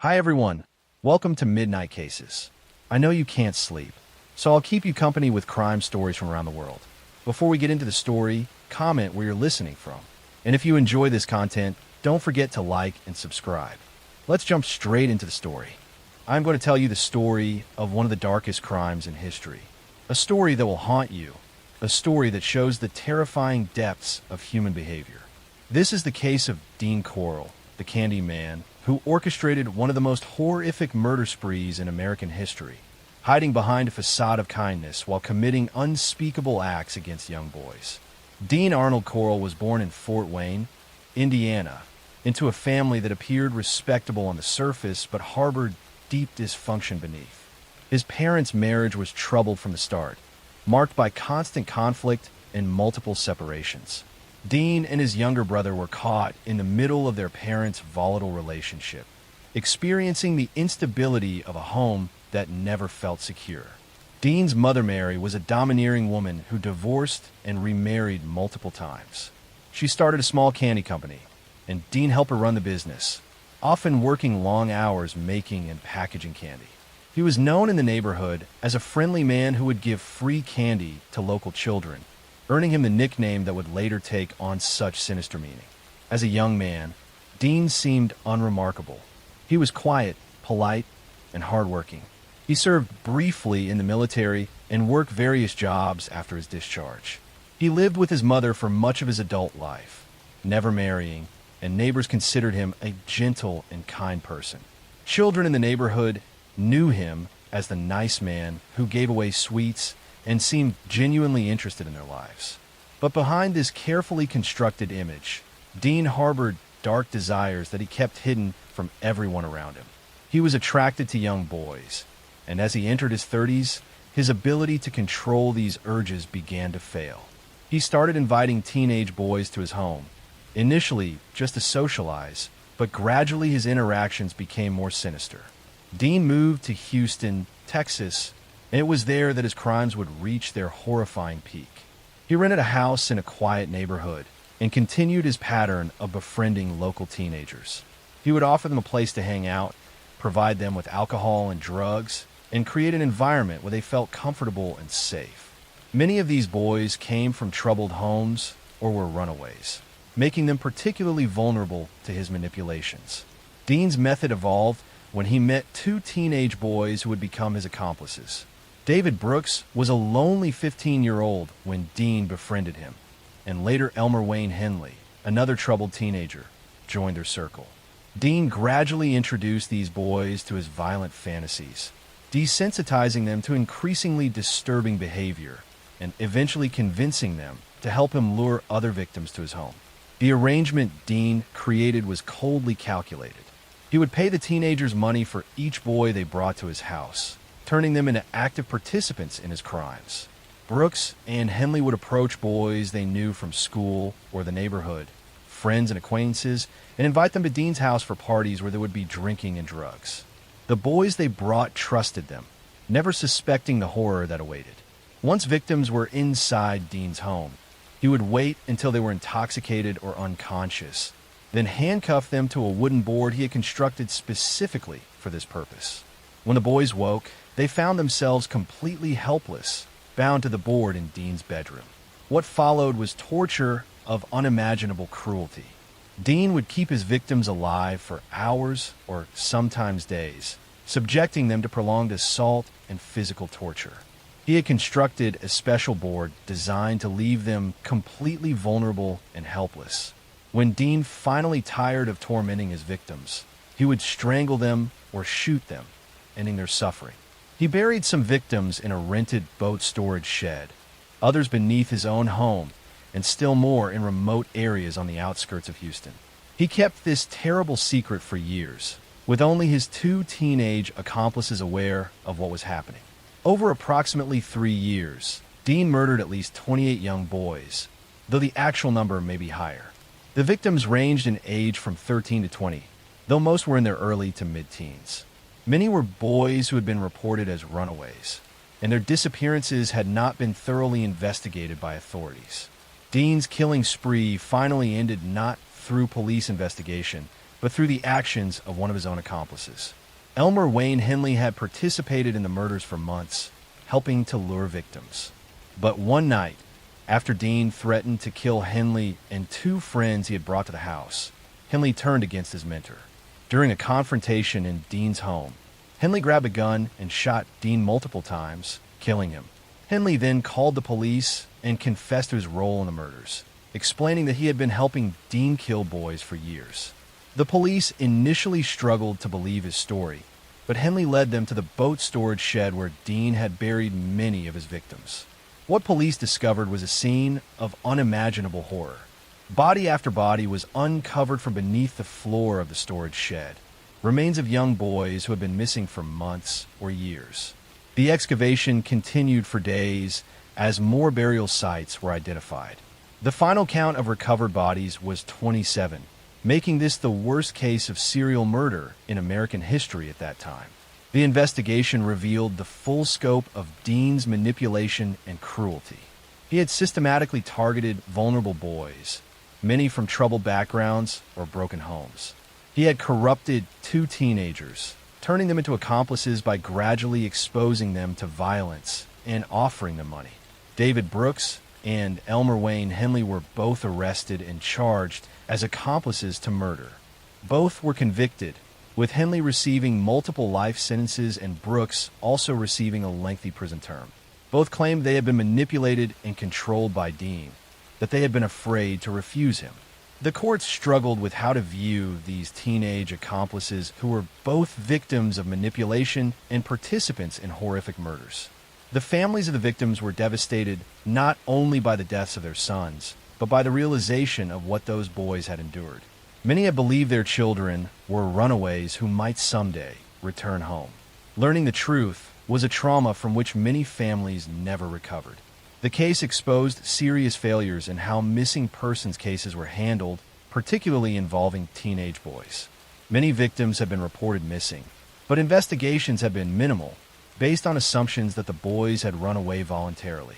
Hi everyone, welcome to Midnight Cases. I know you can't sleep, so I'll keep you company with crime stories from around the world. Before we get into the story, comment where you're listening from. And if you enjoy this content, don't forget to like and subscribe. Let's jump straight into the story. I'm going to tell you the story of one of the darkest crimes in history. A story that will haunt you. A story that shows the terrifying depths of human behavior. This is the case of Dean Corll, the Candy Man, who orchestrated one of the most horrific murder sprees in American history, hiding behind a facade of kindness while committing unspeakable acts against young boys. Dean Arnold Corll was born in Fort Wayne, Indiana, into a family that appeared respectable on the surface but harbored deep dysfunction beneath. His parents' marriage was troubled from the start, marked by constant conflict and multiple separations. Dean and his younger brother were caught in the middle of their parents' volatile relationship, experiencing the instability of a home that never felt secure. Dean's mother, Mary, was a domineering woman who divorced and remarried multiple times. She started a small candy company, and Dean helped her run the business, often working long hours making and packaging candy. He was known in the neighborhood as a friendly man who would give free candy to local children, earning him the nickname that would later take on such sinister meaning. As a young man, Dean seemed unremarkable. He was quiet, polite, and hardworking. He served briefly in the military and worked various jobs after his discharge. He lived with his mother for much of his adult life, never marrying, and neighbors considered him a gentle and kind person. Children in the neighborhood knew him as the nice man who gave away sweets and seemed genuinely interested in their lives. But behind this carefully constructed image, Dean harbored dark desires that he kept hidden from everyone around him. He was attracted to young boys, and as he entered his 30s, his ability to control these urges began to fail. He started inviting teenage boys to his home, initially just to socialize, but gradually his interactions became more sinister. Dean moved to Houston, Texas, and it was there that his crimes would reach their horrifying peak. He rented a house in a quiet neighborhood and continued his pattern of befriending local teenagers. He would offer them a place to hang out, provide them with alcohol and drugs, and create an environment where they felt comfortable and safe. Many of these boys came from troubled homes or were runaways, making them particularly vulnerable to his manipulations. Dean's method evolved when he met two teenage boys who would become his accomplices. David Brooks was a lonely 15-year-old when Dean befriended him, and later Elmer Wayne Henley, another troubled teenager, joined their circle. Dean gradually introduced these boys to his violent fantasies, desensitizing them to increasingly disturbing behavior, and eventually convincing them to help him lure other victims to his home. The arrangement Dean created was coldly calculated. He would pay the teenagers money for each boy they brought to his house, turning them into active participants in his crimes. Brooks and Henley would approach boys they knew from school or the neighborhood, friends and acquaintances, and invite them to Dean's house for parties where there would be drinking and drugs. The boys they brought trusted them, never suspecting the horror that awaited. Once victims were inside Dean's home, he would wait until they were intoxicated or unconscious, then handcuff them to a wooden board he had constructed specifically for this purpose. When the boys woke, they found themselves completely helpless, bound to the board in Dean's bedroom. What followed was torture of unimaginable cruelty. Dean would keep his victims alive for hours or sometimes days, subjecting them to prolonged assault and physical torture. He had constructed a special board designed to leave them completely vulnerable and helpless. When Dean finally tired of tormenting his victims, he would strangle them or shoot them, ending their suffering. He buried some victims in a rented boat storage shed, others beneath his own home, and still more in remote areas on the outskirts of Houston. He kept this terrible secret for years, with only his two teenage accomplices aware of what was happening. Over approximately 3 years, Dean murdered at least 28 young boys, though the actual number may be higher. The victims ranged in age from 13 to 20, though most were in their early to mid-teens. Many were boys who had been reported as runaways, and their disappearances had not been thoroughly investigated by authorities. Dean's killing spree finally ended not through police investigation, but through the actions of one of his own accomplices. Elmer Wayne Henley had participated in the murders for months, helping to lure victims. But one night, after Dean threatened to kill Henley and two friends he had brought to the house, Henley turned against his mentor. During a confrontation in Dean's home, Henley grabbed a gun and shot Dean multiple times, killing him. Henley then called the police and confessed to his role in the murders, explaining that he had been helping Dean kill boys for years. The police initially struggled to believe his story, but Henley led them to the boat storage shed where Dean had buried many of his victims. What police discovered was a scene of unimaginable horror. Body after body was uncovered from beneath the floor of the storage shed, remains of young boys who had been missing for months or years. The excavation continued for days as more burial sites were identified. The final count of recovered bodies was 27, making this the worst case of serial murder in American history at that time. The investigation revealed the full scope of Dean's manipulation and cruelty. He had systematically targeted vulnerable boys, many from troubled backgrounds or broken homes. He had corrupted two teenagers, turning them into accomplices by gradually exposing them to violence and offering them money. David Brooks and Elmer Wayne Henley were both arrested and charged as accomplices to murder. Both were convicted, with Henley receiving multiple life sentences and Brooks also receiving a lengthy prison term. Both claimed they had been manipulated and controlled by Dean, that they had been afraid to refuse him. The courts struggled with how to view these teenage accomplices who were both victims of manipulation and participants in horrific murders. The families of the victims were devastated not only by the deaths of their sons, but by the realization of what those boys had endured. Many had believed their children were runaways who might someday return home. Learning the truth was a trauma from which many families never recovered. The case exposed serious failures in how missing persons cases were handled, particularly involving teenage boys. Many victims have been reported missing, but investigations have been minimal, based on assumptions that the boys had run away voluntarily.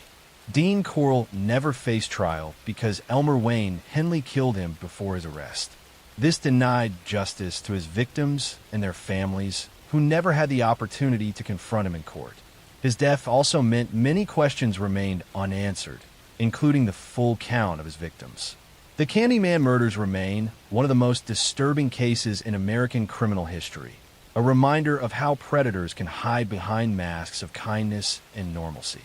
Dean Corll never faced trial because Elmer Wayne Henley killed him before his arrest. This denied justice to his victims and their families, who never had the opportunity to confront him in court. His death also meant many questions remained unanswered, including the full count of his victims. The Candyman murders remain one of the most disturbing cases in American criminal history, a reminder of how predators can hide behind masks of kindness and normalcy.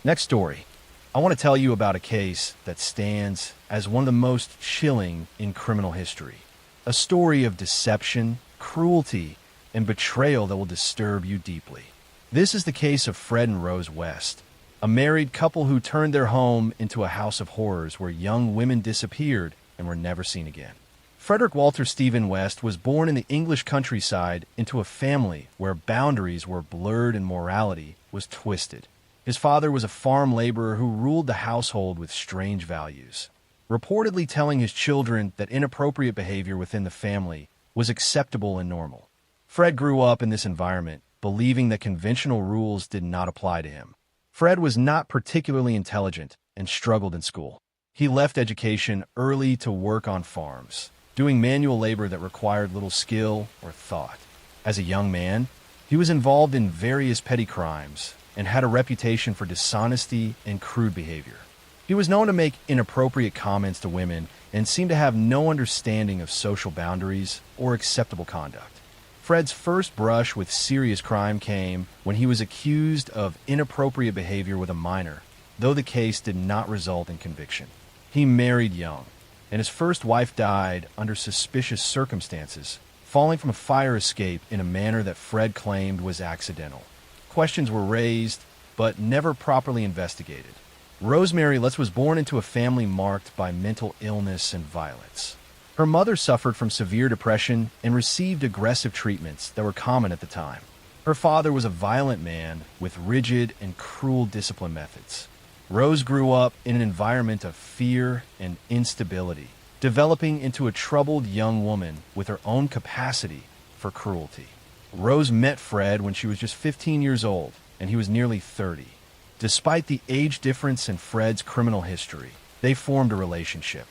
Next story. I want to tell you about a case that stands as one of the most chilling in criminal history. A story of deception, cruelty, and betrayal that will disturb you deeply. This is the case of Fred and Rose West, a married couple who turned their home into a house of horrors where young women disappeared and were never seen again. Frederick Walter Stephen West was born in the English countryside into a family where boundaries were blurred and morality was twisted. His father was a farm laborer who ruled the household with strange values, reportedly telling his children that inappropriate behavior within the family was acceptable and normal. Fred grew up in this environment, believing that conventional rules did not apply to him. Fred was not particularly intelligent and struggled in school. He left education early to work on farms, doing manual labor that required little skill or thought. As a young man, he was involved in various petty crimes and had a reputation for dishonesty and crude behavior. He was known to make inappropriate comments to women and seemed to have no understanding of social boundaries or acceptable conduct. Fred's first brush with serious crime came when he was accused of inappropriate behavior with a minor, though the case did not result in conviction. He married young, and his first wife died under suspicious circumstances, falling from a fire escape in a manner that Fred claimed was accidental. Questions were raised, but never properly investigated. Rosemary Letts was born into a family marked by mental illness and violence. Her mother suffered from severe depression and received aggressive treatments that were common at the time. Her father was a violent man with rigid and cruel discipline methods. Rose grew up in an environment of fear and instability, developing into a troubled young woman with her own capacity for cruelty. Rose met Fred when she was just 15 years old, and he was nearly 30. Despite the age difference in Fred's criminal history, they formed a relationship.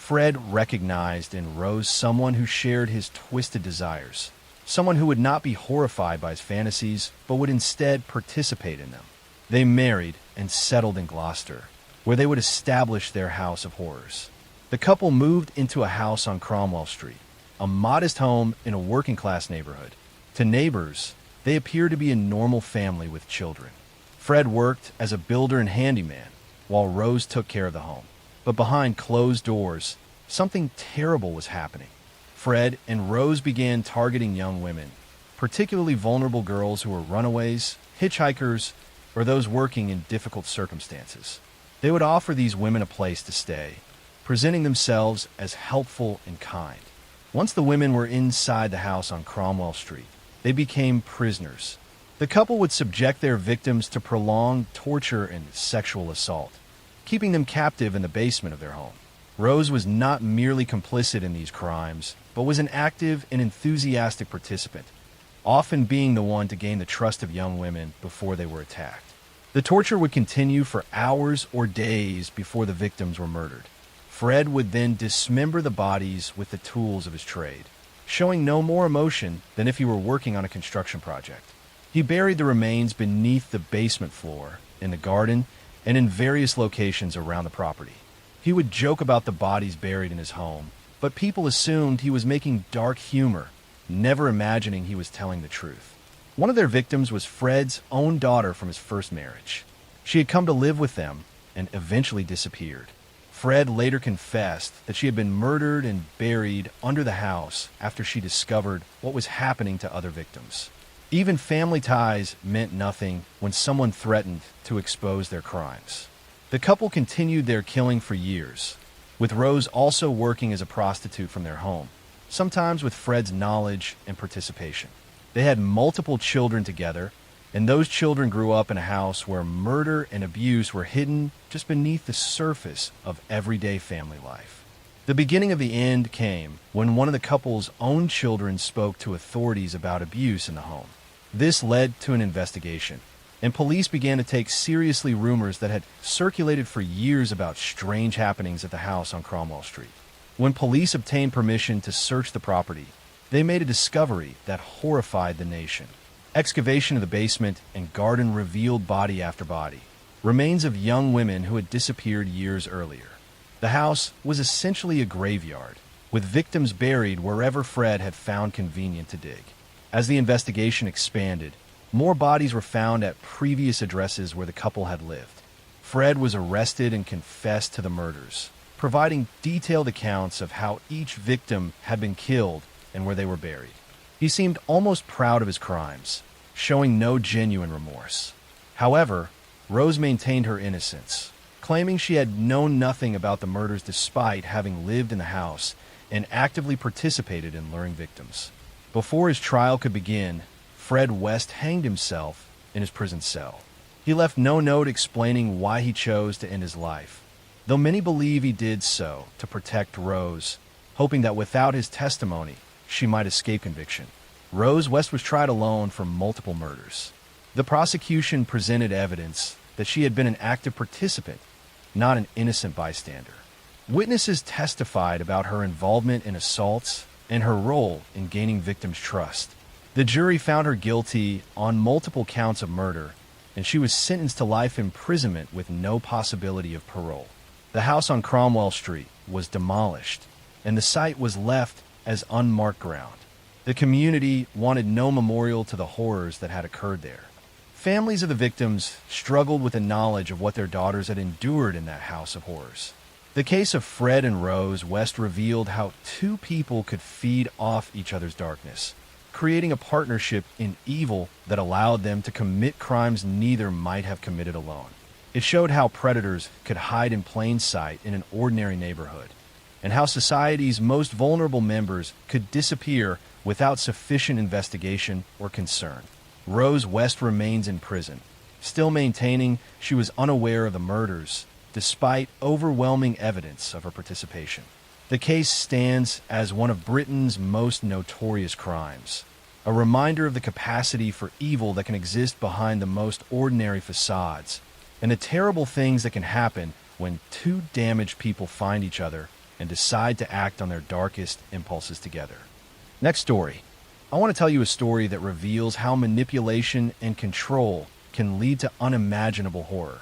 Fred recognized in Rose someone who shared his twisted desires, someone who would not be horrified by his fantasies, but would instead participate in them. They married and settled in Gloucester, where they would establish their house of horrors. The couple moved into a house on Cromwell Street, a modest home in a working-class neighborhood. To neighbors, they appeared to be a normal family with children. Fred worked as a builder and handyman, while Rose took care of the home. But behind closed doors, something terrible was happening. Fred and Rose began targeting young women, particularly vulnerable girls who were runaways, hitchhikers, or those working in difficult circumstances. They would offer these women a place to stay, presenting themselves as helpful and kind. Once the women were inside the house on Cromwell Street, they became prisoners. The couple would subject their victims to prolonged torture and sexual assault, keeping them captive in the basement of their home. Rose was not merely complicit in these crimes, but was an active and enthusiastic participant, often being the one to gain the trust of young women before they were attacked. The torture would continue for hours or days before the victims were murdered. Fred would then dismember the bodies with the tools of his trade, showing no more emotion than if he were working on a construction project. He buried the remains beneath the basement floor, in the garden, and in various locations around the property. He would joke about the bodies buried in his home, but people assumed he was making dark humor, never imagining he was telling the truth. One of their victims was Fred's own daughter from his first marriage. She had come to live with them and eventually disappeared. Fred later confessed that she had been murdered and buried under the house after she discovered what was happening to other victims. Even family ties meant nothing when someone threatened to expose their crimes. The couple continued their killing for years, with Rose also working as a prostitute from their home, sometimes with Fred's knowledge and participation. They had multiple children together, and those children grew up in a house where murder and abuse were hidden just beneath the surface of everyday family life. The beginning of the end came when one of the couple's own children spoke to authorities about abuse in the home. This led to an investigation, and police began to take seriously rumors that had circulated for years about strange happenings at the house on Cromwell Street. When police obtained permission to search the property, they made a discovery that horrified the nation. Excavation of the basement and garden revealed body after body, remains of young women who had disappeared years earlier. The house was essentially a graveyard, with victims buried wherever Fred had found convenient to dig. As the investigation expanded, more bodies were found at previous addresses where the couple had lived. Fred was arrested and confessed to the murders, providing detailed accounts of how each victim had been killed and where they were buried. He seemed almost proud of his crimes, showing no genuine remorse. However, Rose maintained her innocence, claiming she had known nothing about the murders despite having lived in the house and actively participated in luring victims. Before his trial could begin, Fred West hanged himself in his prison cell. He left no note explaining why he chose to end his life, though many believe he did so to protect Rose, hoping that without his testimony, she might escape conviction. Rose West was tried alone for multiple murders. The prosecution presented evidence that she had been an active participant, not an innocent bystander. Witnesses testified about her involvement in assaults and her role in gaining victims' trust. The jury found her guilty on multiple counts of murder, and she was sentenced to life imprisonment with no possibility of parole. The house on Cromwell Street was demolished, and the site was left as unmarked ground. The community wanted no memorial to the horrors that had occurred there. Families of the victims struggled with the knowledge of what their daughters had endured in that house of horrors. The case of Fred and Rose West revealed how two people could feed off each other's darkness, creating a partnership in evil that allowed them to commit crimes neither might have committed alone. It showed how predators could hide in plain sight in an ordinary neighborhood, and how society's most vulnerable members could disappear without sufficient investigation or concern. Rose West remains in prison, still maintaining she was unaware of the murders, despite overwhelming evidence of her participation. The case stands as one of Britain's most notorious crimes, a reminder of the capacity for evil that can exist behind the most ordinary facades, and the terrible things that can happen when two damaged people find each other and decide to act on their darkest impulses together. Next story. I want to tell you a story that reveals how manipulation and control can lead to unimaginable horror.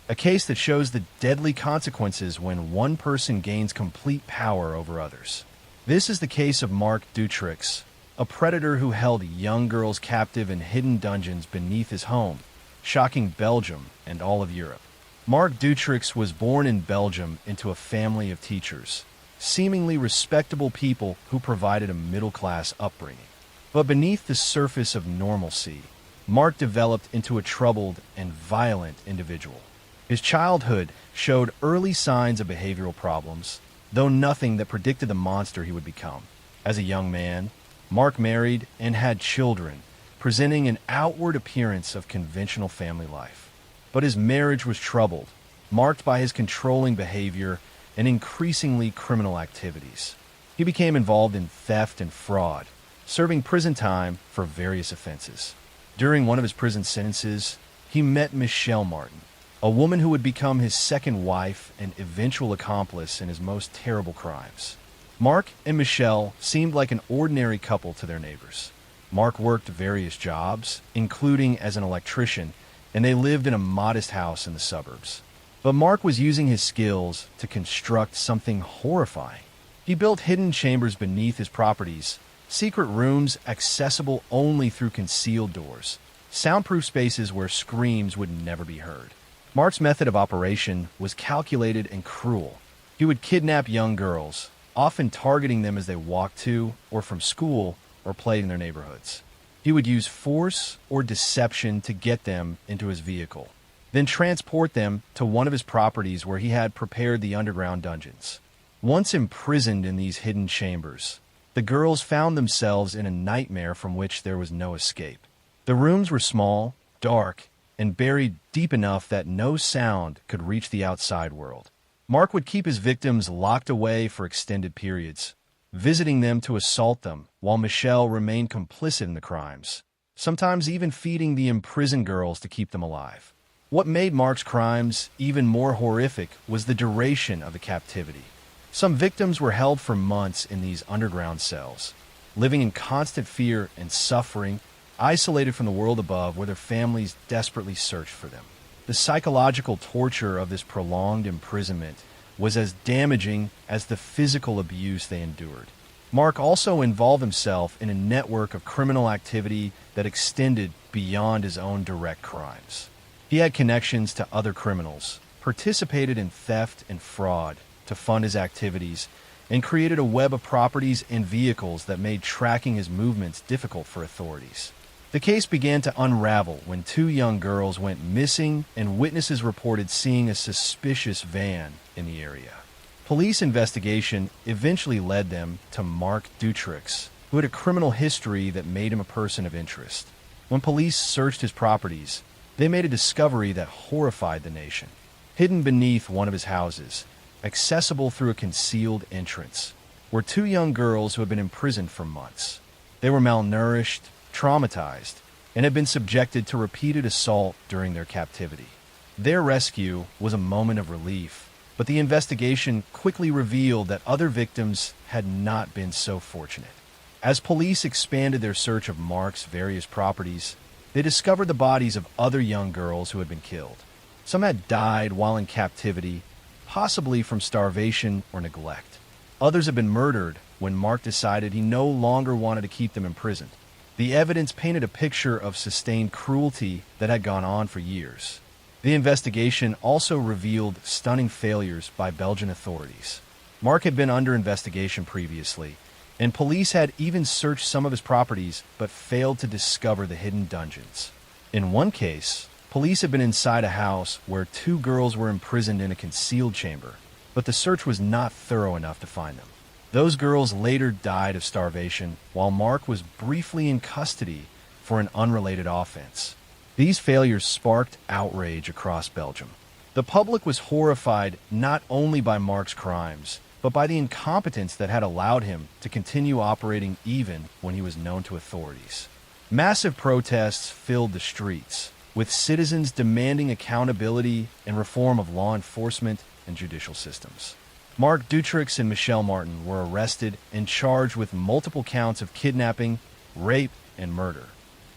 A case that shows the deadly consequences when one person gains complete power over others. This is the case of Marc Dutroux, a predator who held young girls captive in hidden dungeons beneath his home, shocking Belgium and all of Europe. Marc Dutroux was born in Belgium into a family of teachers, seemingly respectable people who provided a middle-class upbringing. But beneath the surface of normalcy, Marc developed into a troubled and violent individual. His childhood showed early signs of behavioral problems, though nothing that predicted the monster he would become. As a young man, Marc married and had children, presenting an outward appearance of conventional family life. But his marriage was troubled, marked by his controlling behavior and increasingly criminal activities. He became involved in theft and fraud, serving prison time for various offenses. During one of his prison sentences, he met Michelle Martin, a woman who would become his second wife and eventual accomplice in his most terrible crimes. Marc and Michelle seemed like an ordinary couple to their neighbors. Marc worked various jobs, including as an electrician, and they lived in a modest house in the suburbs. But Marc was using his skills to construct something horrifying. He built hidden chambers beneath his properties, secret rooms accessible only through concealed doors, soundproof spaces where screams would never be heard. Marc's method of operation was calculated and cruel. He would kidnap young girls, often targeting them as they walked to or from school or played in their neighborhoods. He would use force or deception to get them into his vehicle, then transport them to one of his properties where he had prepared the underground dungeons. Once imprisoned in these hidden chambers, the girls found themselves in a nightmare from which there was no escape. The rooms were small, dark, and buried deep enough that no sound could reach the outside world. Marc would keep his victims locked away for extended periods, visiting them to assault them, while Michelle remained complicit in the crimes, sometimes even feeding the imprisoned girls to keep them alive. What made Marc's crimes even more horrific was the duration of the captivity. Some victims were held for months in these underground cells, living in constant fear and suffering, isolated from the world above where their families desperately searched for them. The psychological torture of this prolonged imprisonment was as damaging as the physical abuse they endured. Marc also involved himself in a network of criminal activity that extended beyond his own direct crimes. He had connections to other criminals, participated in theft and fraud to fund his activities, and created a web of properties and vehicles that made tracking his movements difficult for authorities. The case began to unravel when two young girls went missing and witnesses reported seeing a suspicious van in the area. Police investigation eventually led them to Marc Dutroux, who had a criminal history that made him a person of interest. When police searched his properties, they made a discovery that horrified the nation. Hidden beneath one of his houses, accessible through a concealed entrance, were two young girls who had been imprisoned for months. They were malnourished, traumatized, and had been subjected to repeated assault during their captivity. Their rescue was a moment of relief, but the investigation quickly revealed that other victims had not been so fortunate. As police expanded their search of Marc's various properties, they discovered the bodies of other young girls who had been killed. Some had died while in captivity, possibly from starvation or neglect. Others had been murdered when Marc decided he no longer wanted to keep them imprisoned. The evidence painted a picture of sustained cruelty that had gone on for years. The investigation also revealed stunning failures by Belgian authorities. Marc had been under investigation previously, and police had even searched some of his properties but failed to discover the hidden dungeons. In one case, police had been inside a house where two girls were imprisoned in a concealed chamber, but the search was not thorough enough to find them. Those girls later died of starvation, while Marc was briefly in custody for an unrelated offense. These failures sparked outrage across Belgium. The public was horrified not only by Marc's crimes, but by the incompetence that had allowed him to continue operating even when he was known to authorities. Massive protests filled the streets, with citizens demanding accountability and reform of law enforcement and judicial systems. Mark Dutrix and Michelle Martin were arrested and charged with multiple counts of kidnapping, rape, and murder.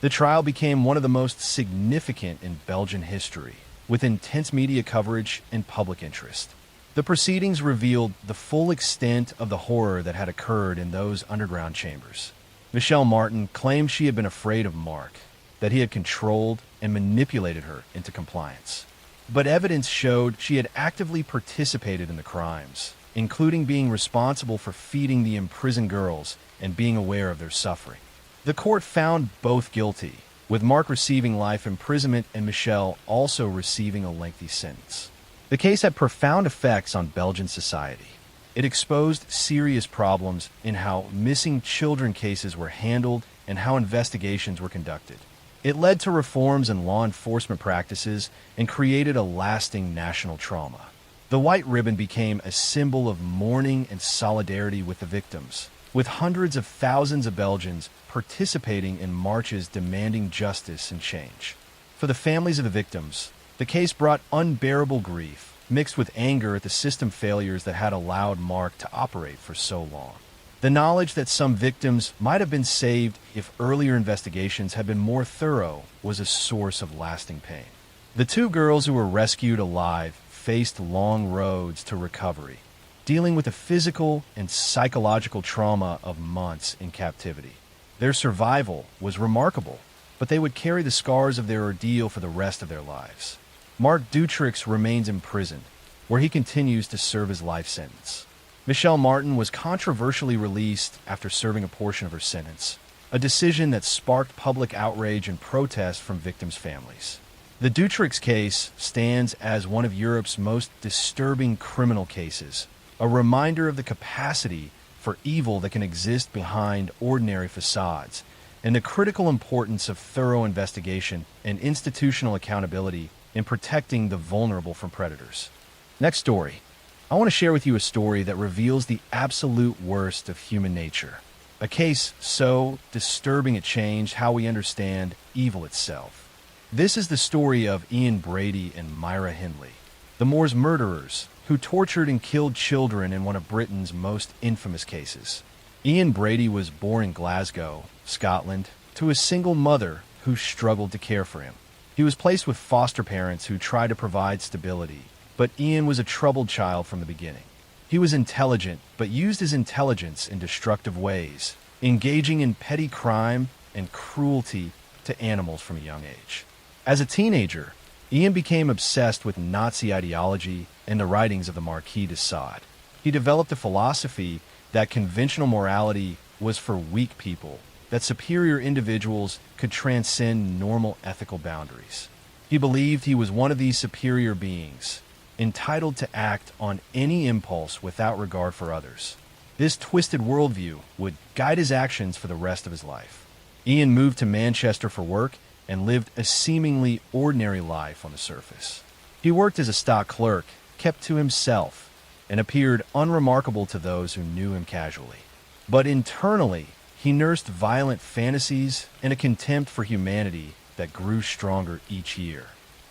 The trial became one of the most significant in Belgian history, with intense media coverage and public interest. The proceedings revealed the full extent of the horror that had occurred in those underground chambers. Michelle Martin claimed she had been afraid of Mark, that he had controlled and manipulated her into compliance. But evidence showed she had actively participated in the crimes, including being responsible for feeding the imprisoned girls and being aware of their suffering. The court found both guilty, with Mark receiving life imprisonment and Michelle also receiving a lengthy sentence. The case had profound effects on Belgian society. It exposed serious problems in how missing children cases were handled and how investigations were conducted. It led to reforms in law enforcement practices and created a lasting national trauma. The white ribbon became a symbol of mourning and solidarity with the victims, with hundreds of thousands of Belgians participating in marches demanding justice and change. For the families of the victims, the case brought unbearable grief, mixed with anger at the system failures that had allowed Mark to operate for so long. The knowledge that some victims might have been saved if earlier investigations had been more thorough was a source of lasting pain. The two girls who were rescued alive faced long roads to recovery, dealing with the physical and psychological trauma of months in captivity. Their survival was remarkable, but they would carry the scars of their ordeal for the rest of their lives. Mark Dutrix remains imprisoned, where he continues to serve his life sentence. Michelle Martin was controversially released after serving a portion of her sentence, a decision that sparked public outrage and protest from victims' families. The Dutrix case stands as one of Europe's most disturbing criminal cases, a reminder of the capacity for evil that can exist behind ordinary facades, and the critical importance of thorough investigation and institutional accountability in protecting the vulnerable from predators. Next story. I want to share with you a story that reveals the absolute worst of human nature. A case so disturbing it changed how we understand evil itself. This is the story of Ian Brady and Myra Hindley, the Moors murderers who tortured and killed children in one of Britain's most infamous cases. Ian Brady was born in Glasgow, Scotland, to a single mother who struggled to care for him. He was placed with foster parents who tried to provide stability, but Ian was a troubled child from the beginning. He was intelligent, but used his intelligence in destructive ways, engaging in petty crime and cruelty to animals from a young age. As a teenager, Ian became obsessed with Nazi ideology and the writings of the Marquis de Sade. He developed a philosophy that conventional morality was for weak people, that superior individuals could transcend normal ethical boundaries. He believed he was one of these superior beings, entitled to act on any impulse without regard for others. This twisted worldview would guide his actions for the rest of his life. Ian moved to Manchester for work and lived a seemingly ordinary life on the surface. He worked as a stock clerk, kept to himself, and appeared unremarkable to those who knew him casually. But internally, he nursed violent fantasies and a contempt for humanity that grew stronger each year.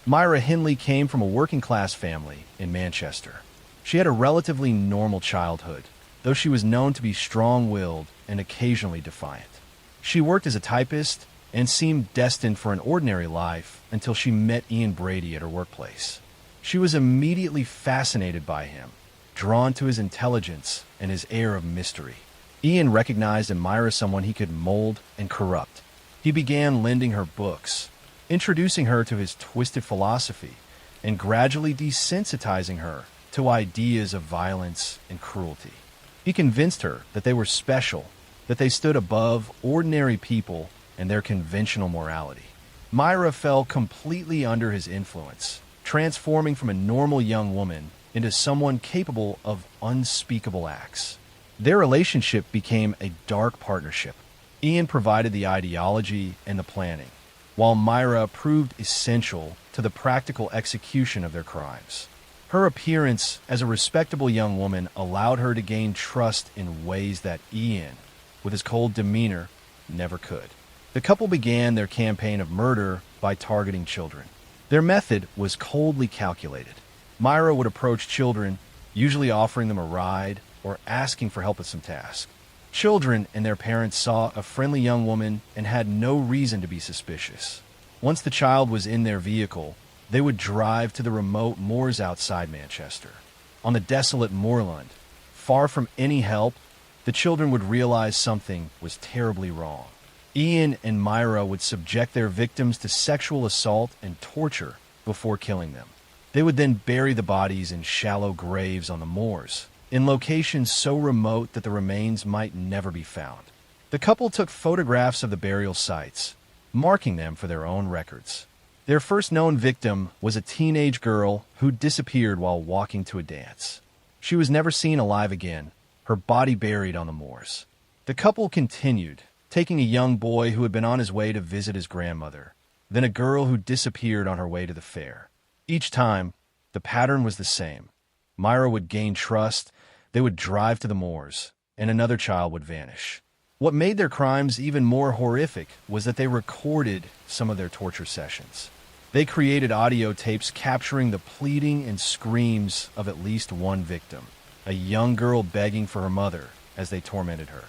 Myra Hindley came from a working-class family in Manchester. She had a relatively normal childhood, though she was known to be strong-willed and occasionally defiant. She worked as a typist and seemed destined for an ordinary life until she met Ian Brady at her workplace. She was immediately fascinated by him, drawn to his intelligence and his air of mystery. Ian recognized in Myra someone he could mold and corrupt. He began lending her books, introducing her to his twisted philosophy, and gradually desensitizing her to ideas of violence and cruelty. He convinced her that they were special, that they stood above ordinary people and their conventional morality. Myra fell completely under his influence, transforming from a normal young woman into someone capable of unspeakable acts. Their relationship became a dark partnership. Ian provided the ideology and the planning, while Myra proved essential to the practical execution of their crimes. Her appearance as a respectable young woman allowed her to gain trust in ways that Ian, with his cold demeanor, never could. The couple began their campaign of murder by targeting children. Their method was coldly calculated. Myra would approach children, usually offering them a ride or asking for help with some task. Children and their parents saw a friendly young woman and had no reason to be suspicious. Once the child was in their vehicle, they would drive to the remote moors outside Manchester. On the desolate moorland, far from any help, the children would realize something was terribly wrong. Ian and Myra would subject their victims to sexual assault and torture before killing them. They would then bury the bodies in shallow graves on the moors, in locations so remote that the remains might never be found. The couple took photographs of the burial sites, marking them for their own records. Their first known victim was a teenage girl who disappeared while walking to a dance. She was never seen alive again, her body buried on the moors. The couple continued, taking a young boy who had been on his way to visit his grandmother, then a girl who disappeared on her way to the fair. Each time, the pattern was the same. Myra would gain trust, they would drive to the moors, and another child would vanish. What made their crimes even more horrific was that they recorded some of their torture sessions. They created audio tapes capturing the pleading and screams of at least one victim, a young girl begging for her mother as they tormented her.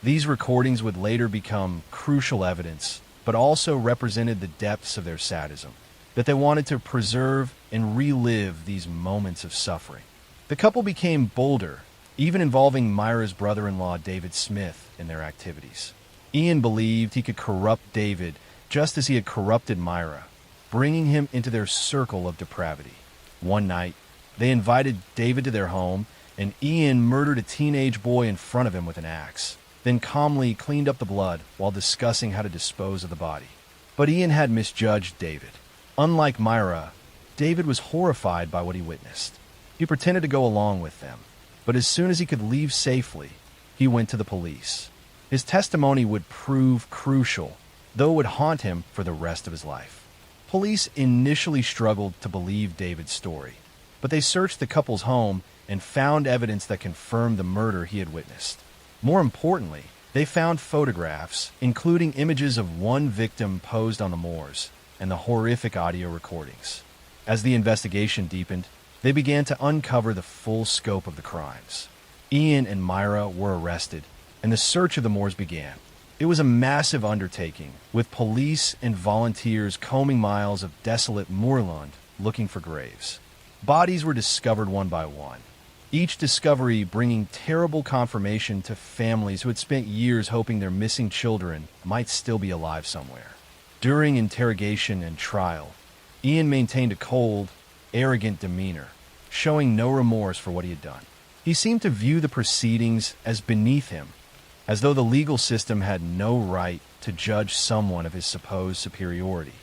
These recordings would later become crucial evidence, but also represented the depths of their sadism, that they wanted to preserve and relive these moments of suffering. The couple became bolder, even involving Myra's brother-in-law David Smith in their activities. Ian believed he could corrupt David just as he had corrupted Myra, bringing him into their circle of depravity. One night, they invited David to their home, and Ian murdered a teenage boy in front of him with an axe, then calmly cleaned up the blood while discussing how to dispose of the body. But Ian had misjudged David. Unlike Myra, David was horrified by what he witnessed. He pretended to go along with them, but as soon as he could leave safely, he went to the police. His testimony would prove crucial, though it would haunt him for the rest of his life. Police initially struggled to believe David's story, but they searched the couple's home and found evidence that confirmed the murder he had witnessed. More importantly, they found photographs, including images of one victim posed on the moors, and the horrific audio recordings. As the investigation deepened, they began to uncover the full scope of the crimes. Ian and Myra were arrested, and the search of the moors began. It was a massive undertaking, with police and volunteers combing miles of desolate moorland looking for graves. Bodies were discovered one by one, each discovery bringing terrible confirmation to families who had spent years hoping their missing children might still be alive somewhere. During interrogation and trial, Ian maintained a cold, arrogant demeanor, showing no remorse for what he had done. He seemed to view the proceedings as beneath him, as though the legal system had no right to judge someone of his supposed superiority.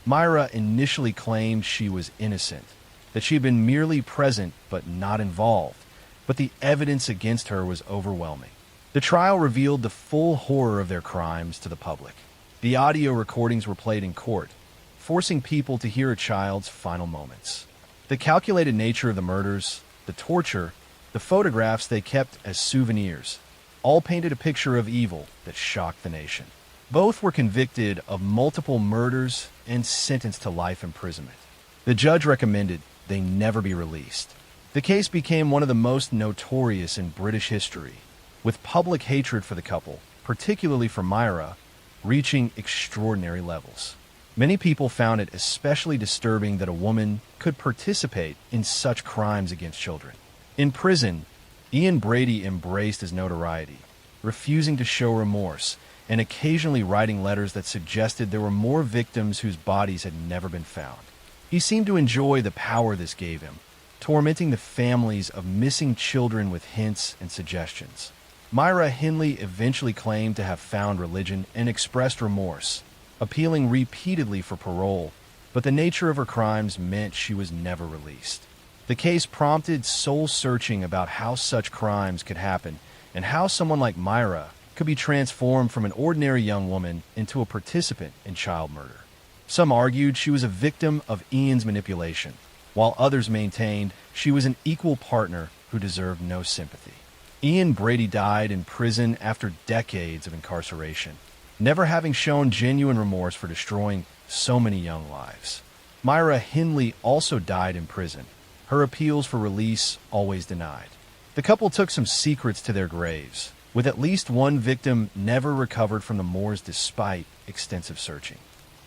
Myra initially claimed she was innocent, that she had been merely present but not involved, but the evidence against her was overwhelming. The trial revealed the full horror of their crimes to the public. The audio recordings were played in court, forcing people to hear a child's final moments. The calculated nature of the murders, the torture, the photographs they kept as souvenirs, all painted a picture of evil that shocked the nation. Both were convicted of multiple murders and sentenced to life imprisonment. The judge recommended they never be released. The case became one of the most notorious in British history, with public hatred for the couple, particularly for Myra, reaching extraordinary levels. Many people found it especially disturbing that a woman could participate in such crimes against children. In prison, Ian Brady embraced his notoriety, refusing to show remorse and occasionally writing letters that suggested there were more victims whose bodies had never been found. He seemed to enjoy the power this gave him, tormenting the families of missing children with hints and suggestions. Myra Hindley eventually claimed to have found religion and expressed remorse, appealing repeatedly for parole, but the nature of her crimes meant she was never released. The case prompted soul-searching about how such crimes could happen and how someone like Myra could be transformed from an ordinary young woman into a participant in child murder. Some argued she was a victim of Ian's manipulation, while others maintained she was an equal partner who deserved no sympathy. Ian Brady died in prison after decades of incarceration, never having shown genuine remorse for destroying so many young lives. Myra Hindley also died in prison, her appeals for release always denied. The couple took some secrets to their graves, with at least one victim never recovered from the moors despite extensive searching.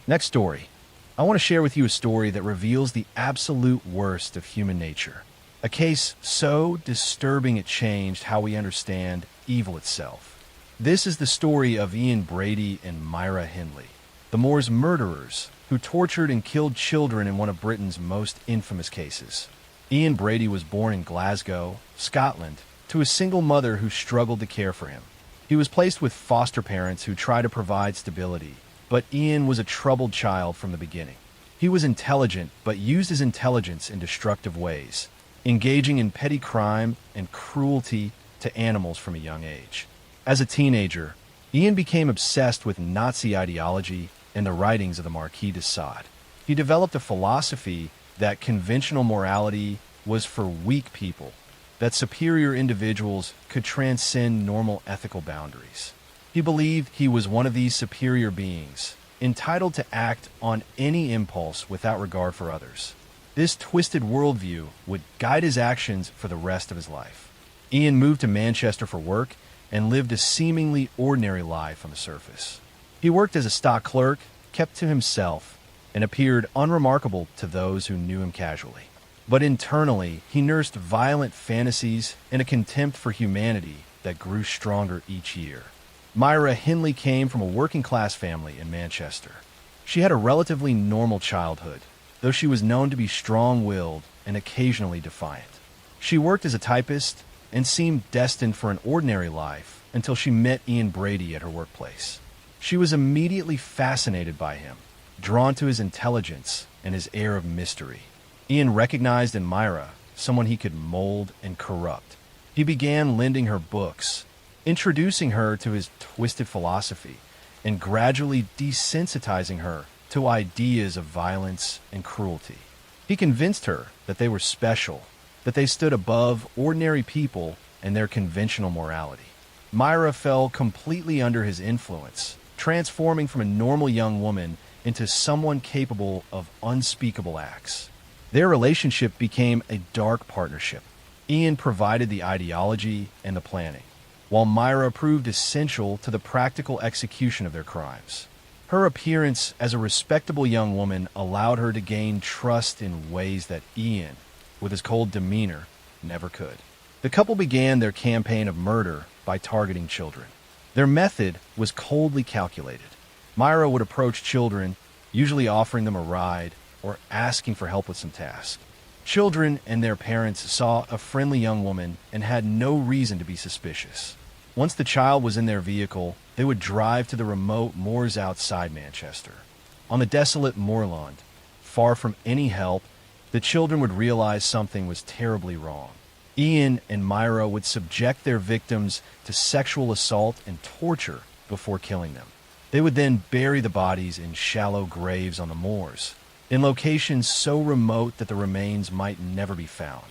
Next story. I want to share with you a story that reveals the absolute worst of human nature. A case so disturbing it changed how we understand evil itself. This is the story of Ian Brady and Myra Hindley, the Moors murderers who tortured and killed children in one of Britain's most infamous cases. Ian Brady was born in Glasgow, Scotland, to a single mother who struggled to care for him. He was placed with foster parents who tried to provide stability, but Ian was a troubled child from the beginning. He was intelligent, but used his intelligence in destructive ways, engaging in petty crime and cruelty to animals from a young age. As a teenager, Ian became obsessed with Nazi ideology and the writings of the Marquis de Sade. He developed a philosophy that conventional morality was for weak people, that superior individuals could transcend normal ethical boundaries. He believed he was one of these superior beings, entitled to act on any impulse without regard for others. This twisted worldview would guide his actions for the rest of his life. Ian moved to Manchester for work and lived a seemingly ordinary life on the surface. He worked as a stock clerk, kept to himself, and appeared unremarkable to those who knew him casually. But internally, he nursed violent fantasies and a contempt for humanity that grew stronger each year. Myra Hindley came from a working-class family in Manchester. She had a relatively normal childhood, though she was known to be strong-willed and occasionally defiant. She worked as a typist and seemed destined for an ordinary life until she met Ian Brady at her workplace. She was immediately fascinated by him, drawn to his intelligence and his air of mystery. Ian recognized in Myra someone he could mold and corrupt. He began lending her books, introducing her to his twisted philosophy, and gradually desensitizing her to ideas of violence and cruelty. He convinced her that they were special, that they stood above ordinary people and their conventional morality. Myra fell completely under his influence, transforming from a normal young woman into someone capable of unspeakable acts. Their relationship became a dark partnership. Ian provided the ideology and the planning, while Myra proved essential to the practical execution of their crimes. Her appearance as a respectable young woman allowed her to gain trust in ways that Ian, with his cold demeanor, never could. The couple began their campaign of murder by targeting children. Their method was coldly calculated. Myra would approach children, usually offering them a ride or asking for help with some task. Children and their parents saw a friendly young woman and had no reason to be suspicious. Once the child was in their vehicle, they would drive to the remote moors outside Manchester. On the desolate moorland, far from any help, the children would realize something was terribly wrong. Ian and Myra would subject their victims to sexual assault and torture before killing them. They would then bury the bodies in shallow graves on the moors, in locations so remote that the remains might never be found.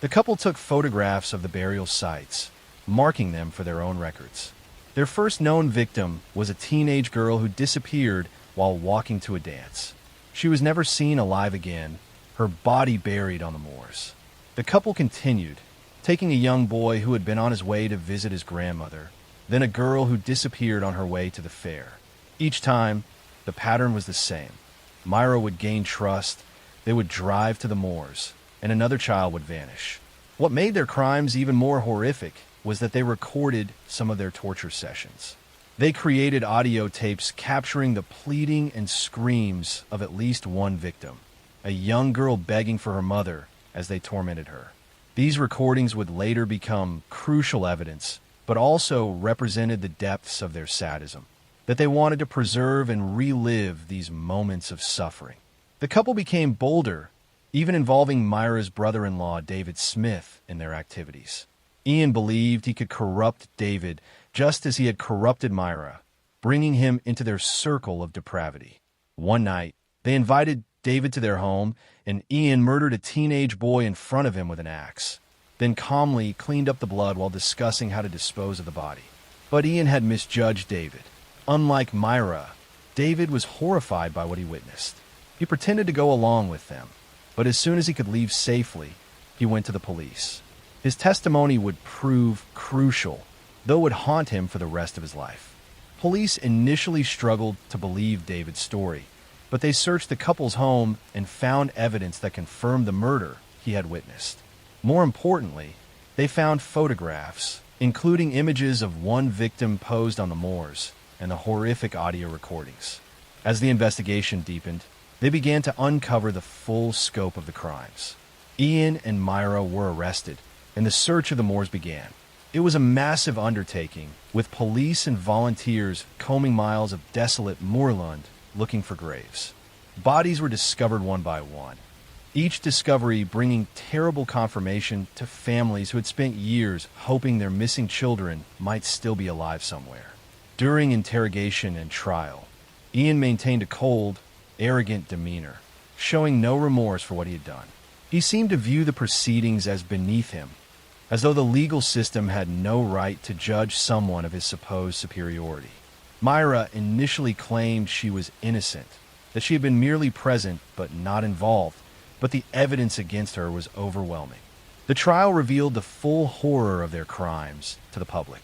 The couple took photographs of the burial sites, marking them for their own records. Their first known victim was a teenage girl who disappeared while walking to a dance. She was never seen alive again, her body buried on the moors. The couple continued, taking a young boy who had been on his way to visit his grandmother, then a girl who disappeared on her way to the fair. Each time, the pattern was the same. Myra would gain trust, they would drive to the moors, and another child would vanish. What made their crimes even more horrific was that they recorded some of their torture sessions. They created audio tapes capturing the pleading and screams of at least one victim, a young girl begging for her mother as they tormented her. These recordings would later become crucial evidence, but also represented the depths of their sadism, that they wanted to preserve and relive these moments of suffering. The couple became bolder, even involving Myra's brother-in-law, David Smith, in their activities. Ian believed he could corrupt David just as he had corrupted Myra, bringing him into their circle of depravity. One night, they invited David to their home, and Ian murdered a teenage boy in front of him with an axe, then calmly cleaned up the blood while discussing how to dispose of the body. But Ian had misjudged David. Unlike Myra, David was horrified by what he witnessed. He pretended to go along with them, but as soon as he could leave safely, he went to the police. His testimony would prove crucial, though it would haunt him for the rest of his life. Police initially struggled to believe David's story, but they searched the couple's home and found evidence that confirmed the murder he had witnessed. More importantly, they found photographs, including images of one victim posed on the moors and the horrific audio recordings. As the investigation deepened, they began to uncover the full scope of the crimes. Ian and Myra were arrested, and the search of the moors began. It was a massive undertaking, with police and volunteers combing miles of desolate moorland looking for graves. Bodies were discovered one by one, each discovery bringing terrible confirmation to families who had spent years hoping their missing children might still be alive somewhere. During interrogation and trial, Ian maintained a cold, arrogant demeanor, showing no remorse for what he had done. He seemed to view the proceedings as beneath him, as though the legal system had no right to judge someone of his supposed superiority. Myra initially claimed she was innocent, that she had been merely present but not involved, but the evidence against her was overwhelming. The trial revealed the full horror of their crimes to the public.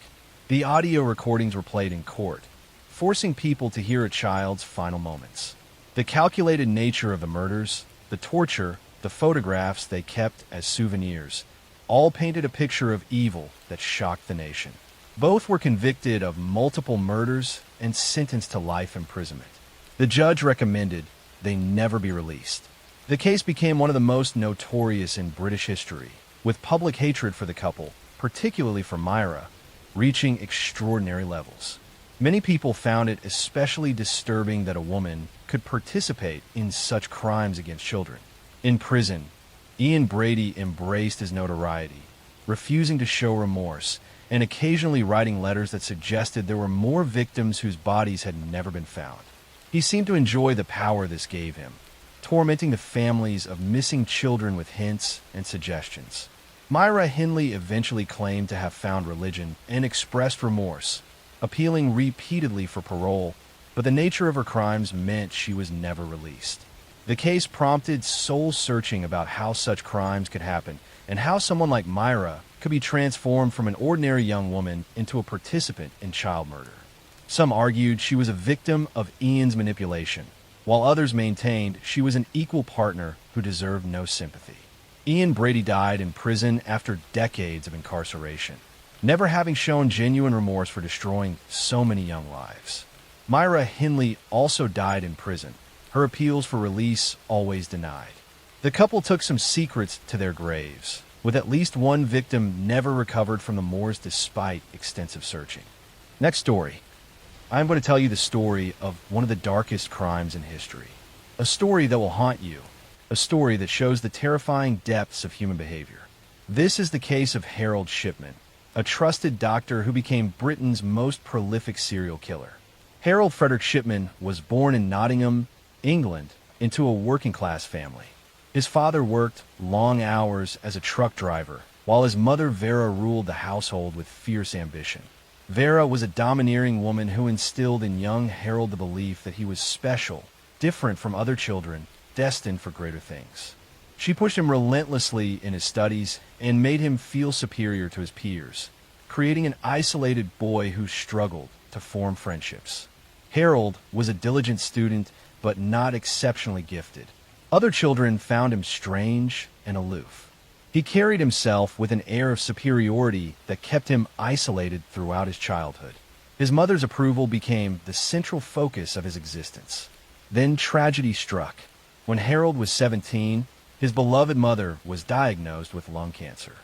The audio recordings were played in court, forcing people to hear a child's final moments. The calculated nature of the murders, the torture, the photographs they kept as souvenirs, all painted a picture of evil that shocked the nation. Both were convicted of multiple murders and sentenced to life imprisonment. The judge recommended they never be released. The case became one of the most notorious in British history, with public hatred for the couple, particularly for Myra, reaching extraordinary levels. Many people found it especially disturbing that a woman could participate in such crimes against children. In prison, Ian Brady embraced his notoriety, refusing to show remorse and occasionally writing letters that suggested there were more victims whose bodies had never been found. He seemed to enjoy the power this gave him, tormenting the families of missing children with hints and suggestions. Myra Hindley eventually claimed to have found religion and expressed remorse, appealing repeatedly for parole, but the nature of her crimes meant she was never released. The case prompted soul-searching about how such crimes could happen and how someone like Myra could be transformed from an ordinary young woman into a participant in child murder. Some argued she was a victim of Ian's manipulation, while others maintained she was an equal partner who deserved no sympathy. Ian Brady died in prison after decades of incarceration, never having shown genuine remorse for destroying so many young lives. Myra Hindley also died in prison, her appeals for release always denied. The couple took some secrets to their graves, with at least one victim never recovered from the moors despite extensive searching. Next story. I'm going to tell you the story of one of the darkest crimes in history. A story that will haunt you. A story that shows the terrifying depths of human behavior. This is the case of Harold Shipman, a trusted doctor who became Britain's most prolific serial killer. Harold Frederick Shipman was born in Nottingham, England, into a working-class family. His father worked long hours as a truck driver, while his mother Vera ruled the household with fierce ambition. Vera was a domineering woman who instilled in young Harold the belief that he was special, different from other children, destined for greater things. She pushed him relentlessly in his studies and made him feel superior to his peers, creating an isolated boy who struggled to form friendships. Harold was a diligent student, but not exceptionally gifted. Other children found him strange and aloof. He carried himself with an air of superiority that kept him isolated throughout his childhood. His mother's approval became the central focus of his existence. Then tragedy struck. When Harold was 17, his beloved mother was diagnosed with lung cancer.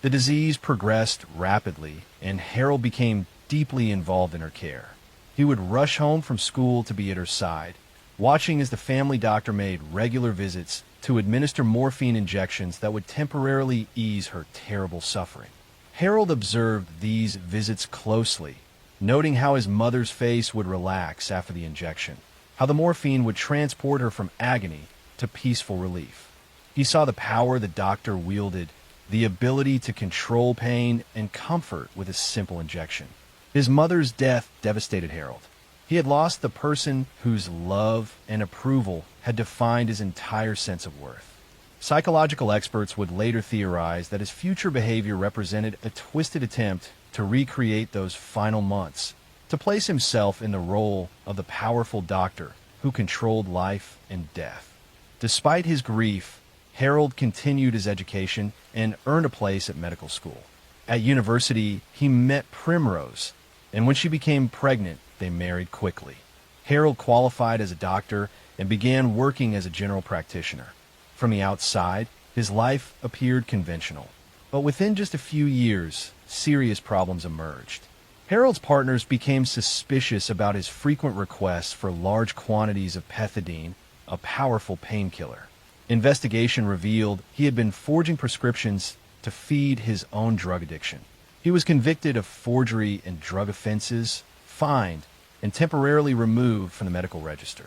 The disease progressed rapidly, and Harold became deeply involved in her care. He would rush home from school to be at her side, watching as the family doctor made regular visits to administer morphine injections that would temporarily ease her terrible suffering. Harold observed these visits closely, noting how his mother's face would relax after the injection, how the morphine would transport her from agony to peaceful relief. He saw the power the doctor wielded, the ability to control pain and comfort with a simple injection. His mother's death devastated Harold. He had lost the person whose love and approval had defined his entire sense of worth. Psychological experts would later theorize that his future behavior represented a twisted attempt to recreate those final months, to place himself in the role of the powerful doctor who controlled life and death. Despite his grief, Harold continued his education and earned a place at medical school. At university, he met Primrose, and when she became pregnant, they married quickly. Harold qualified as a doctor and began working as a general practitioner. From the outside, his life appeared conventional. But within just a few years, serious problems emerged. Harold's partners became suspicious about his frequent requests for large quantities of pethidine, a powerful painkiller. Investigation revealed he had been forging prescriptions to feed his own drug addiction. He was convicted of forgery and drug offenses, fined, and temporarily removed from the medical register.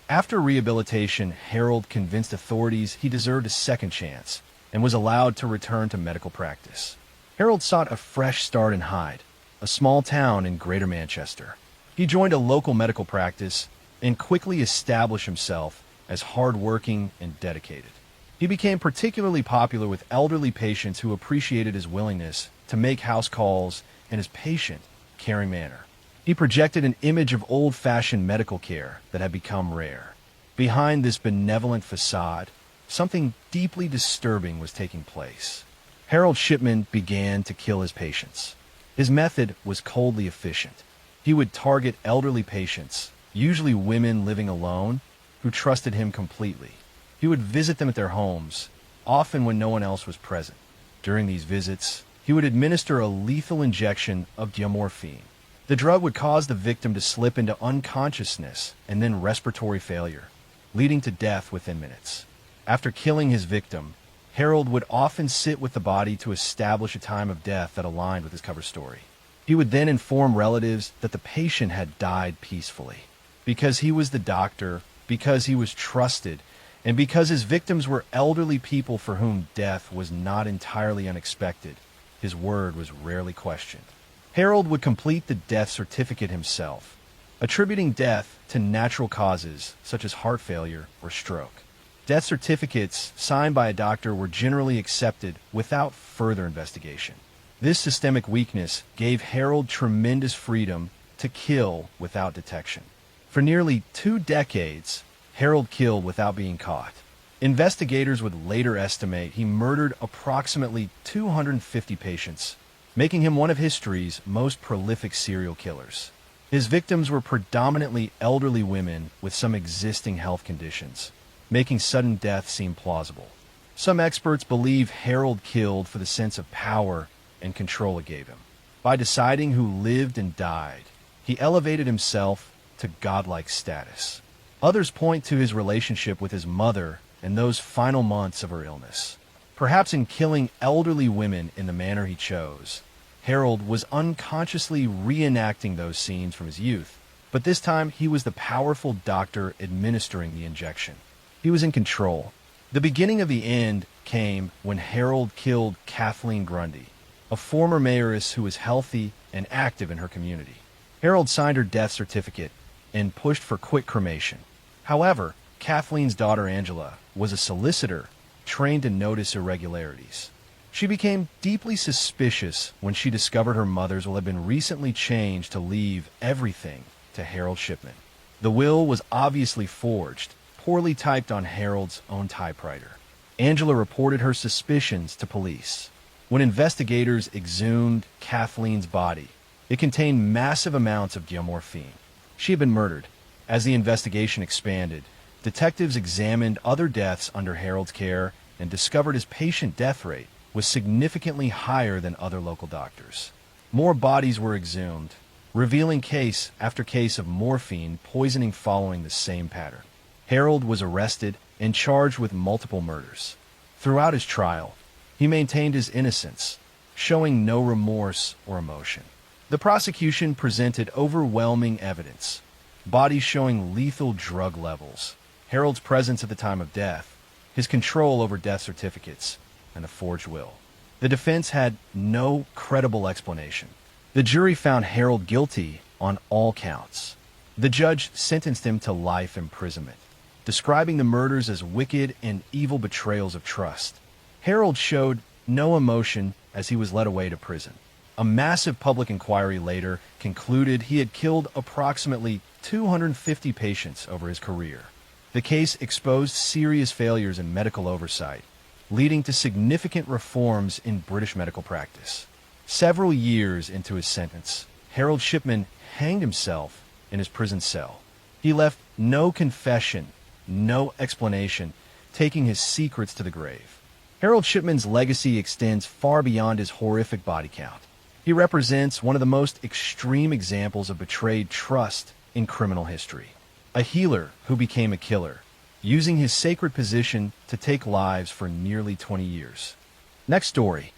After rehabilitation, Harold convinced authorities he deserved a second chance and was allowed to return to medical practice. Harold sought a fresh start in Hyde, a small town in Greater Manchester. He joined a local medical practice and quickly established himself as hardworking and dedicated. He became particularly popular with elderly patients who appreciated his willingness to make house calls and his patient, caring manner. He projected an image of old-fashioned medical care that had become rare. Behind this benevolent facade, something deeply disturbing was taking place. Harold Shipman began to kill his patients. His method was coldly efficient. He would target elderly patients, usually women living alone, who trusted him completely. He would visit them at their homes, often when no one else was present. During these visits, he would administer a lethal injection of diamorphine. The drug would cause the victim to slip into unconsciousness and then respiratory failure, leading to death within minutes. After killing his victim, Harold would often sit with the body to establish a time of death that aligned with his cover story. He would then inform relatives that the patient had died peacefully. Because he was the doctor, because he was trusted, and because his victims were elderly people for whom death was not entirely unexpected, his word was rarely questioned. Harold would complete the death certificate himself, attributing death to natural causes such as heart failure or stroke. Death certificates signed by a doctor were generally accepted without further investigation. This systemic weakness gave Harold tremendous freedom to kill without detection. For nearly 2 decades, Harold killed without being caught. Investigators would later estimate he murdered approximately 250 patients, making him one of history's most prolific serial killers. His victims were predominantly elderly women with some existing health conditions, making sudden death seem plausible. Some experts believe Harold killed for the sense of power and control it gave him. By deciding who lived and died, he elevated himself to godlike status. Others point to his relationship with his mother and those final months of her illness. Perhaps in killing elderly women in the manner he chose, Harold was unconsciously reenacting those scenes from his youth, but this time he was the powerful doctor administering the injection. He was in control. The beginning of the end came when Harold killed Kathleen Grundy, a former mayoress who was healthy and active in her community. Harold signed her death certificate and pushed for quick cremation. However, Kathleen's daughter Angela was a solicitor trained to notice irregularities. She became deeply suspicious when she discovered her mother's will had been recently changed to leave everything to Harold Shipman. The will was obviously forged, poorly typed on Harold's own typewriter. Angela reported her suspicions to police. When investigators exhumed Kathleen's body, it contained massive amounts of diamorphine. She had been murdered. As the investigation expanded, detectives examined other deaths under Harold's care and discovered his patient death rate was significantly higher than other local doctors. More bodies were exhumed, revealing case after case of morphine poisoning following the same pattern. Harold was arrested and charged with multiple murders. Throughout his trial, he maintained his innocence, showing no remorse or emotion. The prosecution presented overwhelming evidence, bodies showing lethal drug levels, Harold's presence at the time of death, his control over death certificates, and a forged will. The defense had no credible explanation. The jury found Harold guilty on all counts. The judge sentenced him to life imprisonment. describing the murders as wicked and evil betrayals of trust. Harold showed no emotion as he was led away to prison. A massive public inquiry later concluded he had killed approximately 250 patients over his career. The case exposed serious failures in medical oversight, leading to significant reforms in British medical practice. Several years into his sentence, Harold Shipman hanged himself in his prison cell. He left no confession, no explanation, taking his secrets to the grave. Harold Shipman's legacy extends far beyond his horrific body count. He represents one of the most extreme examples of betrayed trust in criminal history. A healer who became a killer, using his sacred position to take lives for nearly 20 years. Next story.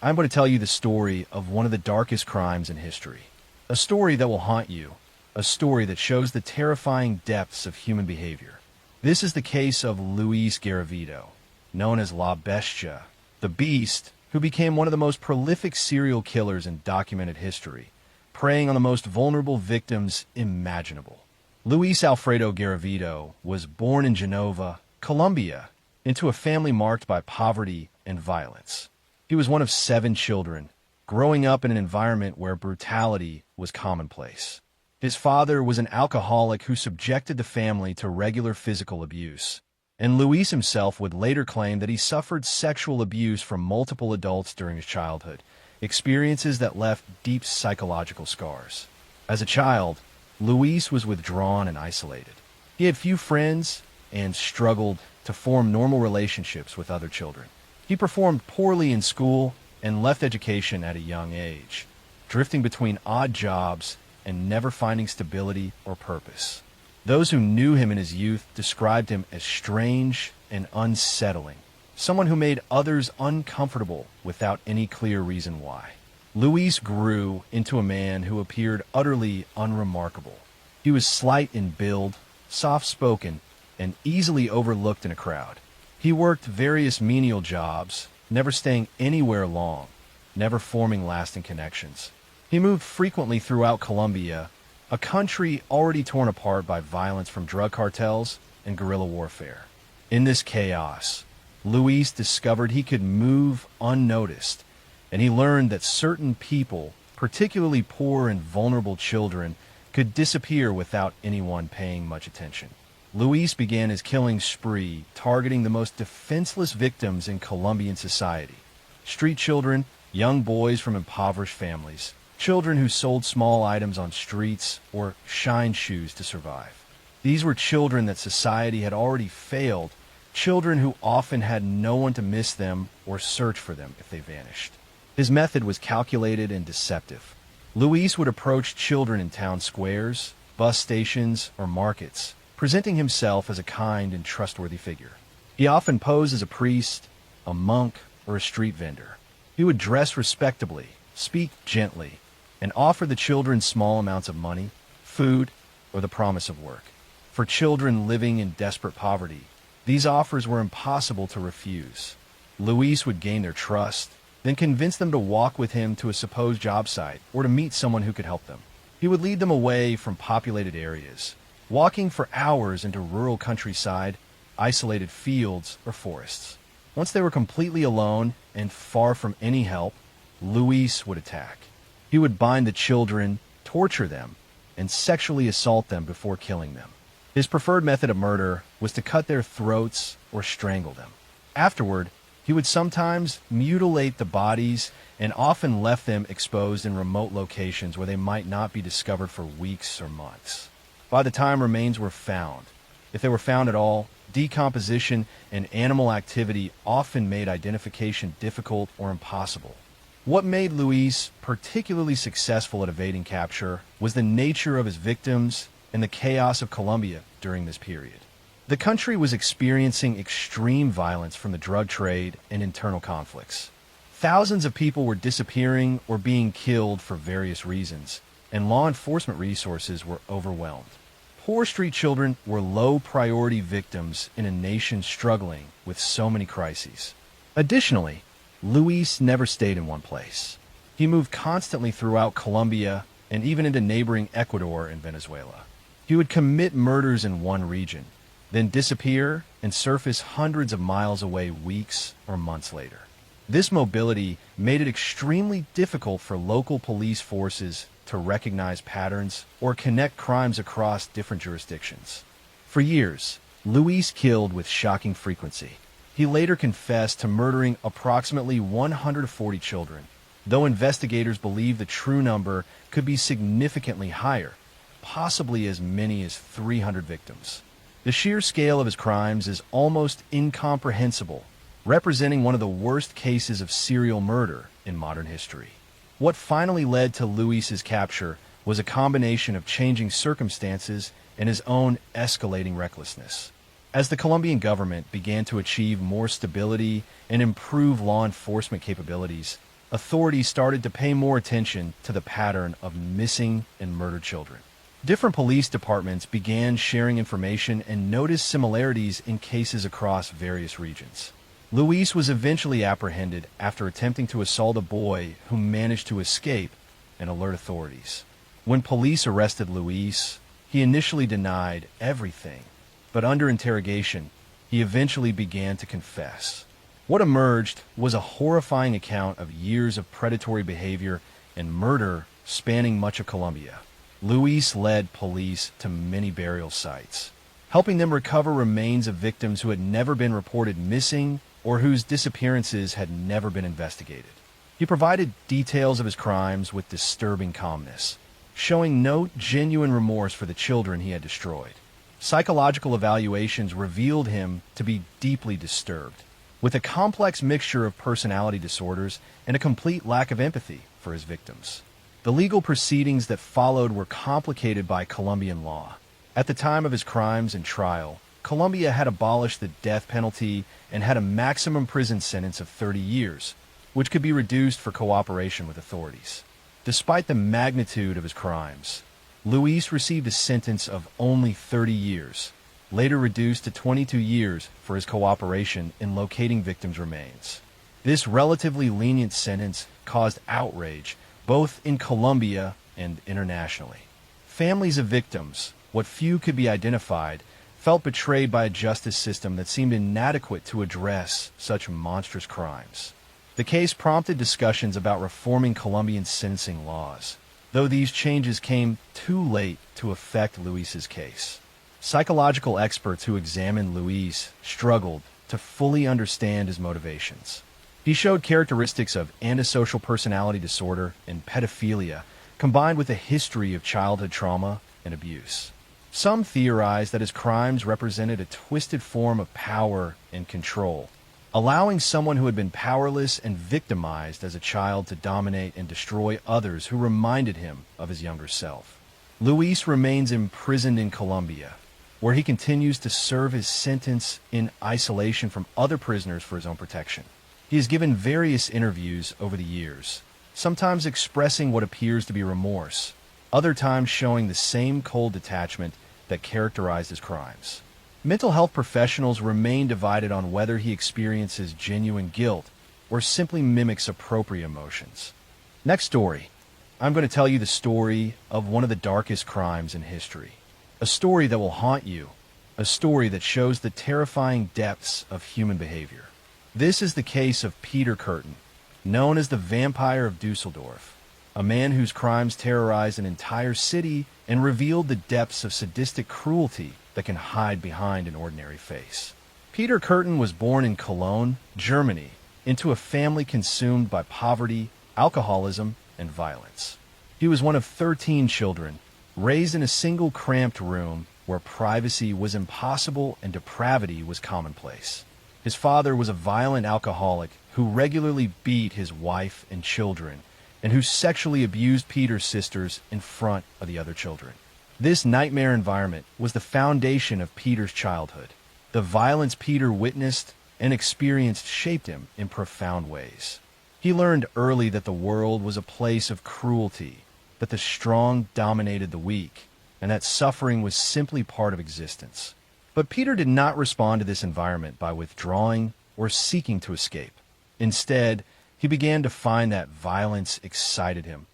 I'm going to tell you the story of one of the darkest crimes in history. A story that will haunt you. A story that shows the terrifying depths of human behavior. This is the case of Luis Garavito, known as La Bestia, the Beast, who became one of the most prolific serial killers in documented history, preying on the most vulnerable victims imaginable. Luis Alfredo Garavito was born in Genova, Colombia, into a family marked by poverty and violence. He was one of 7 children, growing up in an environment where brutality was commonplace. His father was an alcoholic who subjected the family to regular physical abuse, and Luis himself would later claim that he suffered sexual abuse from multiple adults during his childhood, experiences that left deep psychological scars. As a child, Luis was withdrawn and isolated. He had few friends and struggled to form normal relationships with other children. He performed poorly in school and left education at a young age, drifting between odd jobs and never finding stability or purpose. Those who knew him in his youth described him as strange and unsettling, someone who made others uncomfortable without any clear reason why. Luis grew into a man who appeared utterly unremarkable. He was slight in build, soft-spoken, and easily overlooked in a crowd. He worked various menial jobs, never staying anywhere long, never forming lasting connections. He moved frequently throughout Colombia, a country already torn apart by violence from drug cartels and guerrilla warfare. In this chaos, Luis discovered he could move unnoticed, and he learned that certain people, particularly poor and vulnerable children, could disappear without anyone paying much attention. Luis began his killing spree, targeting the most defenseless victims in Colombian society: street children, young boys from impoverished families, children who sold small items on streets or shined shoes to survive. These were children that society had already failed, children who often had no one to miss them or search for them if they vanished. His method was calculated and deceptive. Luis would approach children in town squares, bus stations, or markets, presenting himself as a kind and trustworthy figure. He often posed as a priest, a monk, or a street vendor. He would dress respectably, speak gently, and offer the children small amounts of money, food, or the promise of work. For children living in desperate poverty, these offers were impossible to refuse. Luis would gain their trust, then convince them to walk with him to a supposed job site or to meet someone who could help them. He would lead them away from populated areas, walking for hours into rural countryside, isolated fields, or forests. Once they were completely alone and far from any help, Luis would attack. He would bind the children, torture them, and sexually assault them before killing them. His preferred method of murder was to cut their throats or strangle them. Afterward, he would sometimes mutilate the bodies and often left them exposed in remote locations where they might not be discovered for weeks or months. By the time remains were found, if they were found at all, decomposition and animal activity often made identification difficult or impossible. What made Luis particularly successful at evading capture was the nature of his victims and the chaos of Colombia during this period. The country was experiencing extreme violence from the drug trade and internal conflicts. Thousands of people were disappearing or being killed for various reasons, and law enforcement resources were overwhelmed. Poor street children were low-priority victims in a nation struggling with so many crises. Additionally, Luis never stayed in one place. He moved constantly throughout Colombia and even into neighboring Ecuador and Venezuela. He would commit murders in one region, then disappear and surface hundreds of miles away weeks or months later. This mobility made it extremely difficult for local police forces to recognize patterns or connect crimes across different jurisdictions. For years, Luis killed with shocking frequency. He later confessed to murdering approximately 140 children, though investigators believe the true number could be significantly higher, possibly as many as 300 victims. The sheer scale of his crimes is almost incomprehensible, representing one of the worst cases of serial murder in modern history. What finally led to Luis's capture was a combination of changing circumstances and his own escalating recklessness. As the Colombian government began to achieve more stability and improve law enforcement capabilities, authorities started to pay more attention to the pattern of missing and murdered children. Different police departments began sharing information and noticed similarities in cases across various regions. Luis was eventually apprehended after attempting to assault a boy who managed to escape and alert authorities. When police arrested Luis, he initially denied everything, but under interrogation, he eventually began to confess. What emerged was a horrifying account of years of predatory behavior and murder spanning much of Colombia. Luis led police to many burial sites, helping them recover remains of victims who had never been reported missing or whose disappearances had never been investigated. He provided details of his crimes with disturbing calmness, showing no genuine remorse for the children he had destroyed. Psychological evaluations revealed him to be deeply disturbed, with a complex mixture of personality disorders and a complete lack of empathy for his victims. The legal proceedings that followed were complicated by Colombian law. At the time of his crimes and trial, Colombia had abolished the death penalty and had a maximum prison sentence of 30 years, which could be reduced for cooperation with authorities. Despite the magnitude of his crimes, Luis received a sentence of only 30 years, later reduced to 22 years for his cooperation in locating victims' remains. This relatively lenient sentence caused outrage both in Colombia and internationally. Families of victims, what few could be identified, felt betrayed by a justice system that seemed inadequate to address such monstrous crimes. The case prompted discussions about reforming Colombian sentencing laws, though these changes came too late to affect Luis's case. Psychological experts who examined Luis struggled to fully understand his motivations. He showed characteristics of antisocial personality disorder and pedophilia, combined with a history of childhood trauma and abuse. Some theorized that his crimes represented a twisted form of power and control, allowing someone who had been powerless and victimized as a child to dominate and destroy others who reminded him of his younger self. Luis remains imprisoned in Colombia, where he continues to serve his sentence in isolation from other prisoners for his own protection. He has given various interviews over the years, sometimes expressing what appears to be remorse, other times showing the same cold detachment that characterized his crimes. Mental health professionals remain divided on whether he experiences genuine guilt or simply mimics appropriate emotions. Next story. I'm going to tell you the story of one of the darkest crimes in history. A story that will haunt you. A story that shows the terrifying depths of human behavior. This is the case of Peter Curtin, known as the Vampire of Dusseldorf, a man whose crimes terrorized an entire city and revealed the depths of sadistic cruelty that can hide behind an ordinary face. Peter Curtin was born in Cologne, Germany, into a family consumed by poverty, alcoholism, and violence. He was one of 13 children, raised in a single cramped room where privacy was impossible and depravity was commonplace. His father was a violent alcoholic who regularly beat his wife and children, and who sexually abused Peter's sisters in front of the other children. This nightmare environment was the foundation of Peter's childhood. The violence Peter witnessed and experienced shaped him in profound ways. He learned early that the world was a place of cruelty, that the strong dominated the weak, and that suffering was simply part of existence. But Peter did not respond to this environment by withdrawing or seeking to escape. Instead, he began to find that violence excited him,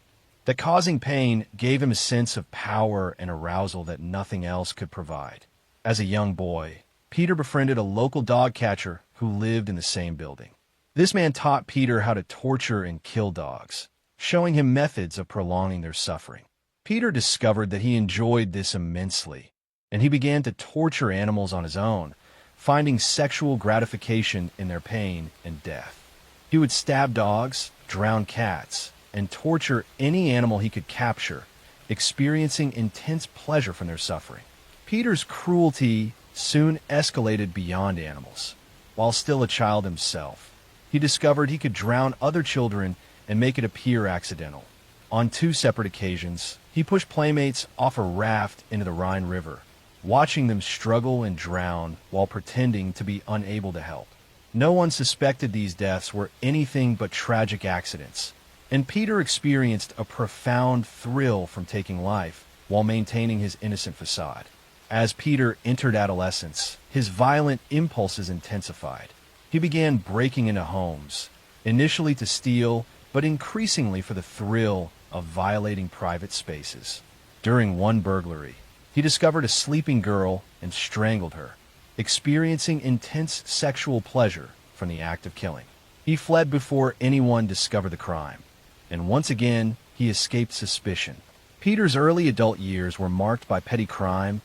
that causing pain gave him a sense of power and arousal that nothing else could provide. As a young boy, Peter befriended a local dog catcher who lived in the same building. This man taught Peter how to torture and kill dogs, showing him methods of prolonging their suffering. Peter discovered that he enjoyed this immensely, and he began to torture animals on his own, finding sexual gratification in their pain and death. He would stab dogs, drown cats, and torture any animal he could capture, experiencing intense pleasure from their suffering. Peter's cruelty soon escalated beyond animals. While still a child himself, he discovered he could drown other children and make it appear accidental. On 2 separate occasions, he pushed playmates off a raft into the Rhine River, watching them struggle and drown while pretending to be unable to help. No one suspected these deaths were anything but tragic accidents, and Peter experienced a profound thrill from taking life while maintaining his innocent facade. As Peter entered adolescence, his violent impulses intensified. He began breaking into homes, initially to steal, but increasingly for the thrill of violating private spaces. During one burglary, he discovered a sleeping girl and strangled her, experiencing intense sexual pleasure from the act of killing. He fled before anyone discovered the crime, and once again, he escaped suspicion. Peter's early adult years were marked by petty crime,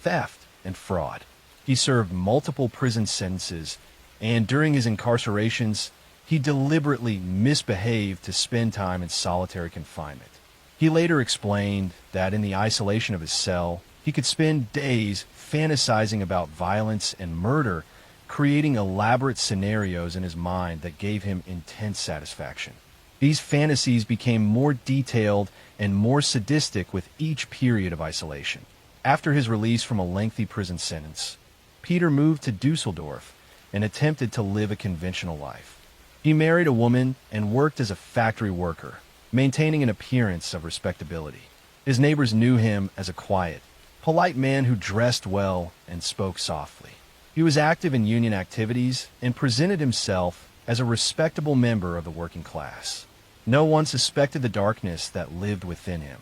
theft, and fraud. He served multiple prison sentences, and during his incarcerations, he deliberately misbehaved to spend time in solitary confinement. He later explained that in the isolation of his cell, he could spend days fantasizing about violence and murder, creating elaborate scenarios in his mind that gave him intense satisfaction. These fantasies became more detailed and more sadistic with each period of isolation. After his release from a lengthy prison sentence, Peter moved to Dusseldorf and attempted to live a conventional life. He married a woman and worked as a factory worker, maintaining an appearance of respectability. His neighbors knew him as a quiet, polite man who dressed well and spoke softly. He was active in union activities and presented himself as a respectable member of the working class. No one suspected the darkness that lived within him.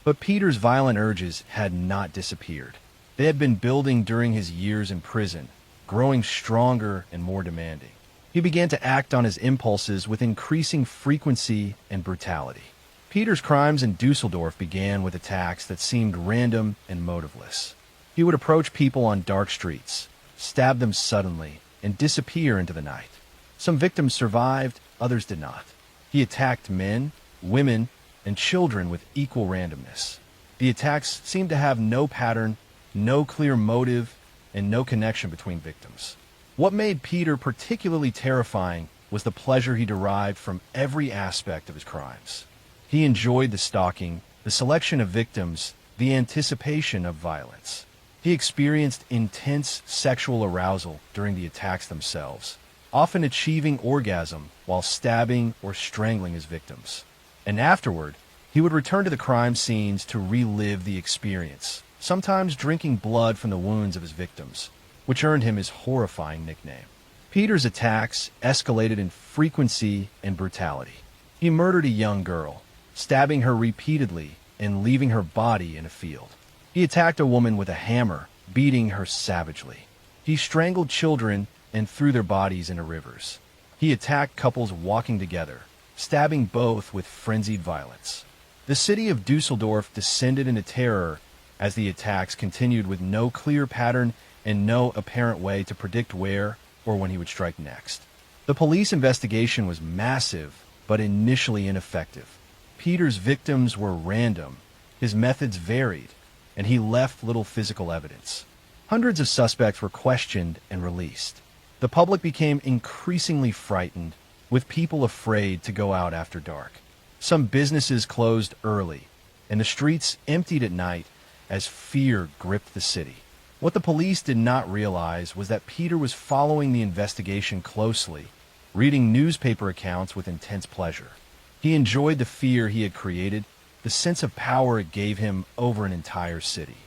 But Peter's violent urges had not disappeared. They had been building during his years in prison, growing stronger and more demanding. He began to act on his impulses with increasing frequency and brutality. Peter's crimes in Dusseldorf began with attacks that seemed random and motiveless. He would approach people on dark streets, stab them suddenly, and disappear into the night. Some victims survived, others did not. He attacked men, women, and children with equal randomness. The attacks seemed to have no pattern, no clear motive, and no connection between victims. What made Peter particularly terrifying was the pleasure he derived from every aspect of his crimes. He enjoyed the stalking, the selection of victims, the anticipation of violence. He experienced intense sexual arousal during the attacks themselves, often achieving orgasm while stabbing or strangling his victims. And afterward, he would return to the crime scenes to relive the experience, sometimes drinking blood from the wounds of his victims, which earned him his horrifying nickname. Peter's attacks escalated in frequency and brutality. He murdered a young girl, stabbing her repeatedly and leaving her body in a field. He attacked a woman with a hammer, beating her savagely. He strangled children and threw their bodies into rivers. He attacked couples walking together, stabbing both with frenzied violence. The city of Dusseldorf descended into terror as the attacks continued with no clear pattern and no apparent way to predict where or when he would strike next. The police investigation was massive, but initially ineffective. Peter's victims were random, his methods varied, and he left little physical evidence. Hundreds of suspects were questioned and released. The public became increasingly frightened, with people afraid to go out after dark. Some businesses closed early, and the streets emptied at night as fear gripped the city. What the police did not realize was that Peter was following the investigation closely, reading newspaper accounts with intense pleasure. He enjoyed the fear he had created, the sense of power it gave him over an entire city.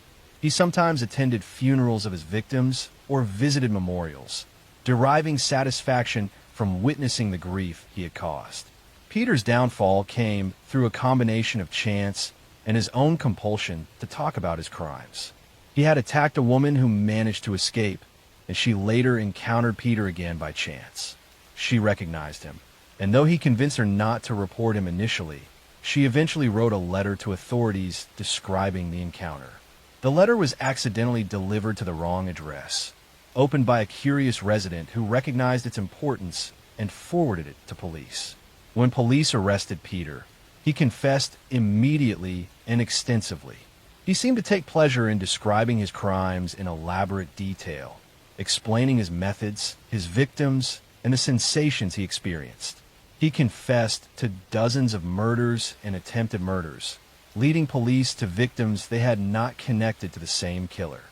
He sometimes attended funerals of his victims or visited memorials, deriving satisfaction from witnessing the grief he had caused. Peter's downfall came through a combination of chance and his own compulsion to talk about his crimes. He had attacked a woman who managed to escape, and she later encountered Peter again by chance. She recognized him, and though he convinced her not to report him initially, she eventually wrote a letter to authorities describing the encounter. The letter was accidentally delivered to the wrong address, opened by a curious resident who recognized its importance and forwarded it to police. When police arrested Peter, he confessed immediately and extensively. He seemed to take pleasure in describing his crimes in elaborate detail, explaining his methods, his victims, and the sensations he experienced. He confessed to dozens of murders and attempted murders, leading police to victims they had not connected to the same killer.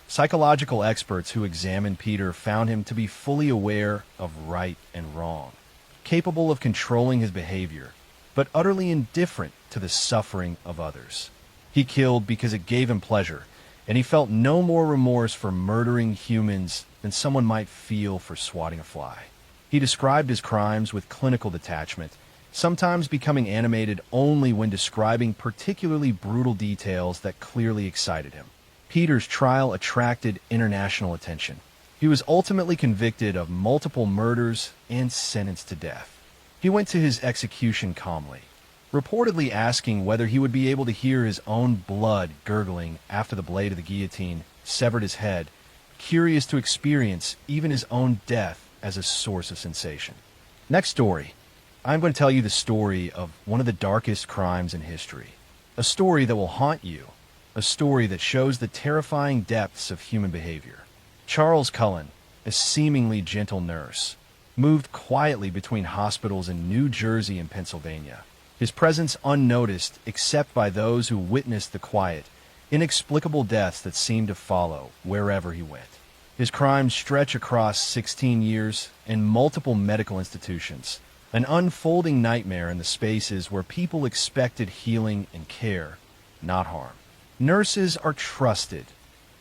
Psychological experts who examined Peter found him to be fully aware of right and wrong, capable of controlling his behavior, but utterly indifferent to the suffering of others. He killed because it gave him pleasure, and he felt no more remorse for murdering humans than someone might feel for swatting a fly. He described his crimes with clinical detachment, sometimes becoming animated only when describing particularly brutal details that clearly excited him. Peter's trial attracted international attention. He was ultimately convicted of multiple murders and sentenced to death. He went to his execution calmly, reportedly asking whether he would be able to hear his own blood gurgling after the blade of the guillotine severed his head, curious to experience even his own death as a source of sensation. Next story. I'm going to tell you the story of one of the darkest crimes in history. A story that will haunt you. A story that shows the terrifying depths of human behavior. Charles Cullen, a seemingly gentle nurse, moved quietly between hospitals in New Jersey and Pennsylvania, his presence unnoticed except by those who witnessed the quiet, inexplicable deaths that seemed to follow wherever he went. His crimes stretch across 16 years and multiple medical institutions, an unfolding nightmare in the spaces where people expected healing and care, not harm. Nurses are trusted,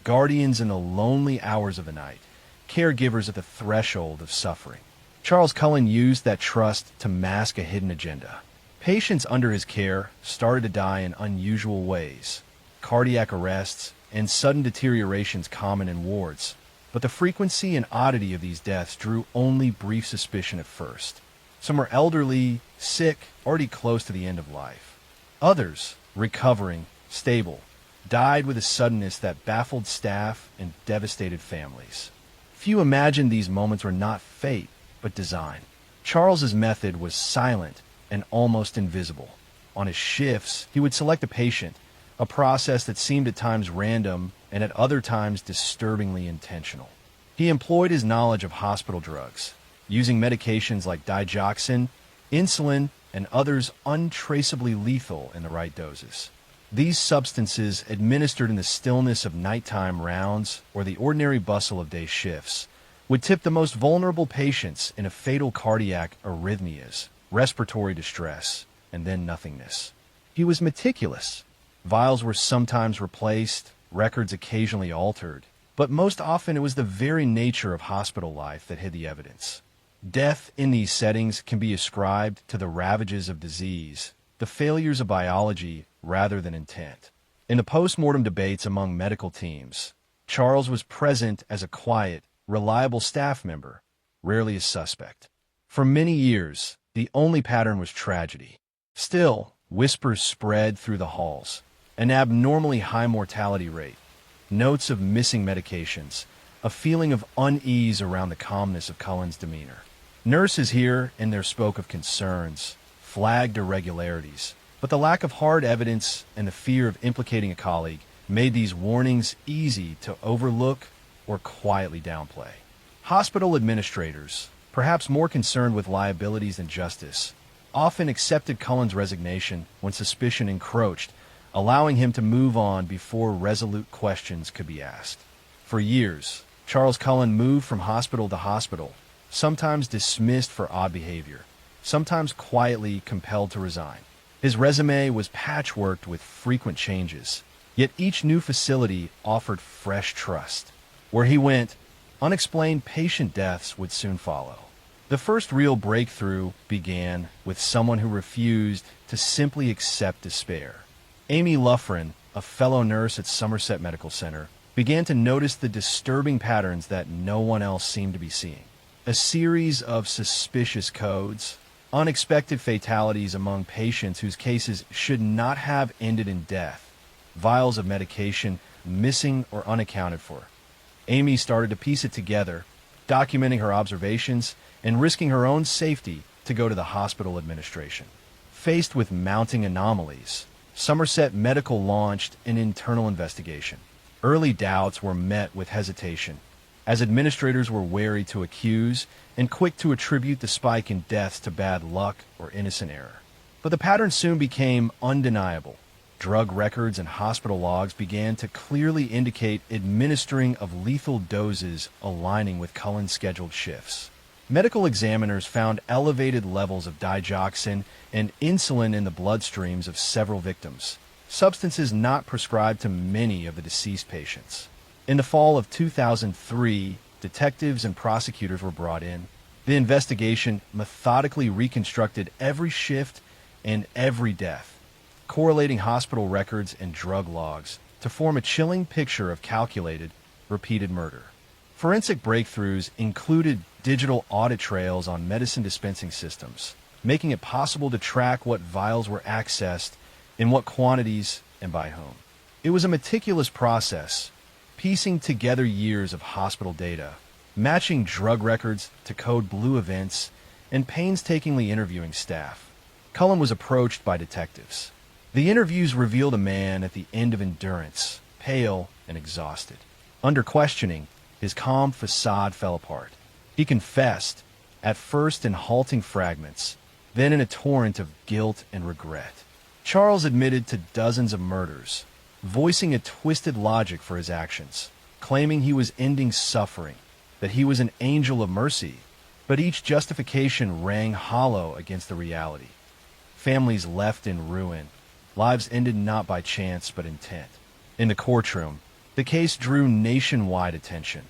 guardians in the lonely hours of the night, caregivers at the threshold of suffering. Charles Cullen used that trust to mask a hidden agenda. Patients under his care started to die in unusual ways, cardiac arrests and sudden deteriorations common in wards. But the frequency and oddity of these deaths drew only brief suspicion at first. Some were elderly, sick, already close to the end of life. Others, recovering, stable, died with a suddenness that baffled staff and devastated families. Few imagined these moments were not fate, but design. Charles's method was silent and almost invisible. On his shifts, he would select a patient, a process that seemed at times random and at other times disturbingly intentional. He employed his knowledge of hospital drugs, using medications like digoxin, insulin, and others untraceably lethal in the right doses. These substances, administered in the stillness of nighttime rounds or the ordinary bustle of day shifts, would tip the most vulnerable patients into fatal cardiac arrhythmias, respiratory distress, and then nothingness. He was meticulous. Vials were sometimes replaced, records occasionally altered, but most often it was the very nature of hospital life that hid the evidence. Death in these settings can be ascribed to the ravages of disease, the failures of biology rather than intent. In the post-mortem debates among medical teams, Charles was present as a quiet, reliable staff member, rarely a suspect. For many years, the only pattern was tragedy. Still, whispers spread through the halls. An abnormally high mortality rate, notes of missing medications, a feeling of unease around the calmness of Cullen's demeanor. Nurses here and there spoke of concerns, flagged irregularities, but the lack of hard evidence and the fear of implicating a colleague made these warnings easy to overlook or quietly downplay. Hospital administrators, perhaps more concerned with liabilities than justice, often accepted Cullen's resignation when suspicion encroached, allowing him to move on before resolute questions could be asked. For years, Charles Cullen moved from hospital to hospital, sometimes dismissed for odd behavior, sometimes quietly compelled to resign. His resume was patchworked with frequent changes, yet each new facility offered fresh trust. Where he went, unexplained patient deaths would soon follow. The first real breakthrough began with someone who refused to simply accept despair. Amy Luffren, a fellow nurse at Somerset Medical Center, began to notice the disturbing patterns that no one else seemed to be seeing. A series of suspicious codes, unexpected fatalities among patients whose cases should not have ended in death, vials of medication missing or unaccounted for. Amy started to piece it together, documenting her observations and risking her own safety to go to the hospital administration. Faced with mounting anomalies, Somerset Medical launched an internal investigation. Early doubts were met with hesitation, as administrators were wary to accuse and quick to attribute the spike in deaths to bad luck or innocent error. But the pattern soon became undeniable. Drug records and hospital logs began to clearly indicate administering of lethal doses aligning with Cullen's scheduled shifts. Medical examiners found elevated levels of digoxin and insulin in the bloodstreams of several victims, substances not prescribed to many of the deceased patients. In the fall of 2003, detectives and prosecutors were brought in. The investigation methodically reconstructed every shift and every death, correlating hospital records and drug logs to form a chilling picture of calculated, repeated murder. Forensic breakthroughs included digital audit trails on medicine dispensing systems, making it possible to track what vials were accessed, in what quantities, and by whom. It was a meticulous process, piecing together years of hospital data, matching drug records to code blue events, and painstakingly interviewing staff. Cullen was approached by detectives. The interviews revealed a man at the end of endurance, pale and exhausted. Under questioning, his calm facade fell apart. He confessed, at first in halting fragments, then in a torrent of guilt and regret. Charles admitted to dozens of murders, voicing a twisted logic for his actions, claiming he was ending suffering, that he was an angel of mercy, but each justification rang hollow against the reality. Families left in ruin, lives ended not by chance but intent. In the courtroom, the case drew nationwide attention.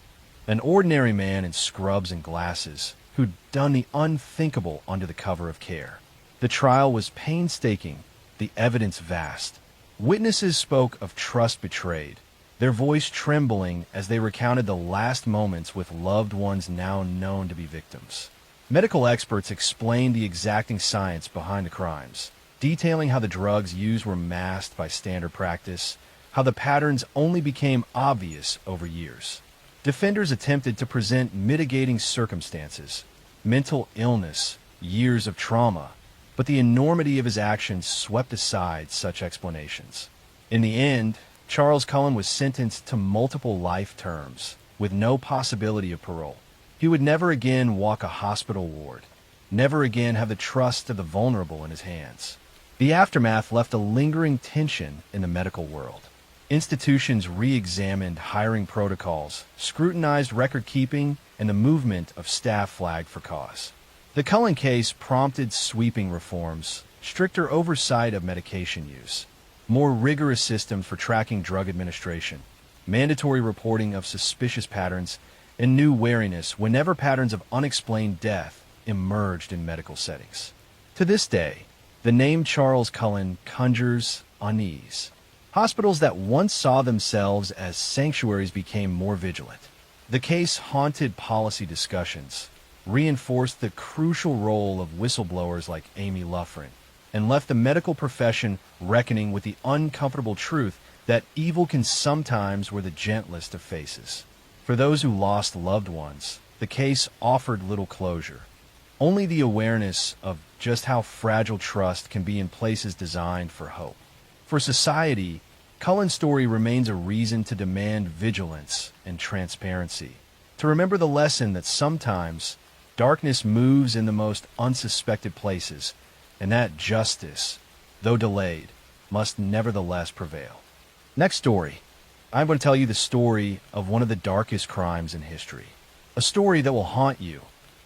An ordinary man in scrubs and glasses who'd done the unthinkable under the cover of care. The trial was painstaking, the evidence vast. Witnesses spoke of trust betrayed, their voice trembling as they recounted the last moments with loved ones now known to be victims. Medical experts explained the exacting science behind the crimes, detailing how the drugs used were masked by standard practice, how the patterns only became obvious over years. Defenders attempted to present mitigating circumstances, mental illness, years of trauma, but the enormity of his actions swept aside such explanations. In the end, Charles Cullen was sentenced to multiple life terms, with no possibility of parole. He would never again walk a hospital ward, never again have the trust of the vulnerable in his hands. The aftermath left a lingering tension in the medical world. Institutions re-examined hiring protocols, scrutinized record-keeping, and the movement of staff flagged for cause. The Cullen case prompted sweeping reforms, stricter oversight of medication use, more rigorous systems for tracking drug administration, mandatory reporting of suspicious patterns, and new wariness whenever patterns of unexplained death emerged in medical settings. To this day, the name Charles Cullen conjures unease. Hospitals that once saw themselves as sanctuaries became more vigilant. The case haunted policy discussions, reinforced the crucial role of whistleblowers like Amy Luffrin, and left the medical profession reckoning with the uncomfortable truth that evil can sometimes wear the gentlest of faces. For those who lost loved ones, the case offered little closure. Only the awareness of just how fragile trust can be in places designed for hope. For society, Cullen's story remains a reason to demand vigilance and transparency, to remember the lesson that sometimes darkness moves in the most unsuspected places, and that justice, though delayed, must nevertheless prevail. Next story. I'm going to tell you the story of one of the darkest crimes in history. A story that will haunt you.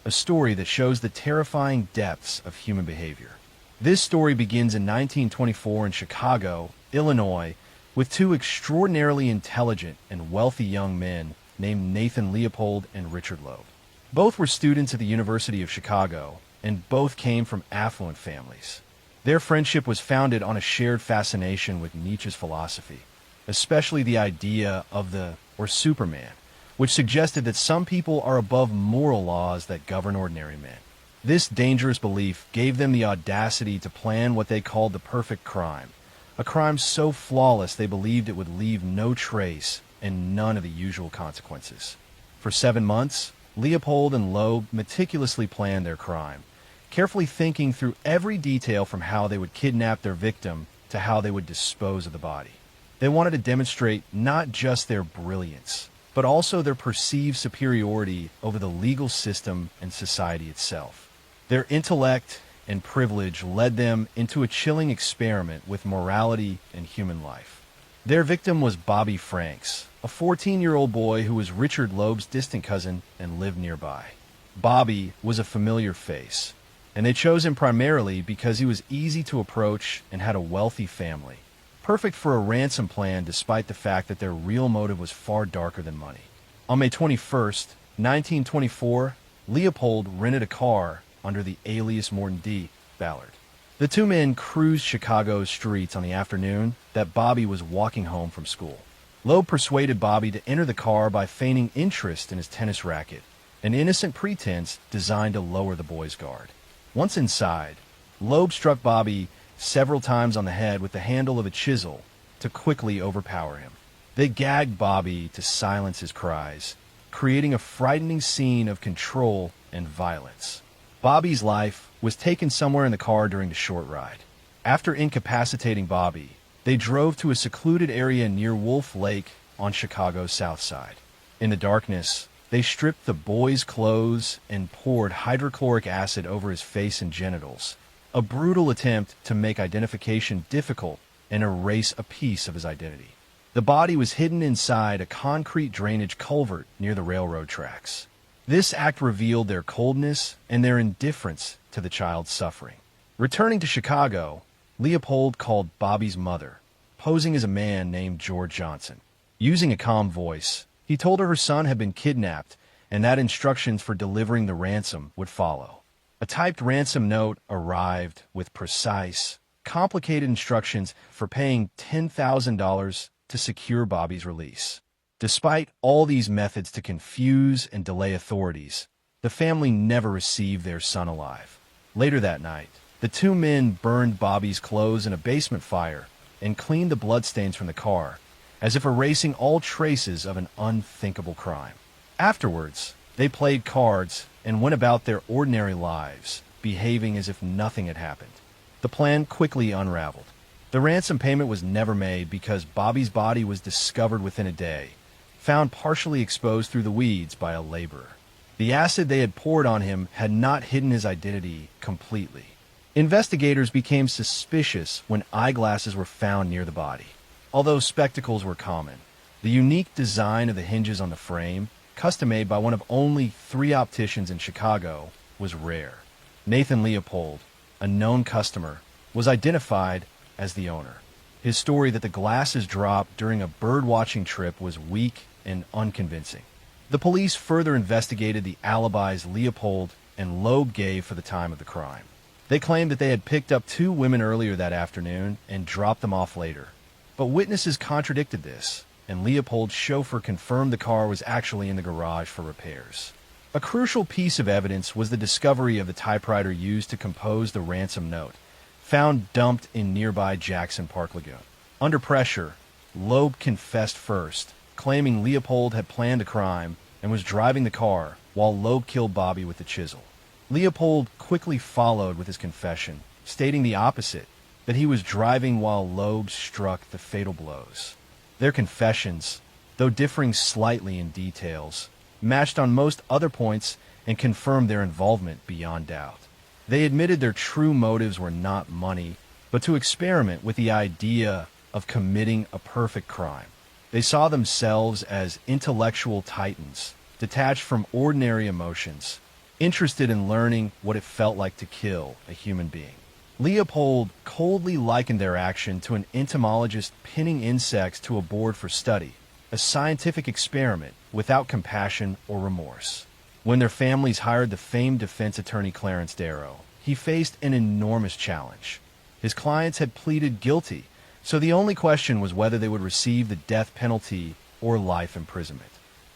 A story that shows the terrifying depths of human behavior. This story begins in 1924 in Chicago, Illinois, with two extraordinarily intelligent and wealthy young men named Nathan Leopold and Richard Loeb. Both were students at the University of Chicago, and both came from affluent families. Their friendship was founded on a shared fascination with Nietzsche's philosophy. especially the idea of the or Superman, which suggested that some people are above moral laws that govern ordinary men. This dangerous belief gave them the audacity to plan what they called the perfect crime, a crime so flawless they believed it would leave no trace and none of the usual consequences. For 7 months, Leopold and Loeb meticulously planned their crime, carefully thinking through every detail from how they would kidnap their victim to how they would dispose of the body. They wanted to demonstrate not just their brilliance, but also their perceived superiority over the legal system and society itself. Their intellect and privilege led them into a chilling experiment with morality and human life. Their victim was Bobby Franks, a 14-year-old boy who was Richard Loeb's distant cousin and lived nearby. Bobby was a familiar face, and they chose him primarily because he was easy to approach and had a wealthy family, perfect for a ransom plan despite the fact that their real motive was far darker than money. On May 21st, 1924, Leopold rented a car under the alias Morton D. Ballard. The two men cruised Chicago's streets on the afternoon that Bobby was walking home from school. Loeb persuaded Bobby to enter the car by feigning interest in his tennis racket, an innocent pretense designed to lower the boy's guard. Once inside, Loeb struck Bobby several times on the head with the handle of a chisel to quickly overpower him. They gagged Bobby to silence his cries, creating a frightening scene of control and violence. Bobby's life was taken somewhere in the car during the short ride. After incapacitating Bobby, they drove to a secluded area near Wolf Lake on Chicago's south side. In the darkness, they stripped the boy's clothes and poured hydrochloric acid over his face and genitals, a brutal attempt to make identification difficult and erase a piece of his identity. The body was hidden inside a concrete drainage culvert near the railroad tracks. This act revealed their coldness and their indifference to the child's suffering. Returning to Chicago, Leopold called Bobby's mother, posing as a man named George Johnson. Using a calm voice, he told her son had been kidnapped and that instructions for delivering the ransom would follow. A typed ransom note arrived with precise, complicated instructions for paying $10,000 to secure Bobby's release. Despite all these methods to confuse and delay authorities, the family never received their son alive. Later that night, the two men burned Bobby's clothes in a basement fire and cleaned the bloodstains from the car, as if erasing all traces of an unthinkable crime. Afterwards, they played cards and went about their ordinary lives, behaving as if nothing had happened. The plan quickly unraveled. The ransom payment was never made because Bobby's body was discovered within a day, found partially exposed through the weeds by a laborer. The acid they had poured on him had not hidden his identity completely. Investigators became suspicious when eyeglasses were found near the body. Although spectacles were common, the unique design of the hinges on the frame, custom-made by one of only 3 opticians in Chicago, was rare. Nathan Leopold, a known customer, was identified as the owner. His story that the glasses dropped during a bird-watching trip was weak and unconvincing. The police further investigated the alibis Leopold and Loeb gave for the time of the crime. They claimed that they had picked up 2 women earlier that afternoon and dropped them off later. But witnesses contradicted this, and Leopold's chauffeur confirmed the car was actually in the garage for repairs. A crucial piece of evidence was the discovery of the typewriter used to compose the ransom note, found dumped in nearby Jackson Park Lagoon. Under pressure, Loeb confessed first, claiming Leopold had planned a crime and was driving the car while Loeb killed Bobby with the chisel. Leopold quickly followed with his confession, stating the opposite, that he was driving while Loeb struck the fatal blows. Their confessions, though differing slightly in details, matched on most other points and confirmed their involvement beyond doubt. They admitted their true motives were not money, but to experiment with the idea of committing a perfect crime. They saw themselves as intellectual titans, detached from ordinary emotions, interested in learning what it felt like to kill a human being. Leopold coldly likened their action to an entomologist pinning insects to a board for study, a scientific experiment without compassion or remorse. When their families hired the famed defense attorney Clarence Darrow, he faced an enormous challenge. His clients had pleaded guilty, So the only question was whether they would receive the death penalty or life imprisonment.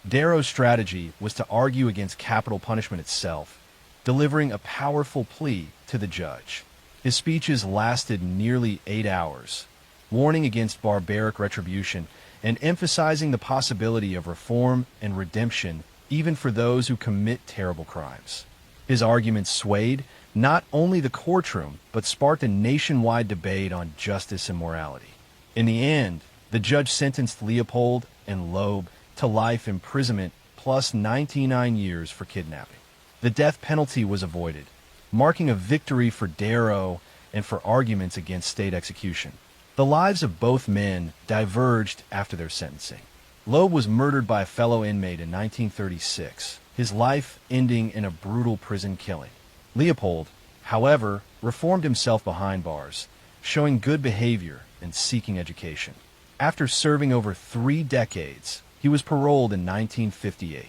Darrow's strategy was to argue against capital punishment itself, delivering a powerful plea to the judge. His speeches lasted nearly 8 hours, warning against barbaric retribution and emphasizing the possibility of reform and redemption even for those who commit terrible crimes. His arguments swayed not only the courtroom, but sparked a nationwide debate on justice and morality. In the end, the judge sentenced Leopold and Loeb to life imprisonment plus 99 years for kidnapping. The death penalty was avoided, marking a victory for Darrow and for arguments against state execution. The lives of both men diverged after their sentencing. Loeb was murdered by a fellow inmate in 1936, his life ending in a brutal prison killing. Leopold, however, reformed himself behind bars, showing good behavior and seeking education. After serving over 3 decades, he was paroled in 1958.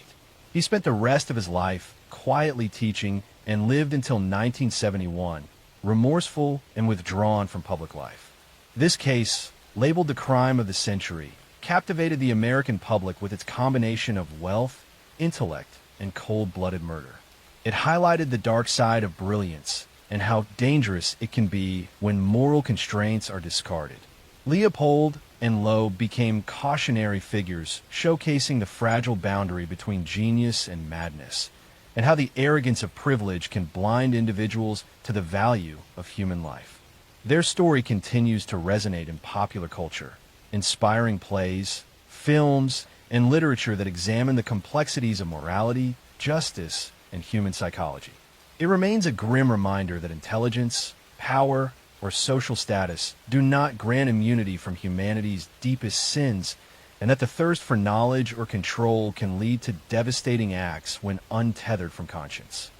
He spent the rest of his life quietly teaching and lived until 1971, remorseful and withdrawn from public life. This case, labeled the crime of the century, captivated the American public with its combination of wealth, intellect, and cold-blooded murder. It highlighted the dark side of brilliance and how dangerous it can be when moral constraints are discarded. Leopold and Loeb became cautionary figures, showcasing the fragile boundary between genius and madness, and how the arrogance of privilege can blind individuals to the value of human life. Their story continues to resonate in popular culture, inspiring plays, films, and literature that examine the complexities of morality, justice, and human psychology. It remains a grim reminder that intelligence, power, or social status do not grant immunity from humanity's deepest sins, and that the thirst for knowledge or control can lead to devastating acts when untethered from conscience.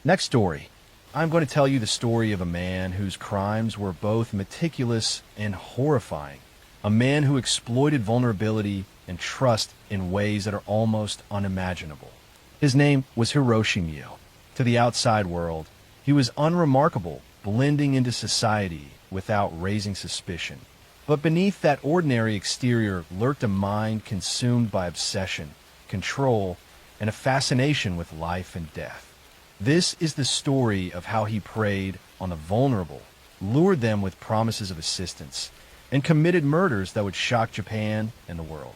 Next story. I'm going to tell you the story of a man whose crimes were both meticulous and horrifying. A man who exploited vulnerability and trust in ways that are almost unimaginable. His name was Hiroshi Mio. To the outside world, he was unremarkable, blending into society without raising suspicion. But beneath that ordinary exterior lurked a mind consumed by obsession, control, and a fascination with life and death. This is the story of how he preyed on the vulnerable, lured them with promises of assistance, and committed murders that would shock Japan and the world.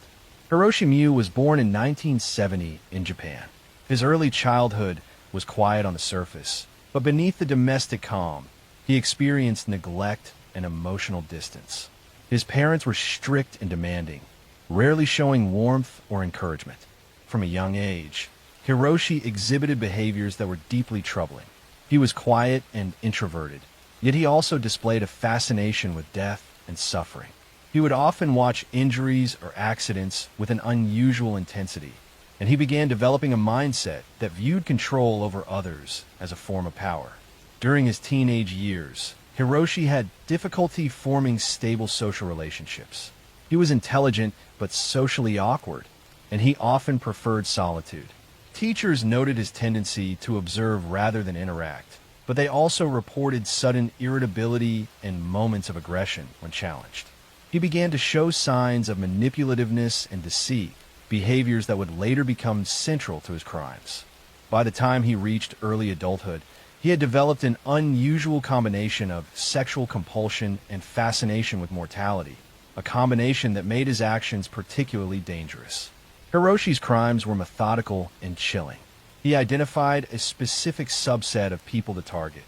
Hiroshi Mio was born in 1970 in Japan. His early childhood was quiet on the surface, but beneath the domestic calm, he experienced neglect and emotional distance. His parents were strict and demanding, rarely showing warmth or encouragement. From a young age, Hiroshi exhibited behaviors that were deeply troubling. He was quiet and introverted, yet he also displayed a fascination with death and suffering. He would often watch injuries or accidents with an unusual intensity, and he began developing a mindset that viewed control over others as a form of power. During his teenage years, Hiroshi had difficulty forming stable social relationships. He was intelligent but socially awkward, and he often preferred solitude. Teachers noted his tendency to observe rather than interact, but they also reported sudden irritability and moments of aggression when challenged. He began to show signs of manipulativeness and deceit, behaviors that would later become central to his crimes. By the time he reached early adulthood, he had developed an unusual combination of sexual compulsion and fascination with mortality, a combination that made his actions particularly dangerous. Hiroshi's crimes were methodical and chilling. He identified a specific subset of people to target,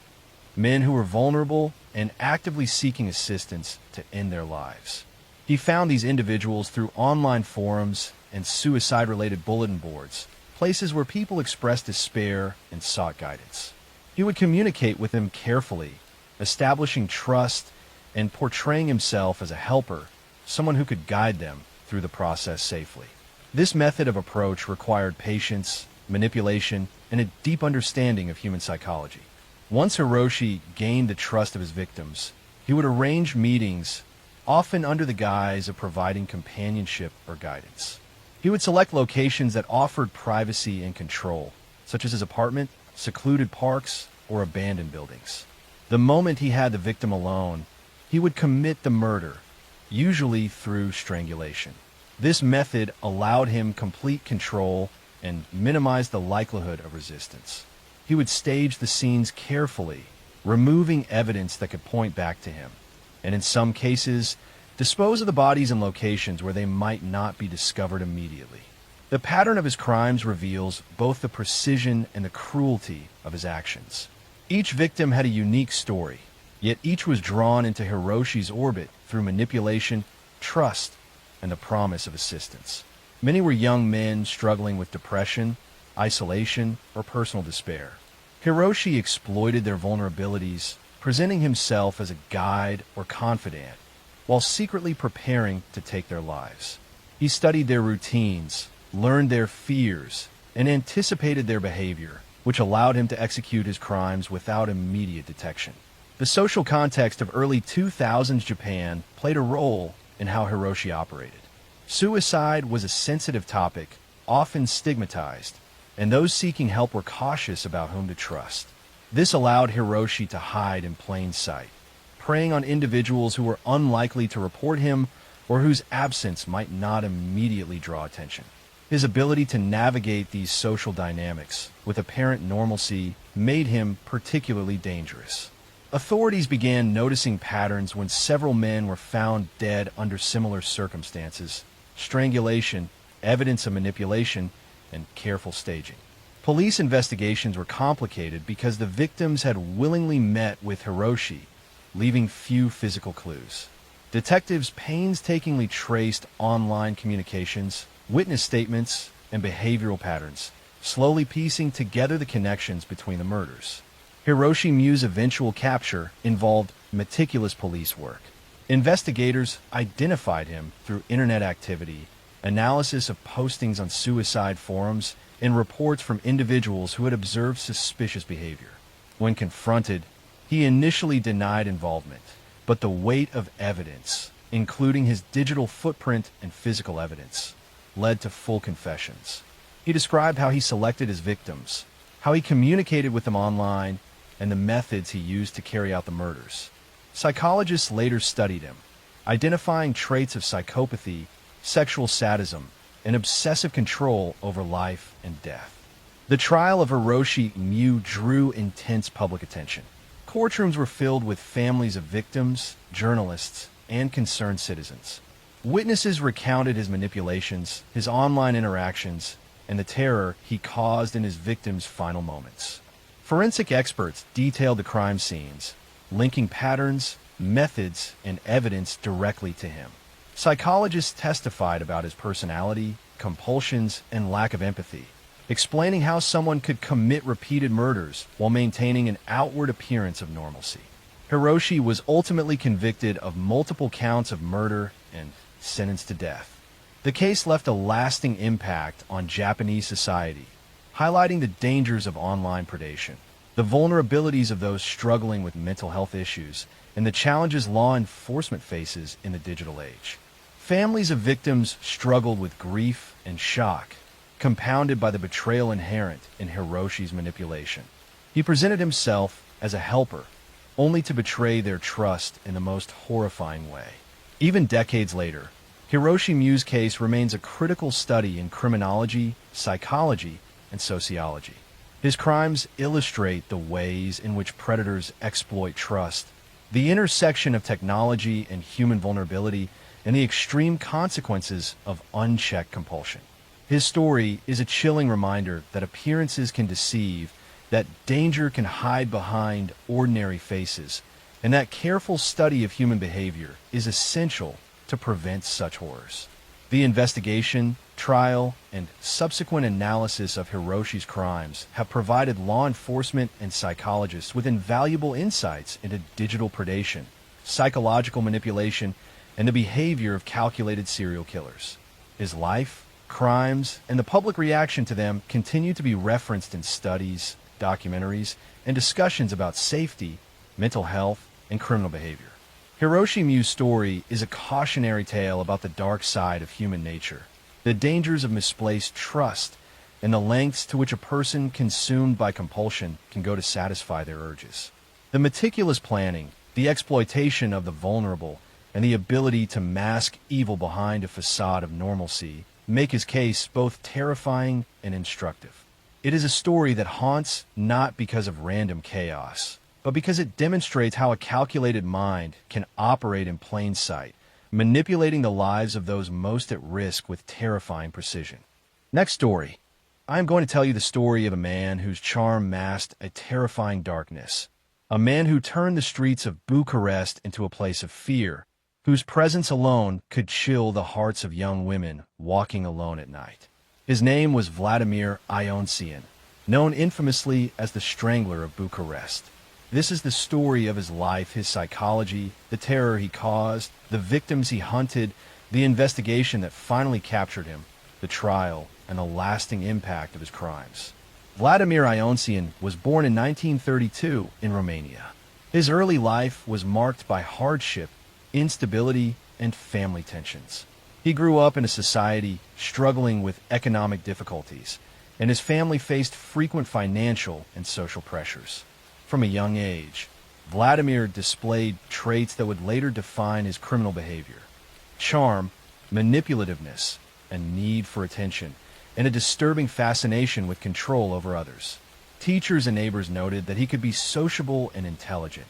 men who were vulnerable and actively seeking assistance to end their lives. He found these individuals through online forums and suicide-related bulletin boards, places where people expressed despair and sought guidance. He would communicate with them carefully, establishing trust and portraying himself as a helper, someone who could guide them through the process safely. This method of approach required patience, manipulation, and a deep understanding of human psychology. Once Hiroshi gained the trust of his victims, he would arrange meetings, often under the guise of providing companionship or guidance. He would select locations that offered privacy and control, such as his apartment, secluded parks, or abandoned buildings. The moment he had the victim alone, he would commit the murder, usually through strangulation. This method allowed him complete control and minimized the likelihood of resistance. He would stage the scenes carefully, removing evidence that could point back to him, and in some cases, dispose of the bodies in locations where they might not be discovered immediately. The pattern of his crimes reveals both the precision and the cruelty of his actions. Each victim had a unique story, yet each was drawn into Hiroshi's orbit through manipulation, trust, and the promise of assistance. Many were young men struggling with depression, isolation, or personal despair. Hiroshi exploited their vulnerabilities, presenting himself as a guide or confidant, while secretly preparing to take their lives. He studied their routines, learned their fears, and anticipated their behavior, which allowed him to execute his crimes without immediate detection. The social context of early 2000s Japan played a role in how Hiroshi operated. Suicide was a sensitive topic, often stigmatized, and those seeking help were cautious about whom to trust. This allowed Hiroshi to hide in plain sight, preying on individuals who were unlikely to report him or whose absence might not immediately draw attention. His ability to navigate these social dynamics with apparent normalcy made him particularly dangerous. Authorities began noticing patterns when several men were found dead under similar circumstances: strangulation, evidence of manipulation, and careful staging. Police investigations were complicated because the victims had willingly met with Hiroshi, leaving few physical clues. Detectives painstakingly traced online communications, witness statements, and behavioral patterns, slowly piecing together the connections between the murders. Hiroshi Mu's eventual capture involved meticulous police work. Investigators identified him through internet activity, analysis of postings on suicide forums, and reports from individuals who had observed suspicious behavior. When confronted, he initially denied involvement, but the weight of evidence, including his digital footprint and physical evidence, led to full confessions. He described how he selected his victims, how he communicated with them online, and the methods he used to carry out the murders. Psychologists later studied him, identifying traits of psychopathy, sexual sadism, and obsessive control over life and death. The trial of Hiroshi Mu drew intense public attention. Courtrooms were filled with families of victims, journalists, and concerned citizens. Witnesses recounted his manipulations, his online interactions, and the terror he caused in his victims' final moments. Forensic experts detailed the crime scenes, linking patterns, methods, and evidence directly to him. Psychologists testified about his personality, compulsions, and lack of empathy, explaining how someone could commit repeated murders while maintaining an outward appearance of normalcy. Hiroshi was ultimately convicted of multiple counts of murder and sentenced to death. The case left a lasting impact on Japanese society, highlighting the dangers of online predation, the vulnerabilities of those struggling with mental health issues, and the challenges law enforcement faces in the digital age. Families of victims struggled with grief and shock, compounded by the betrayal inherent in Hiroshi's manipulation. He presented himself as a helper, only to betray their trust in the most horrifying way. Even decades later, Hiroshi Mu's case remains a critical study in criminology, psychology, and sociology. His crimes illustrate the ways in which predators exploit trust, the intersection of technology and human vulnerability, and the extreme consequences of unchecked compulsion. His story is a chilling reminder that appearances can deceive, that danger can hide behind ordinary faces, and that careful study of human behavior is essential to prevent such horrors. The investigation, trial, and subsequent analysis of Hiroshi's crimes have provided law enforcement and psychologists with invaluable insights into digital predation, psychological manipulation, and the behavior of calculated serial killers. His life, crimes, and the public reaction to them continue to be referenced in studies, documentaries, and discussions about safety, mental health, and criminal behavior. Hiroshi Mu's story is a cautionary tale about the dark side of human nature, the dangers of misplaced trust, and the lengths to which a person consumed by compulsion can go to satisfy their urges. The meticulous planning, the exploitation of the vulnerable, and the ability to mask evil behind a facade of normalcy make his case both terrifying and instructive. It is a story that haunts not because of random chaos, but because it demonstrates how a calculated mind can operate in plain sight, manipulating the lives of those most at risk with terrifying precision. Next story. I am going to tell you the story of a man whose charm masked a terrifying darkness. A man who turned the streets of Bucharest into a place of fear, whose presence alone could chill the hearts of young women walking alone at night. His name was Vladimir Ionian, known infamously as the Strangler of Bucharest. This is the story of his life, his psychology, the terror he caused, the victims he hunted, the investigation that finally captured him, the trial, and the lasting impact of his crimes. Vladimir Ionian was born in 1932 in Romania. His early life was marked by hardship, instability, and family tensions. He grew up in a society struggling with economic difficulties, and his family faced frequent financial and social pressures. From a young age, Vladimir displayed traits that would later define his criminal behavior: charm, manipulativeness, and need for attention, and a disturbing fascination with control over others. Teachers and neighbors noted that he could be sociable and intelligent,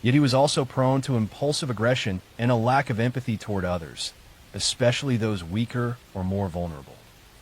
yet he was also prone to impulsive aggression and a lack of empathy toward others, especially those weaker or more vulnerable.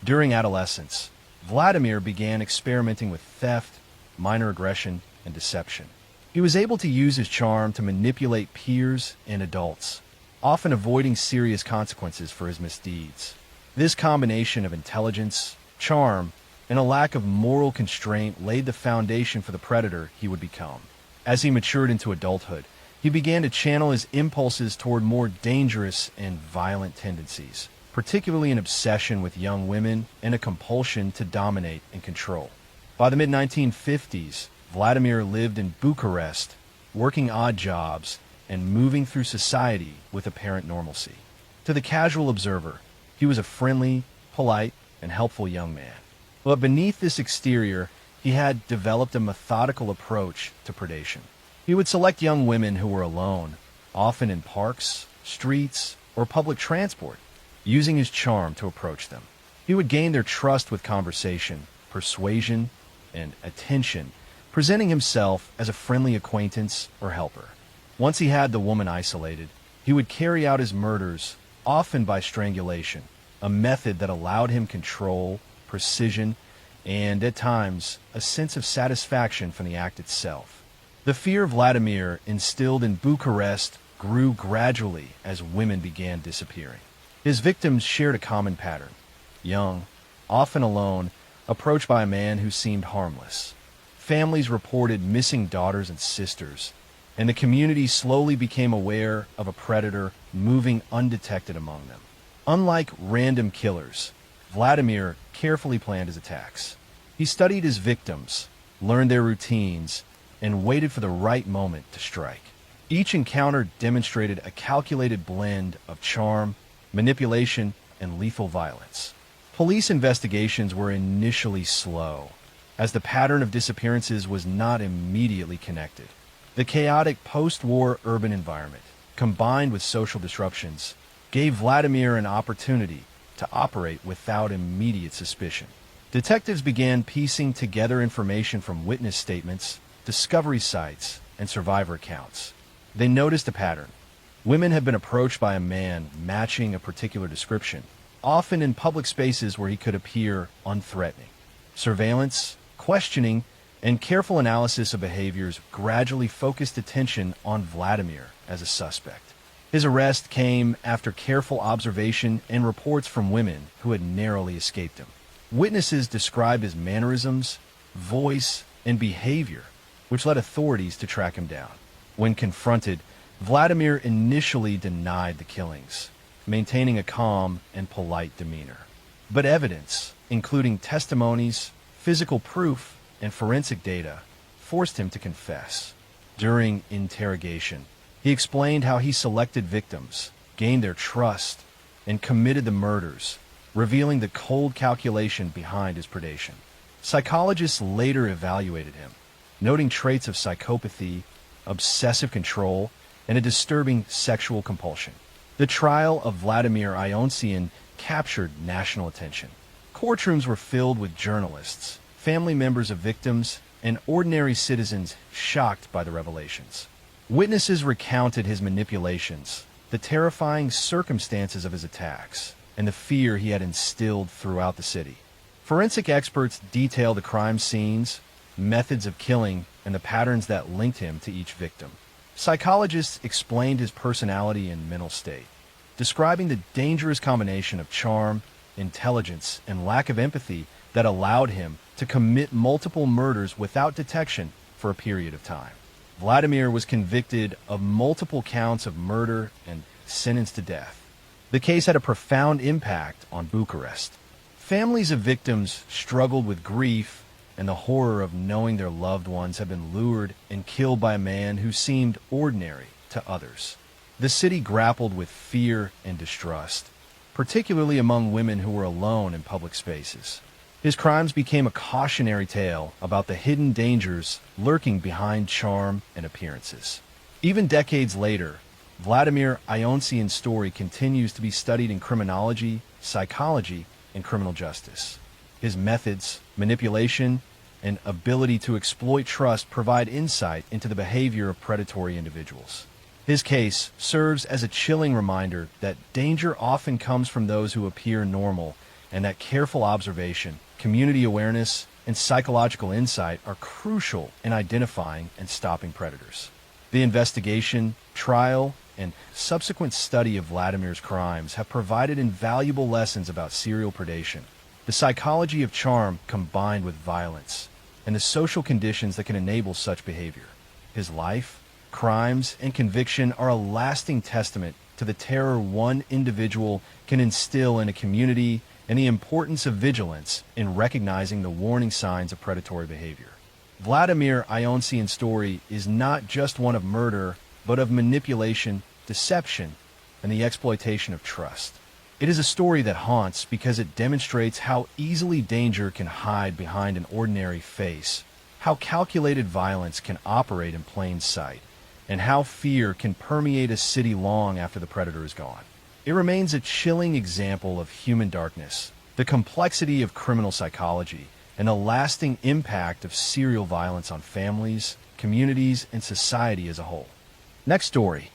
During adolescence, Vladimir began experimenting with theft, minor aggression, and deception. He was able to use his charm to manipulate peers and adults, often avoiding serious consequences for his misdeeds. This combination of intelligence, charm, and a lack of moral constraint laid the foundation for the predator he would become. As he matured into adulthood, he began to channel his impulses toward more dangerous and violent tendencies, particularly an obsession with young women and a compulsion to dominate and control. By the mid-1950s, Vladimir lived in Bucharest, working odd jobs and moving through society with apparent normalcy. To the casual observer, he was a friendly, polite, and helpful young man. But beneath this exterior, he had developed a methodical approach to predation. He would select young women who were alone, often in parks, streets, or public transport, using his charm to approach them. He would gain their trust with conversation, persuasion, and attention, presenting himself as a friendly acquaintance or helper. Once he had the woman isolated, he would carry out his murders, often by strangulation, a method that allowed him control, precision, and, at times, a sense of satisfaction from the act itself. The fear Vladimir instilled in Bucharest grew gradually as women began disappearing. His victims shared a common pattern: young, often alone, approached by a man who seemed harmless. Families reported missing daughters and sisters, and the community slowly became aware of a predator moving undetected among them. Unlike random killers, Vladimir carefully planned his attacks. He studied his victims, learned their routines, and waited for the right moment to strike. Each encounter demonstrated a calculated blend of charm, manipulation, and lethal violence. Police investigations were initially slow, as the pattern of disappearances was not immediately connected. The chaotic post-war urban environment, combined with social disruptions, gave Vladimir an opportunity to operate without immediate suspicion. Detectives began piecing together information from witness statements, discovery sites, and survivor accounts. They noticed a pattern. Women had been approached by a man matching a particular description, often in public spaces where he could appear unthreatening. Surveillance, questioning, and careful analysis of behaviors gradually focused attention on Vladimir as a suspect. His arrest came after careful observation and reports from women who had narrowly escaped him. Witnesses described his mannerisms, voice, and behavior, which led authorities to track him down. When confronted, Vladimir initially denied the killings, maintaining a calm and polite demeanor. But evidence, including testimonies, physical proof, and forensic data, forced him to confess. During interrogation, he explained how he selected victims, gained their trust, and committed the murders, revealing the cold calculation behind his predation. Psychologists later evaluated him, noting traits of psychopathy, obsessive control, and a disturbing sexual compulsion. The trial of Vladimir Ionsien captured national attention. Courtrooms were filled with journalists, family members of victims, and ordinary citizens shocked by the revelations. Witnesses recounted his manipulations, the terrifying circumstances of his attacks, and the fear he had instilled throughout the city. Forensic experts detailed the crime scenes, methods of killing, and the patterns that linked him to each victim. Psychologists explained his personality and mental state, describing the dangerous combination of charm, intelligence, and lack of empathy that allowed him to commit multiple murders without detection for a period of time. Vladimir was convicted of multiple counts of murder and sentenced to death. The case had a profound impact on Bucharest. Families of victims struggled with grief and the horror of knowing their loved ones had been lured and killed by a man who seemed ordinary to others. The city grappled with fear and distrust, particularly among women who were alone in public spaces. His crimes became a cautionary tale about the hidden dangers lurking behind charm and appearances. Even decades later, Vladimir Ionsien's story continues to be studied in criminology, psychology, and criminal justice. His methods, manipulation, and ability to exploit trust provide insight into the behavior of predatory individuals. His case serves as a chilling reminder that danger often comes from those who appear normal, and that careful observation, community awareness, and psychological insight are crucial in identifying and stopping predators. The investigation, trial, and subsequent study of Vladimir's crimes have provided invaluable lessons about serial predation, the psychology of charm combined with violence, and the social conditions that can enable such behavior. His life, crimes, and conviction are a lasting testament to the terror one individual can instill in a community and the importance of vigilance in recognizing the warning signs of predatory behavior. Vladimir Ionsien's story is not just one of murder, but of manipulation, deception, and the exploitation of trust. It is a story that haunts because it demonstrates how easily danger can hide behind an ordinary face, how calculated violence can operate in plain sight, and how fear can permeate a city long after the predator is gone. It remains a chilling example of human darkness, the complexity of criminal psychology, and the lasting impact of serial violence on families, communities, and society as a whole. Next story.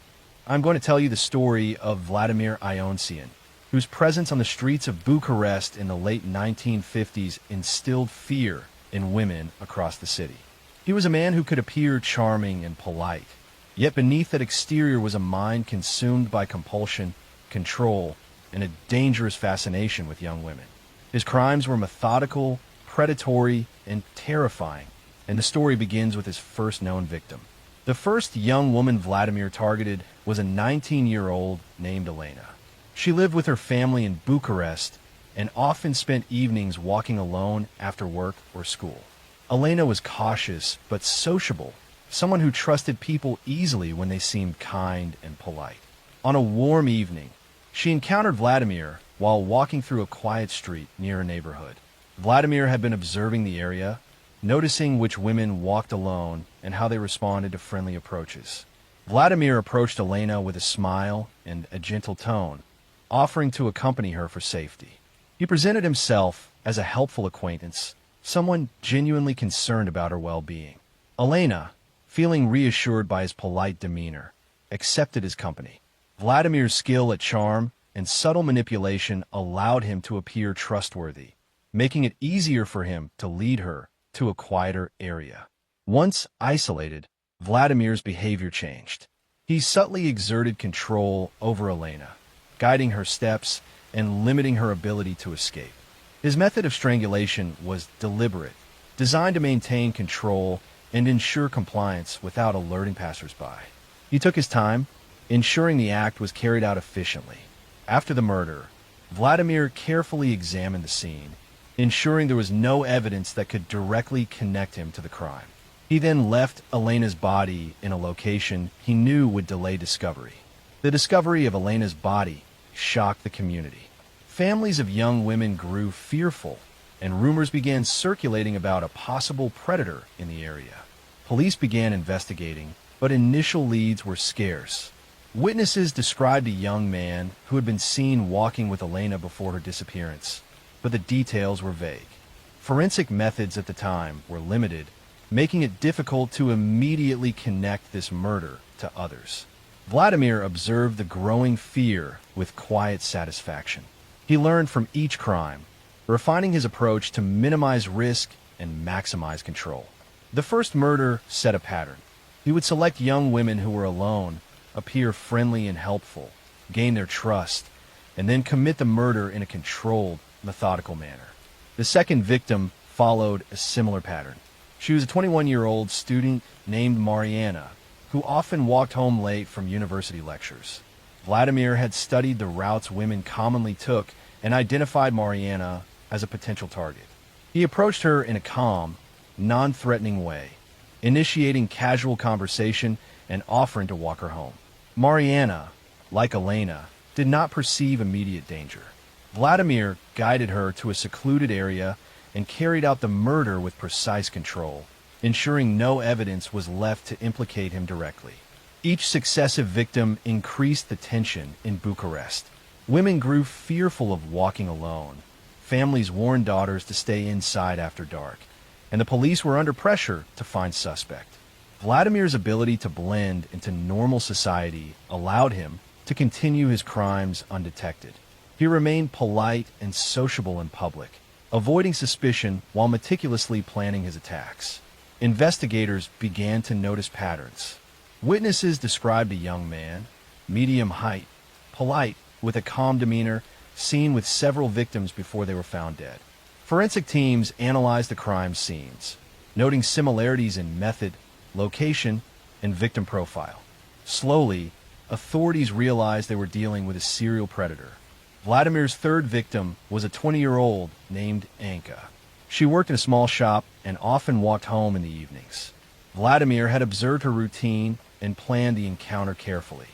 I'm going to tell you the story of Vladimir Ionsien, whose presence on the streets of Bucharest in the late 1950s instilled fear in women across the city. He was a man who could appear charming and polite, yet beneath that exterior was a mind consumed by compulsion, control, and a dangerous fascination with young women. His crimes were methodical, predatory, and terrifying, and the story begins with his first known victim. The first young woman Vladimir targeted was a 19-year-old named Elena. She lived with her family in Bucharest and often spent evenings walking alone after work or school. Elena was cautious but sociable, someone who trusted people easily when they seemed kind and polite. On a warm evening, she encountered Vladimir while walking through a quiet street near a neighborhood. Vladimir had been observing the area, noticing which women walked alone and how they responded to friendly approaches. Vladimir approached Elena with a smile and a gentle tone, offering to accompany her for safety. He presented himself as a helpful acquaintance, someone genuinely concerned about her well-being. Elena, feeling reassured by his polite demeanor, accepted his company. Vladimir's skill at charm and subtle manipulation allowed him to appear trustworthy, making it easier for him to lead her to a quieter area. Once isolated, Vladimir's behavior changed. He subtly exerted control over Elena, guiding her steps and limiting her ability to escape. His method of strangulation was deliberate, designed to maintain control and ensure compliance without alerting passersby. He took his time, ensuring the act was carried out efficiently. After the murder, Vladimir carefully examined the scene, ensuring there was no evidence that could directly connect him to the crime. He then left Elena's body in a location he knew would delay discovery. The discovery of Elena's body shocked the community. Families of young women grew fearful, and rumors began circulating about a possible predator in the area. Police began investigating, but initial leads were scarce. Witnesses described a young man who had been seen walking with Elena before her disappearance, but the details were vague. Forensic methods at the time were limited, making it difficult to immediately connect this murder to others. Vladimir observed the growing fear with quiet satisfaction. He learned from each crime, refining his approach to minimize risk and maximize control. The first murder set a pattern. He would select young women who were alone, appear friendly and helpful, gain their trust, and then commit the murder in a controlled, methodical manner. The second victim followed a similar pattern. She was a 21-year-old student named Mariana, who often walked home late from university lectures. Vladimir had studied the routes women commonly took and identified Mariana as a potential target. He approached her in a calm, non-threatening way, initiating casual conversation and offering to walk her home. Mariana, like Elena, did not perceive immediate danger. Vladimir guided her to a secluded area and carried out the murder with precise control, ensuring no evidence was left to implicate him directly. Each successive victim increased the tension in Bucharest. Women grew fearful of walking alone. Families warned daughters to stay inside after dark, and the police were under pressure to find suspect. Vladimir's ability to blend into normal society allowed him to continue his crimes undetected. He remained polite and sociable in public, avoiding suspicion while meticulously planning his attacks. Investigators began to notice patterns. Witnesses described a young man, medium height, polite, with a calm demeanor, seen with several victims before they were found dead. Forensic teams analyzed the crime scenes, noting similarities in method, location, and victim profile. Slowly, authorities realized they were dealing with a serial predator. Vladimir's third victim was a 20-year-old named Anka. She worked in a small shop and often walked home in the evenings. Vladimir had observed her routine and planned the encounter carefully.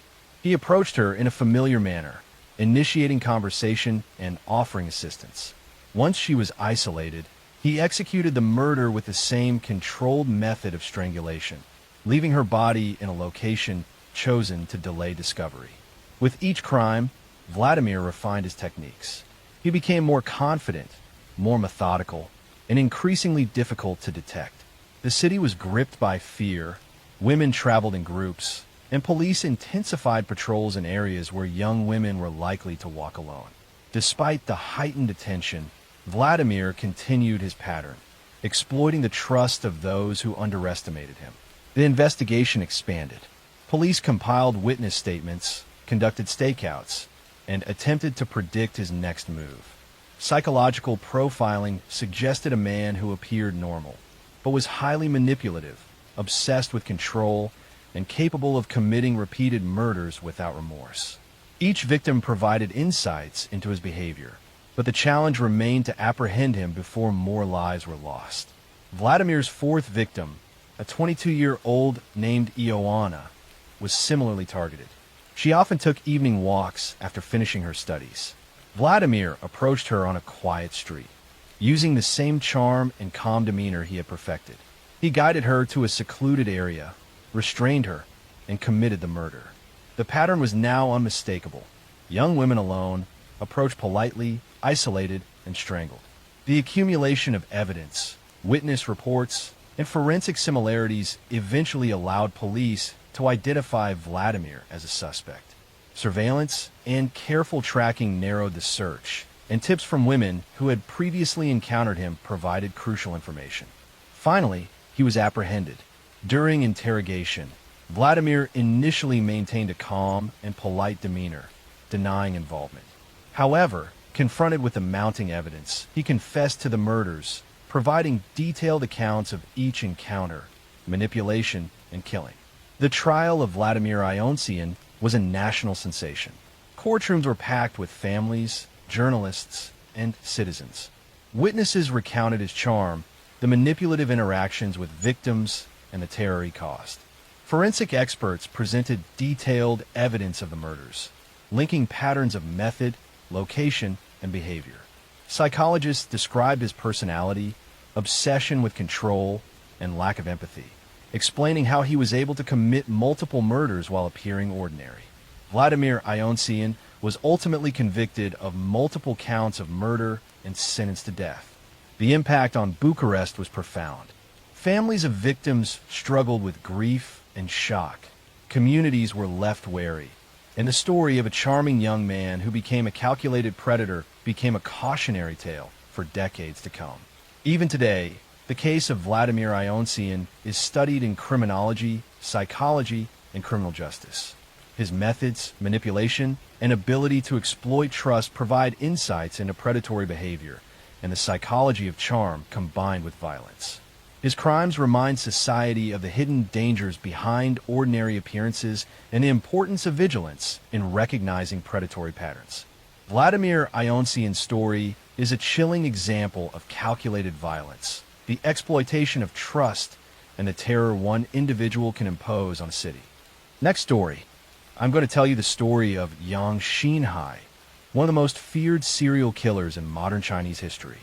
He approached her in a familiar manner, initiating conversation and offering assistance. Once she was isolated, he executed the murder with the same controlled method of strangulation, leaving her body in a location chosen to delay discovery. With each crime, Vladimir refined his techniques. He became more confident, more methodical, and increasingly difficult to detect. The city was gripped by fear, women traveled in groups, and police intensified patrols in areas where young women were likely to walk alone. Despite the heightened attention, Vladimir continued his pattern, exploiting the trust of those who underestimated him. The investigation expanded. Police compiled witness statements, conducted stakeouts, and attempted to predict his next move. Psychological profiling suggested a man who appeared normal, but was highly manipulative, obsessed with control, and capable of committing repeated murders without remorse. Each victim provided insights into his behavior, but the challenge remained to apprehend him before more lives were lost. Vladimir's fourth victim, a 22-year-old named Ioana, was similarly targeted. She often took evening walks after finishing her studies. Vladimir approached her on a quiet street, using the same charm and calm demeanor he had perfected. He guided her to a secluded area, restrained her, and committed the murder. The pattern was now unmistakable. Young women alone, approached politely, isolated, and strangled. The accumulation of evidence, witness reports, and forensic similarities eventually allowed police to identify Vladimir as a suspect. Surveillance and careful tracking narrowed the search, and tips from women who had previously encountered him provided crucial information. Finally, he was apprehended. During interrogation, Vladimir initially maintained a calm and polite demeanor, denying involvement. However, confronted with the mounting evidence, he confessed to the murders, providing detailed accounts of each encounter, manipulation, and killing. The trial of Vladimir Ionsian was a national sensation. Courtrooms were packed with families, journalists, and citizens. Witnesses recounted his charm, the manipulative interactions with victims, and the terror he caused. Forensic experts presented detailed evidence of the murders, linking patterns of method, location, and behavior. Psychologists described his personality, obsession with control, and lack of empathy, explaining how he was able to commit multiple murders while appearing ordinary. Vladimir Ionsian was ultimately convicted of multiple counts of murder and sentenced to death. The impact on Bucharest was profound. Families of victims struggled with grief and shock. Communities were left wary. And the story of a charming young man who became a calculated predator became a cautionary tale for decades to come. Even today, the case of Vladimir Ionsian is studied in criminology, psychology, and criminal justice. His methods, manipulation, and ability to exploit trust provide insights into predatory behavior and the psychology of charm combined with violence. His crimes remind society of the hidden dangers behind ordinary appearances and the importance of vigilance in recognizing predatory patterns. Vladimir Ionsian's story is a chilling example of calculated violence, the exploitation of trust, and the terror one individual can impose on a city. Next story. I'm going to tell you the story of Yang Xinhai, one of the most feared serial killers in modern Chinese history.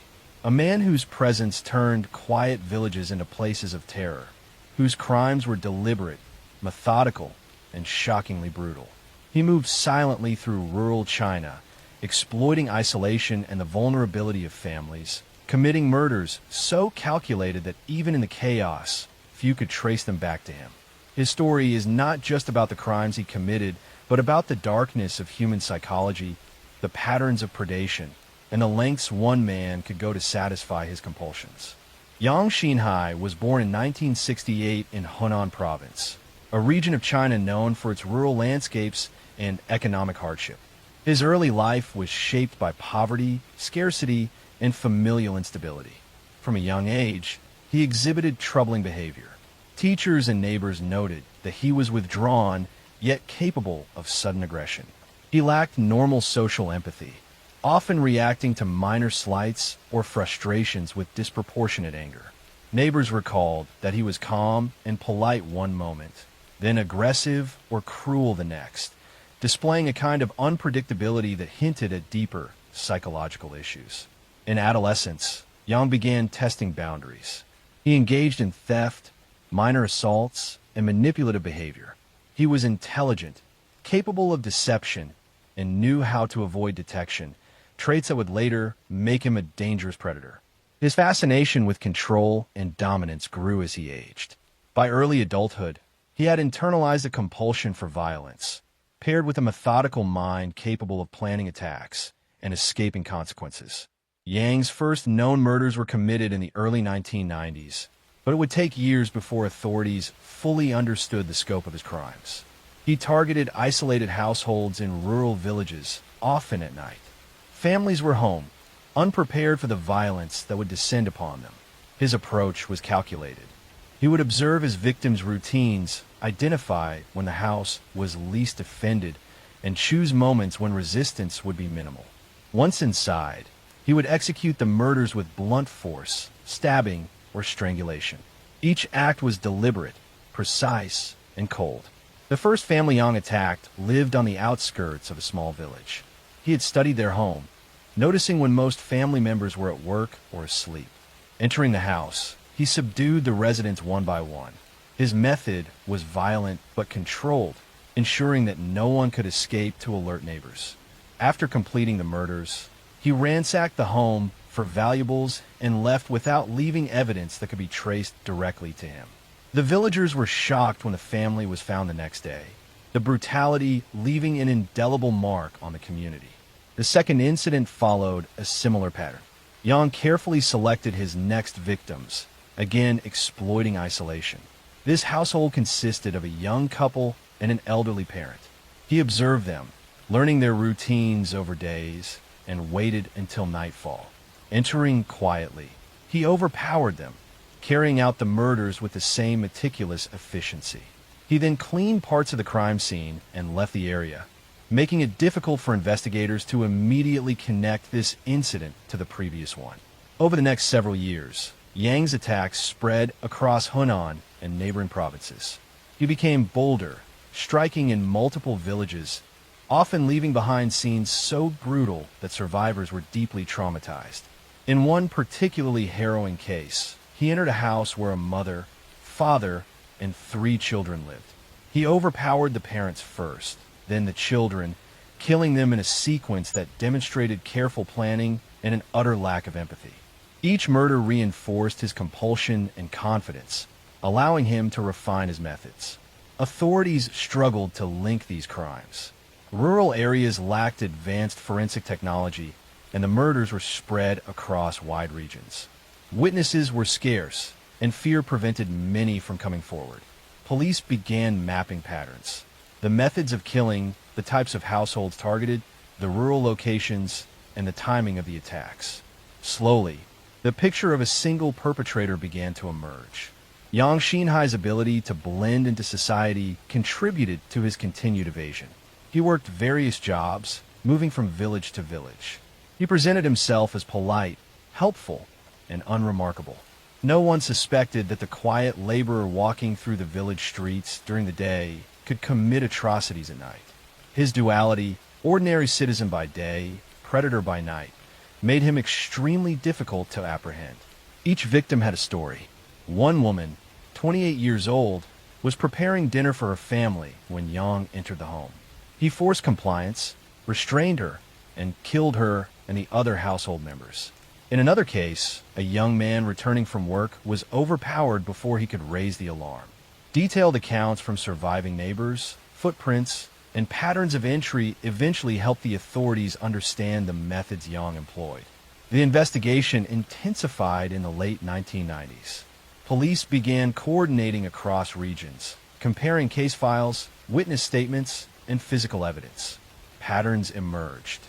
A man whose presence turned quiet villages into places of terror, whose crimes were deliberate, methodical, and shockingly brutal. He moved silently through rural China, exploiting isolation and the vulnerability of families, committing murders so calculated that even in the chaos, few could trace them back to him. His story is not just about the crimes he committed, but about the darkness of human psychology, the patterns of predation, and the lengths one man could go to satisfy his compulsions. Yang Xinhai was born in 1968 in Hunan Province, a region of China known for its rural landscapes and economic hardship. His early life was shaped by poverty, scarcity, and familial instability. From a young age, he exhibited troubling behavior. Teachers and neighbors noted that he was withdrawn, yet capable of sudden aggression. He lacked normal social empathy, often reacting to minor slights or frustrations with disproportionate anger. Neighbors recalled that he was calm and polite one moment, then aggressive or cruel the next, displaying a kind of unpredictability that hinted at deeper psychological issues. In adolescence, Yang began testing boundaries. He engaged in theft, minor assaults, and manipulative behavior. He was intelligent, capable of deception, and knew how to avoid detection, traits that would later make him a dangerous predator. His fascination with control and dominance grew as he aged. By early adulthood, he had internalized a compulsion for violence, paired with a methodical mind capable of planning attacks and escaping consequences. Yang's first known murders were committed in the early 1990s, but it would take years before authorities fully understood the scope of his crimes. He targeted isolated households in rural villages, often at night. Families were home, unprepared for the violence that would descend upon them. His approach was calculated. He would observe his victims' routines, identify when the house was least defended, and choose moments when resistance would be minimal. Once inside, he would execute the murders with blunt force, stabbing, or strangulation. Each act was deliberate, precise, and cold. The first family Yang attacked lived on the outskirts of a small village. He had studied their home, noticing when most family members were at work or asleep. Entering the house, he subdued the residents one by one. His method was violent but controlled, ensuring that no one could escape to alert neighbors. After completing the murders, he ransacked the home for valuables and left without leaving evidence that could be traced directly to him. The villagers were shocked when the family was found the next day, the brutality leaving an indelible mark on the community. The second incident followed a similar pattern. Yang carefully selected his next victims, again exploiting isolation. This household consisted of a young couple and an elderly parent. He observed them, learning their routines over days, and waited until nightfall. Entering quietly, he overpowered them, carrying out the murders with the same meticulous efficiency. He then cleaned parts of the crime scene and left the area, making it difficult for investigators to immediately connect this incident to the previous one. Over the next several years, Yang's attacks spread across Hunan and neighboring provinces. He became bolder, striking in multiple villages, often leaving behind scenes so brutal that survivors were deeply traumatized. In one particularly harrowing case, he entered a house where a mother, father, and 3 children lived. He overpowered the parents first, then the children, killing them in a sequence that demonstrated careful planning and an utter lack of empathy. Each murder reinforced his compulsion and confidence, allowing him to refine his methods. Authorities struggled to link these crimes. Rural areas lacked advanced forensic technology, and the murders were spread across wide regions. Witnesses were scarce, and fear prevented many from coming forward. Police began mapping patterns. The methods of killing, the types of households targeted, the rural locations, and the timing of the attacks. Slowly, the picture of a single perpetrator began to emerge. Yang Xinhai's ability to blend into society contributed to his continued evasion. He worked various jobs, moving from village to village. He presented himself as polite, helpful, and unremarkable. No one suspected that the quiet laborer walking through the village streets during the day could commit atrocities at night. His duality, ordinary citizen by day, predator by night, made him extremely difficult to apprehend. Each victim had a story. One woman, 28 years old, was preparing dinner for her family when Yang entered the home. He forced compliance, restrained her, and killed her and the other household members. In another case, a young man returning from work was overpowered before he could raise the alarm. Detailed accounts from surviving neighbors, footprints, and patterns of entry eventually helped the authorities understand the methods Yang employed. The investigation intensified in the late 1990s. Police began coordinating across regions, comparing case files, witness statements, and physical evidence. Patterns emerged.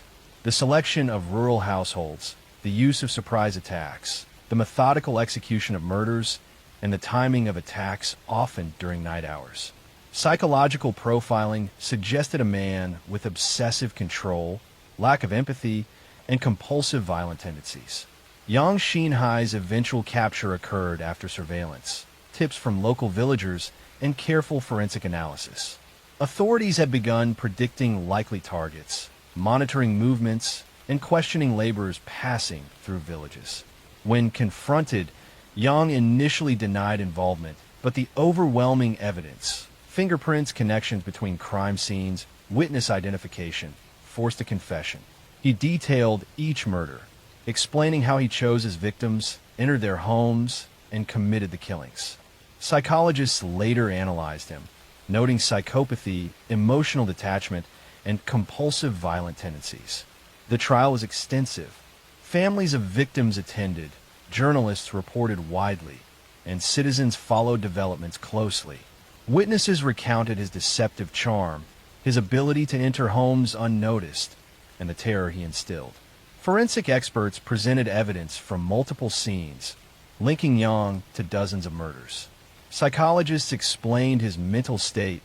The selection of rural households, the use of surprise attacks, the methodical execution of murders, and the timing of attacks often during night hours. Psychological profiling suggested a man with obsessive control, lack of empathy, and compulsive violent tendencies. Yang Xinhai's eventual capture occurred after surveillance, tips from local villagers, and careful forensic analysis. Authorities had begun predicting likely targets, monitoring movements, and questioning laborers passing through villages. When confronted, Yang initially denied involvement, but the overwhelming evidence, fingerprints, connections between crime scenes, witness identification, forced a confession. He detailed each murder, explaining how he chose his victims, entered their homes, and committed the killings. Psychologists later analyzed him, noting psychopathy, emotional detachment, and compulsive violent tendencies. The trial was extensive. Families of victims attended, journalists reported widely, and citizens followed developments closely. Witnesses recounted his deceptive charm, his ability to enter homes unnoticed, and the terror he instilled. Forensic experts presented evidence from multiple scenes, linking Yang to dozens of murders. Psychologists explained his mental state,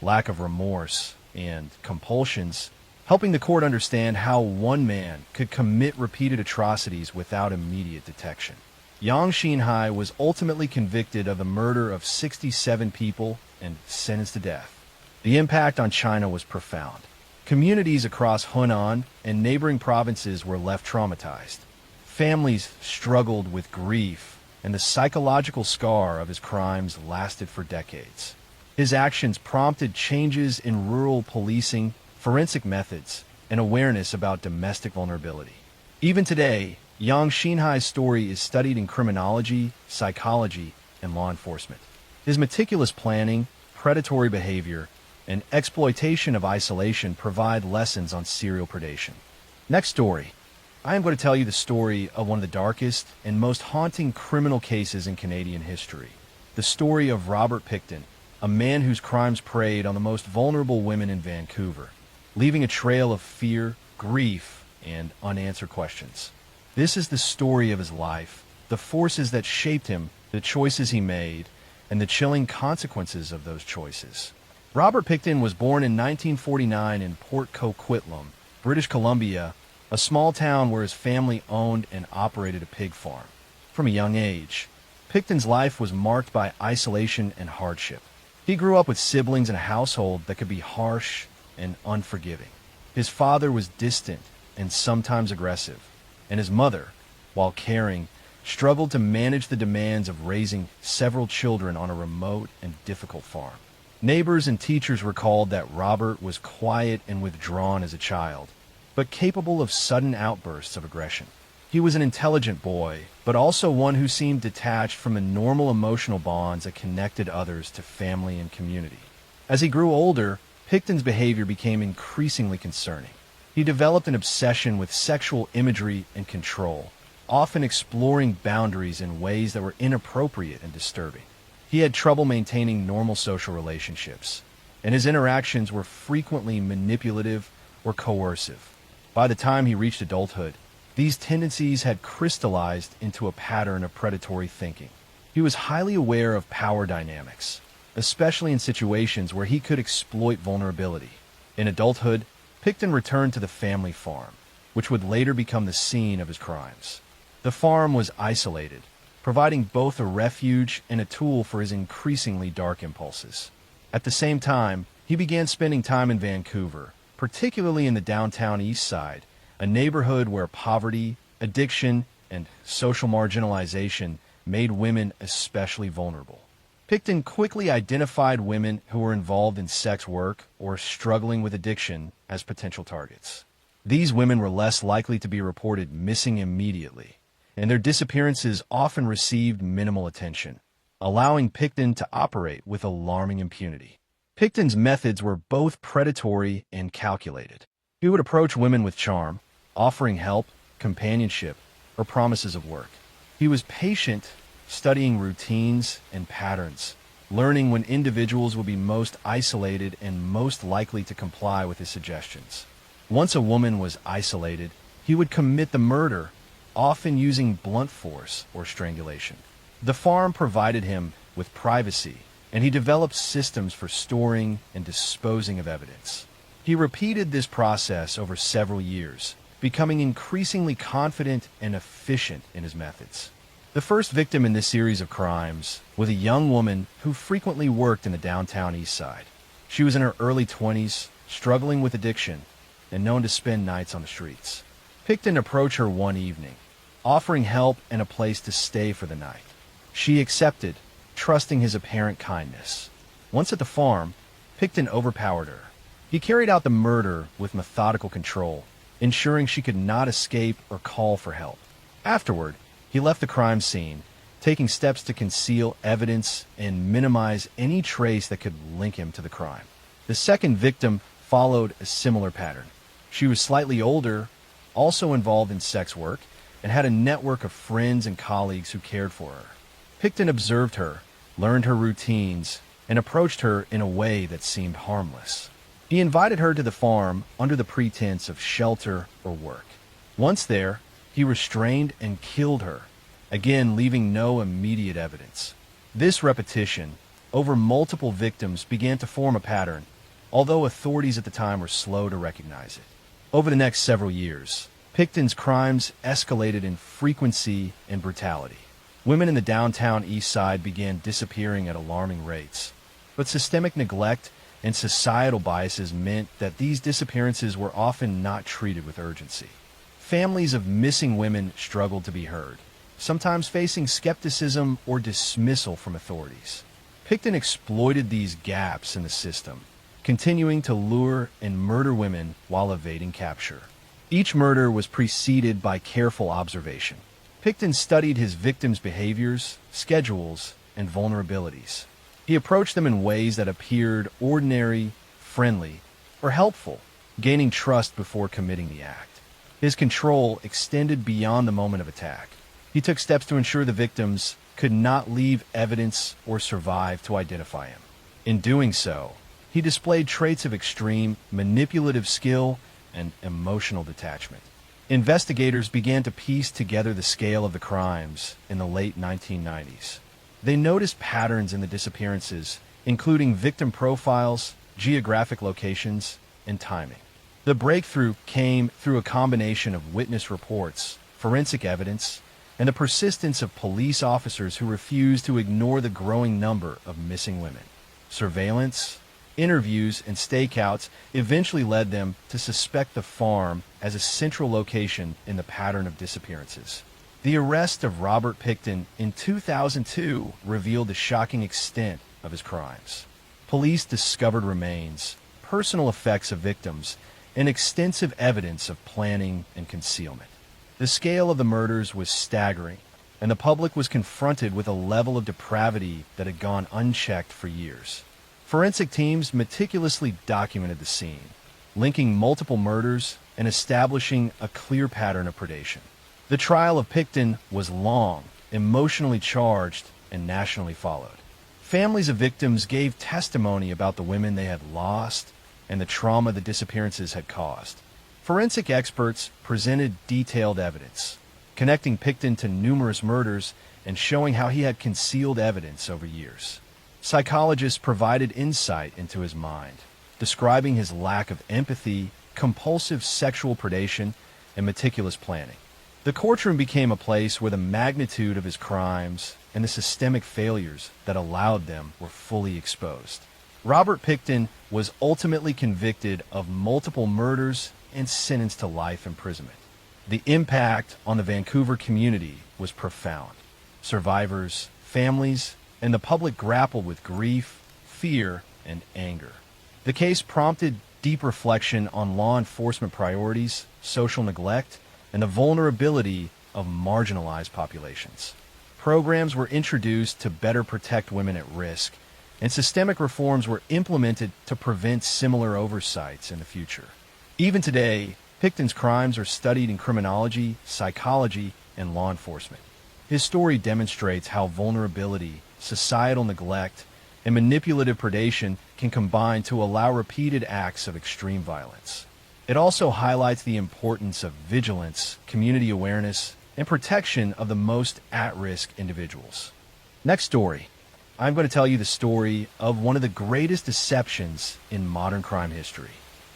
lack of remorse, and compulsions, helping the court understand how one man could commit repeated atrocities without immediate detection. Yang Xinhai was ultimately convicted of the murder of 67 people and sentenced to death. The impact on China was profound. Communities across Hunan and neighboring provinces were left traumatized. Families struggled with grief, and the psychological scar of his crimes lasted for decades. His actions prompted changes in rural policing, forensic methods, and awareness about domestic vulnerability. Even today, Yang Xinhai's story is studied in criminology, psychology, and law enforcement. His meticulous planning, predatory behavior, and exploitation of isolation provide lessons on serial predation. Next story. I am going to tell you the story of one of the darkest and most haunting criminal cases in Canadian history. The story of Robert Pickton, a man whose crimes preyed on the most vulnerable women in Vancouver, leaving a trail of fear, grief, and unanswered questions. This is the story of his life, the forces that shaped him, the choices he made, and the chilling consequences of those choices. Robert Pickton was born in 1949 in Port Coquitlam, British Columbia, a small town where his family owned and operated a pig farm. From a young age, Pickton's life was marked by isolation and hardship. He grew up with siblings in a household that could be harsh and unforgiving. His father was distant and sometimes aggressive, and his mother, while caring, struggled to manage the demands of raising several children on a remote and difficult farm. Neighbors and teachers recalled that Robert was quiet and withdrawn as a child, but capable of sudden outbursts of aggression. He was an intelligent boy, but also one who seemed detached from the normal emotional bonds that connected others to family and community. As he grew older, Picton's behavior became increasingly concerning. He developed an obsession with sexual imagery and control, often exploring boundaries in ways that were inappropriate and disturbing. He had trouble maintaining normal social relationships, and his interactions were frequently manipulative or coercive. By the time he reached adulthood, these tendencies had crystallized into a pattern of predatory thinking. He was highly aware of power dynamics, especially in situations where he could exploit vulnerability. In adulthood, Picton returned to the family farm, which would later become the scene of his crimes. The farm was isolated, providing both a refuge and a tool for his increasingly dark impulses. At the same time, he began spending time in Vancouver, particularly in the downtown East Side, a neighborhood where poverty, addiction, and social marginalization made women especially vulnerable. Picton quickly identified women who were involved in sex work or struggling with addiction as potential targets. These women were less likely to be reported missing immediately, and their disappearances often received minimal attention, allowing Picton to operate with alarming impunity. Picton's methods were both predatory and calculated. He would approach women with charm, offering help, companionship, or promises of work. He was patient, studying routines and patterns, learning when individuals would be most isolated and most likely to comply with his suggestions. Once a woman was isolated, he would commit the murder, often using blunt force or strangulation. The farm provided him with privacy, and he developed systems for storing and disposing of evidence. He repeated this process over several years, becoming increasingly confident and efficient in his methods. The first victim in this series of crimes was a young woman who frequently worked in the downtown East Side. She was in her early 20s, struggling with addiction, and known to spend nights on the streets. Picton approached her one evening, offering help and a place to stay for the night. She accepted, trusting his apparent kindness. Once at the farm, Picton overpowered her. He carried out the murder with methodical control, ensuring she could not escape or call for help. Afterward, he left the crime scene, taking steps to conceal evidence and minimize any trace that could link him to the crime. The second victim followed a similar pattern. She was slightly older, also involved in sex work, and had a network of friends and colleagues who cared for her. Picton observed her, learned her routines, and approached her in a way that seemed harmless. He invited her to the farm under the pretense of shelter or work. Once there, he restrained and killed her, again leaving no immediate evidence. This repetition, over multiple victims, began to form a pattern, although authorities at the time were slow to recognize it. Over the next several years, Picton's crimes escalated in frequency and brutality. Women in the downtown East Side began disappearing at alarming rates, but systemic neglect and societal biases meant that these disappearances were often not treated with urgency. Families of missing women struggled to be heard, sometimes facing skepticism or dismissal from authorities. Picton exploited these gaps in the system, continuing to lure and murder women while evading capture. Each murder was preceded by careful observation. Picton studied his victims' behaviors, schedules, and vulnerabilities. He approached them in ways that appeared ordinary, friendly, or helpful, gaining trust before committing the act. His control extended beyond the moment of attack. He took steps to ensure the victims could not leave evidence or survive to identify him. In doing so, he displayed traits of extreme manipulative skill and emotional detachment. Investigators began to piece together the scale of the crimes in the late 1990s. They noticed patterns in the disappearances, including victim profiles, geographic locations, and timing. The breakthrough came through a combination of witness reports, forensic evidence, and the persistence of police officers who refused to ignore the growing number of missing women. Surveillance, interviews, and stakeouts eventually led them to suspect the farm as a central location in the pattern of disappearances. The arrest of Robert Picton in 2002 revealed the shocking extent of his crimes. Police discovered remains, personal effects of victims, and extensive evidence of planning and concealment. The scale of the murders was staggering, and the public was confronted with a level of depravity that had gone unchecked for years. Forensic teams meticulously documented the scene, linking multiple murders and establishing a clear pattern of predation. The trial of Picton was long, emotionally charged, and nationally followed. Families of victims gave testimony about the women they had lost and the trauma the disappearances had caused. Forensic experts presented detailed evidence, connecting Picton to numerous murders and showing how he had concealed evidence over years. Psychologists provided insight into his mind, describing his lack of empathy, compulsive sexual predation, and meticulous planning. The courtroom became a place where the magnitude of his crimes and the systemic failures that allowed them were fully exposed. Robert Picton was ultimately convicted of multiple murders and sentenced to life imprisonment. The impact on the Vancouver community was profound. Survivors, families, and the public grappled with grief, fear, and anger. The case prompted deep reflection on law enforcement priorities, social neglect, and the vulnerability of marginalized populations. Programs were introduced to better protect women at risk, and systemic reforms were implemented to prevent similar oversights in the future. Even today, Picton's crimes are studied in criminology, psychology, and law enforcement. His story demonstrates how vulnerability, societal neglect, and manipulative predation can combine to allow repeated acts of extreme violence. It also highlights the importance of vigilance, community awareness, and protection of the most at-risk individuals. Next story. I'm going to tell you the story of one of the greatest deceptions in modern crime history.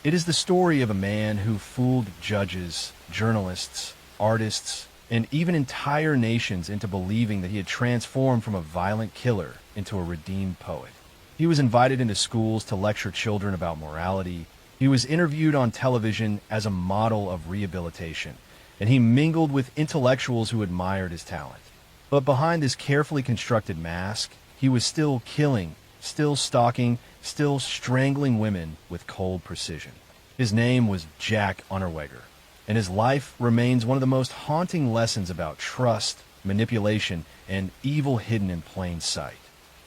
It is the story of a man who fooled judges, journalists, artists, and even entire nations into believing that he had transformed from a violent killer into a redeemed poet. He was invited into schools to lecture children about morality. He was interviewed on television as a model of rehabilitation, and he mingled with intellectuals who admired his talent. But behind this carefully constructed mask, he was still killing, still stalking, still strangling women with cold precision. His name was Jack Unterweger, and his life remains one of the most haunting lessons about trust, manipulation, and evil hidden in plain sight.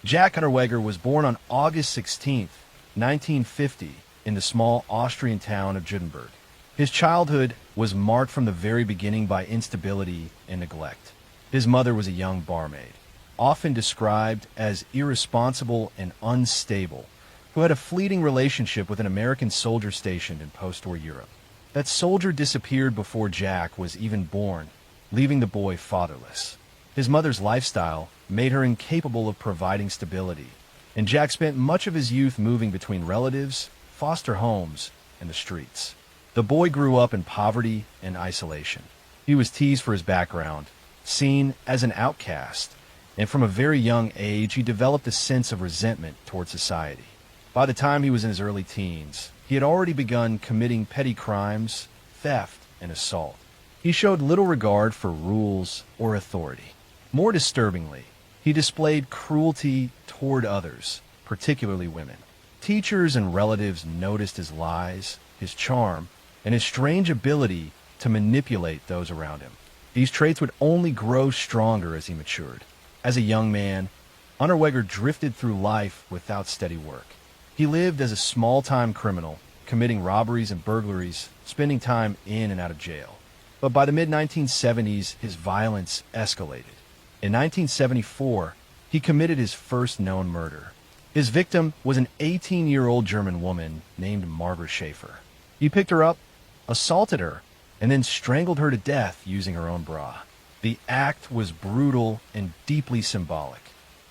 Jack Unterweger was born on August 16, 1950, in the small Austrian town of Judenburg. His childhood was marked from the very beginning by instability and neglect. His mother was a young barmaid, often described as irresponsible and unstable, who had a fleeting relationship with an American soldier stationed in post-war Europe. That soldier disappeared before Jack was even born, leaving the boy fatherless. His mother's lifestyle made her incapable of providing stability, and Jack spent much of his youth moving between relatives, foster homes, and the streets. The boy grew up in poverty and isolation. He was teased for his background, seen as an outcast, and from a very young age he developed a sense of resentment toward society. By the time he was in his early teens, he had already begun committing petty crimes, theft, and assault. He showed little regard for rules or authority. More disturbingly, he displayed cruelty toward others, particularly women. Teachers and relatives noticed his lies, his charm, and his strange ability to manipulate those around him. These traits would only grow stronger as he matured. As a young man, Unterweger drifted through life without steady work. He lived as a small-time criminal, committing robberies and burglaries, spending time in and out of jail. But by the mid-1970s, his violence escalated. In 1974, he committed his first known murder. His victim was an 18-year-old German woman named Margaret Schaefer. He picked her up, assaulted her, and then strangled her to death using her own bra. The act was brutal and deeply symbolic.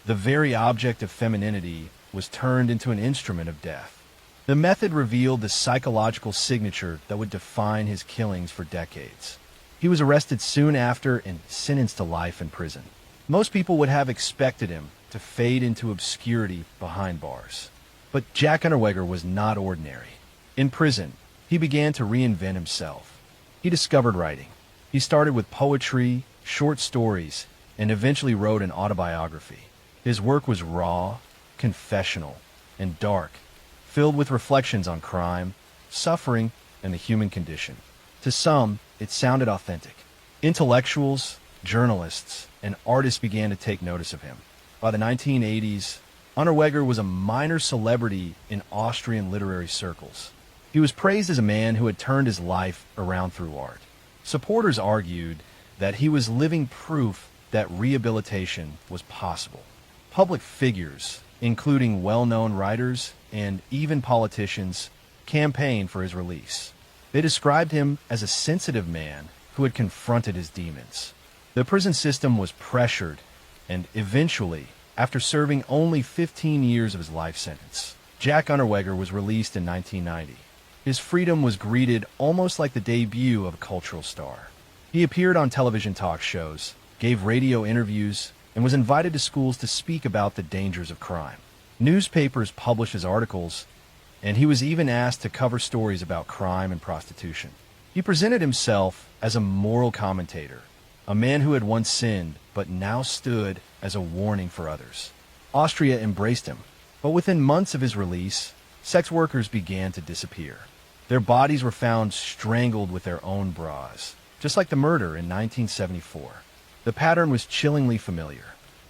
The very object of femininity was turned into an instrument of death. The method revealed the psychological signature that would define his killings for decades. He was arrested soon after and sentenced to life in prison. Most people would have expected him to fade into obscurity behind bars. But Jack Unterweger was not ordinary. In prison, he began to reinvent himself. He discovered writing. He started with poetry, short stories, and eventually wrote an autobiography. His work was raw, confessional, and dark, filled with reflections on crime, suffering, and the human condition. To some, it sounded authentic. Intellectuals, journalists, and artists began to take notice of him. By the 1980s, Unterweger was a minor celebrity in Austrian literary circles. He was praised as a man who had turned his life around through art. Supporters argued that he was living proof that rehabilitation was possible. Public figures, including well-known writers and even politicians, campaigned for his release. They described him as a sensitive man who had confronted his demons. The prison system was pressured, and eventually, after serving only 15 years of his life sentence, Jack Unterweger was released in 1990. His freedom was greeted almost like the debut of a cultural star. He appeared on television talk shows, gave radio interviews, and was invited to schools to speak about the dangers of crime. Newspapers published his articles, and he was even asked to cover stories about crime and prostitution. He presented himself as a moral commentator, a man who had once sinned but now stood as a warning for others. Austria embraced him, but within months of his release, sex workers began to disappear. Their bodies were found strangled with their own bras, just like the murder in 1974. The pattern was chillingly familiar.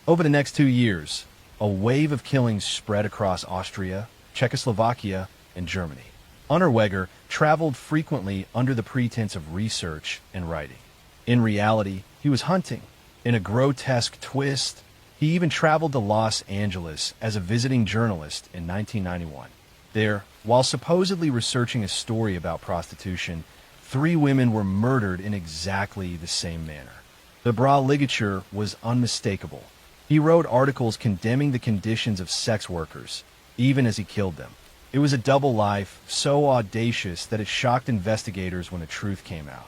Over the next 2 years, a wave of killings spread across Austria, Czechoslovakia, and Germany. Unterweger traveled frequently under the pretense of research and writing. In reality, he was hunting. In a grotesque twist, he even traveled to Los Angeles as a visiting journalist in 1991. There, while supposedly researching a story about prostitution, 3 women were murdered in exactly the same manner. The bra ligature was unmistakable. He wrote articles condemning the conditions of sex workers, even as he killed them. It was a double life so audacious that it shocked investigators when the truth came out.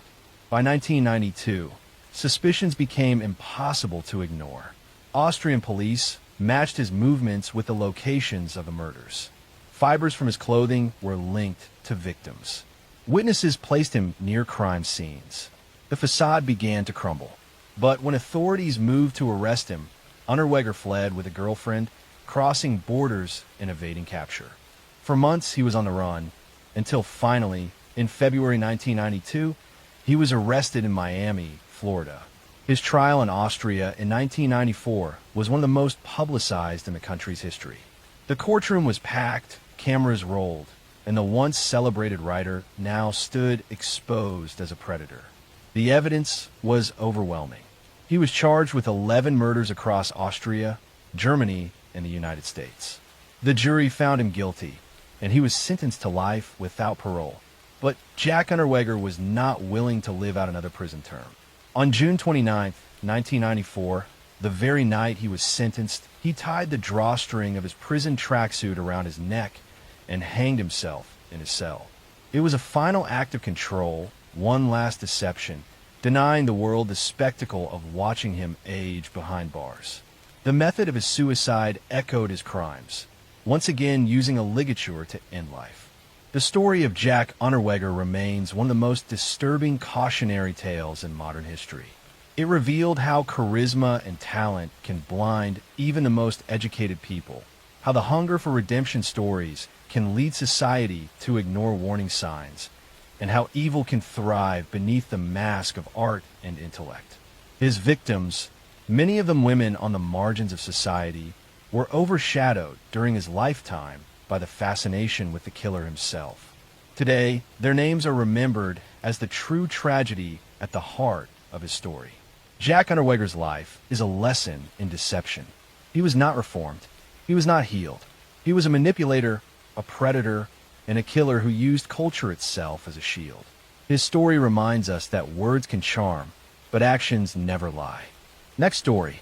By 1992, suspicions became impossible to ignore. Austrian police matched his movements with the locations of the murders. Fibers from his clothing were linked to victims. Witnesses placed him near crime scenes. The facade began to crumble. But when authorities moved to arrest him, Unterweger fled with a girlfriend, crossing borders and evading capture. For months, he was on the run, until finally, in February 1992, he was arrested in Miami, Florida. His trial in Austria in 1994 was one of the most publicized in the country's history. The courtroom was packed, cameras rolled, and the once celebrated writer now stood exposed as a predator. The evidence was overwhelming. He was charged with 11 murders across Austria, Germany, and the United States. The jury found him guilty, and he was sentenced to life without parole. But Jack Unterweger was not willing to live out another prison term. On June 29, 1994, the very night he was sentenced, he tied the drawstring of his prison tracksuit around his neck and hanged himself in his cell. It was a final act of control, one last deception, denying the world the spectacle of watching him age behind bars. The method of his suicide echoed his crimes, once again using a ligature to end life. The story of Jack Unterweger remains one of the most disturbing cautionary tales in modern history. It revealed how charisma and talent can blind even the most educated people, how the hunger for redemption stories can lead society to ignore warning signs, and how evil can thrive beneath the mask of art and intellect. His victims, many of them women on the margins of society, were overshadowed during his lifetime by the fascination with the killer himself. Today, their names are remembered as the true tragedy at the heart of his story. Jack Unterweger's life is a lesson in deception. He was not reformed. He was not healed. He was a manipulator, a predator, and a killer who used culture itself as a shield. His story reminds us that words can charm, but actions never lie. Next story.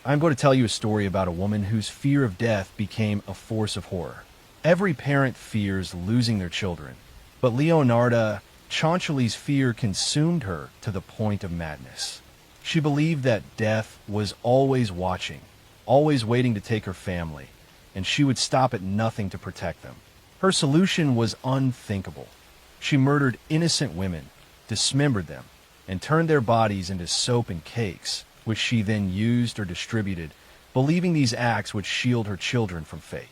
I'm going to tell you a story about a woman whose fear of death became a force of horror. Every parent fears losing their children, but Leonarda Cianciulli's fear consumed her to the point of madness. She believed that death was always watching, always waiting to take her family, and she would stop at nothing to protect them. Her solution was unthinkable. She murdered innocent women, dismembered them, and turned their bodies into soap and cakes, which she then used or distributed, believing these acts would shield her children from fate.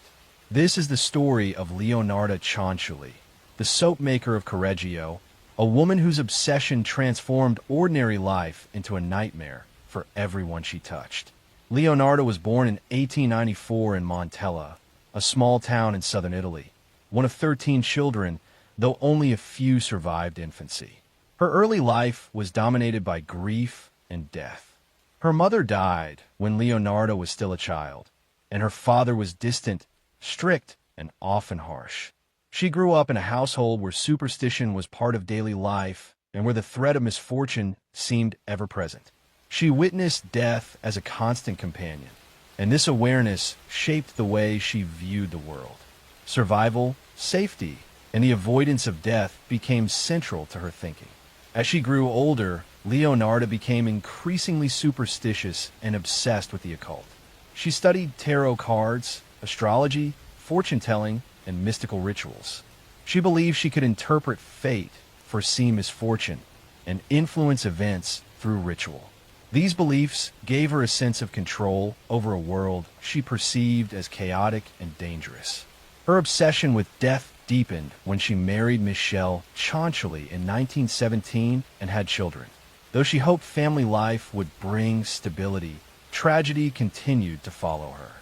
This is the story of Leonarda Cianciulli, the soap maker of Correggio, a woman whose obsession transformed ordinary life into a nightmare for everyone she touched. Leonarda was born in 1894 in Montella, a small town in southern Italy, one of 13 children, though only a few survived infancy. Her early life was dominated by grief and death. Her mother died when Leonarda was still a child, and her father was distant, strict, and often harsh. She grew up in a household where superstition was part of daily life and where the threat of misfortune seemed ever present. She witnessed death as a constant companion, and this awareness shaped the way she viewed the world. Survival, safety, and the avoidance of death became central to her thinking. As she grew older, Leonarda became increasingly superstitious and obsessed with the occult. She studied tarot cards, astrology, fortune-telling, and mystical rituals. She believed she could interpret fate, foresee misfortune, and influence events through ritual. These beliefs gave her a sense of control over a world she perceived as chaotic and dangerous. Her obsession with death deepened when she married Michel Cianciulli in 1917 and had children. Though she hoped family life would bring stability, tragedy continued to follow her.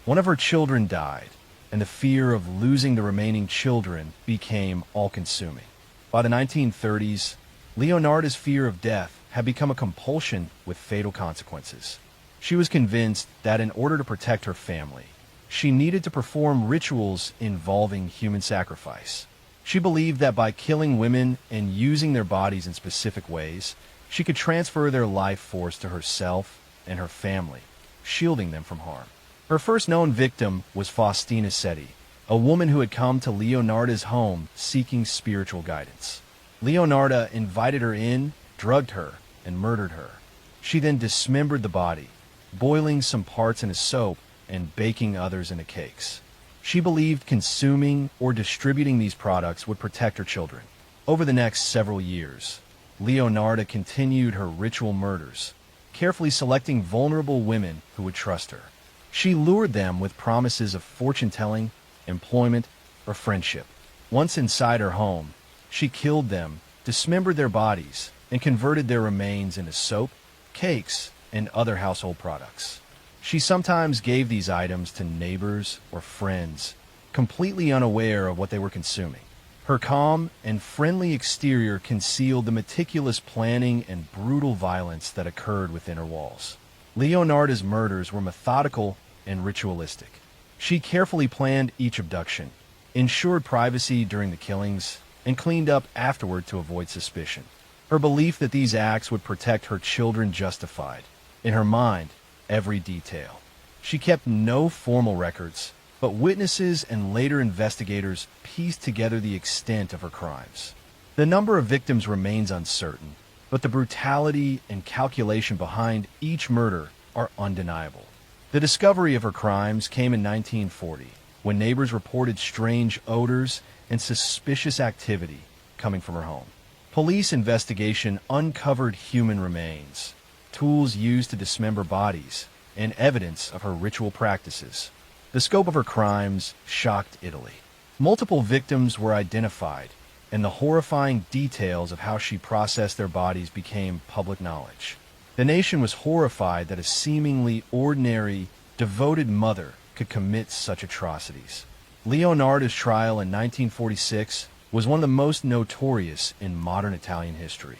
One of her children died, and the fear of losing the remaining children became all-consuming. By the 1930s, Leonarda's fear of death had become a compulsion with fatal consequences. She was convinced that in order to protect her family, she needed to perform rituals involving human sacrifice. She believed that by killing women and using their bodies in specific ways, she could transfer their life force to herself and her family, shielding them from harm. Her first known victim was Faustina Setti, a woman who had come to Leonarda's home seeking spiritual guidance. Leonarda invited her in, drugged her, and murdered her. She then dismembered the body, boiling some parts in a soap and baking others into cakes. She believed consuming or distributing these products would protect her children. Over the next several years, Leonarda continued her ritual murders, carefully selecting vulnerable women who would trust her. She lured them with promises of fortune-telling, employment, or friendship. Once inside her home, she killed them, dismembered their bodies, and converted their remains into soap, cakes, and other household products. She sometimes gave these items to neighbors or friends, completely unaware of what they were consuming. Her calm and friendly exterior concealed the meticulous planning and brutal violence that occurred within her walls. Leonarda's murders were methodical and ritualistic. She carefully planned each abduction, ensured privacy during the killings, and cleaned up afterward to avoid suspicion. Her belief that these acts would protect her children justified, in her mind, every detail. She kept no formal records, but witnesses and later investigators pieced together the extent of her crimes. The number of victims remains uncertain, but the brutality and calculation behind each murder are undeniable. The discovery of her crimes came in 1940, when neighbors reported strange odors and suspicious activity coming from her home. Police investigation uncovered human remains, tools used to dismember bodies, and evidence of her ritual practices. The scope of her crimes shocked Italy. Multiple victims were identified, and the horrifying details of how she processed their bodies became public knowledge. The nation was horrified that a seemingly ordinary, devoted mother could commit such atrocities. Leonarda's trial in 1946 was one of the most notorious in modern Italian history.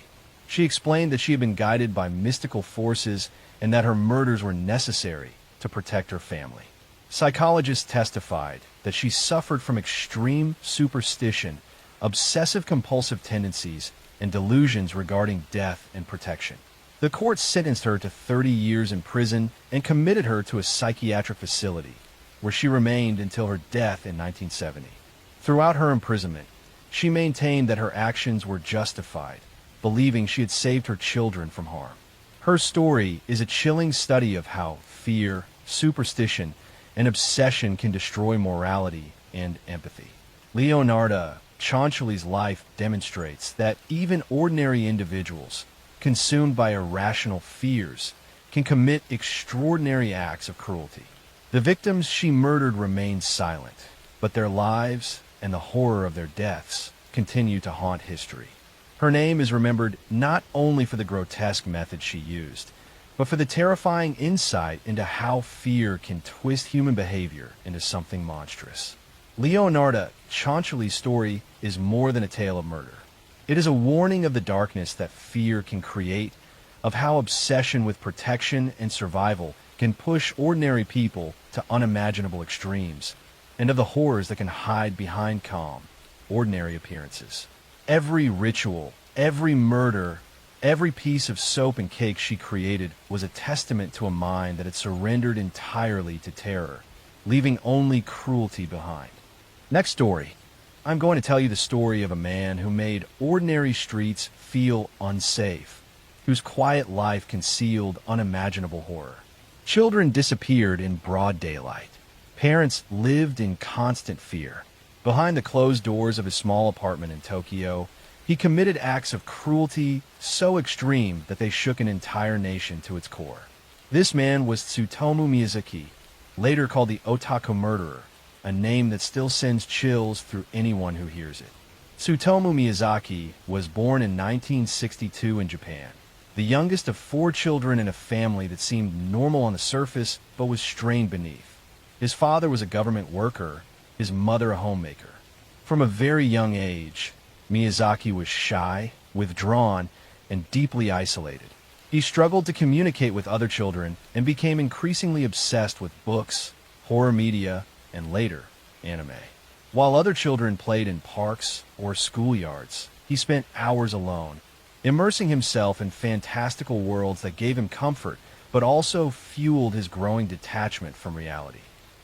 She explained that she had been guided by mystical forces and that her murders were necessary to protect her family. Psychologists testified that she suffered from extreme superstition, obsessive-compulsive tendencies, and delusions regarding death and protection. The court sentenced her to 30 years in prison and committed her to a psychiatric facility, where she remained until her death in 1970. Throughout her imprisonment, she maintained that her actions were justified, believing she had saved her children from harm. Her story is a chilling study of how fear, superstition, and obsession can destroy morality and empathy. Leonarda Cianciulli's life demonstrates that even ordinary individuals, consumed by irrational fears, can commit extraordinary acts of cruelty. The victims she murdered remained silent, but their lives and the horror of their deaths continue to haunt history. Her name is remembered not only for the grotesque methods she used, but for the terrifying insight into how fear can twist human behavior into something monstrous. Leonarda Cianciulli's story is more than a tale of murder. It is a warning of the darkness that fear can create, of how obsession with protection and survival can push ordinary people to unimaginable extremes, and of the horrors that can hide behind calm, ordinary appearances. Every ritual, every murder, every piece of soap and cake she created was a testament to a mind that had surrendered entirely to terror, leaving only cruelty behind. Next story. I'm going to tell you the story of a man who made ordinary streets feel unsafe, whose quiet life concealed unimaginable horror. Children disappeared in broad daylight. Parents lived in constant fear. Behind the closed doors of his small apartment in Tokyo, he committed acts of cruelty so extreme that they shook an entire nation to its core. This man was Tsutomu Miyazaki, later called the Otaku Murderer, a name that still sends chills through anyone who hears it. Tsutomu Miyazaki was born in 1962 in Japan, the youngest of 4 children in a family that seemed normal on the surface but was strained beneath. His father was a government worker, his mother a homemaker. From a very young age, Miyazaki was shy, withdrawn, and deeply isolated. He struggled to communicate with other children and became increasingly obsessed with books, horror media, and later, anime. While other children played in parks or schoolyards, he spent hours alone, immersing himself in fantastical worlds that gave him comfort but also fueled his growing detachment from reality.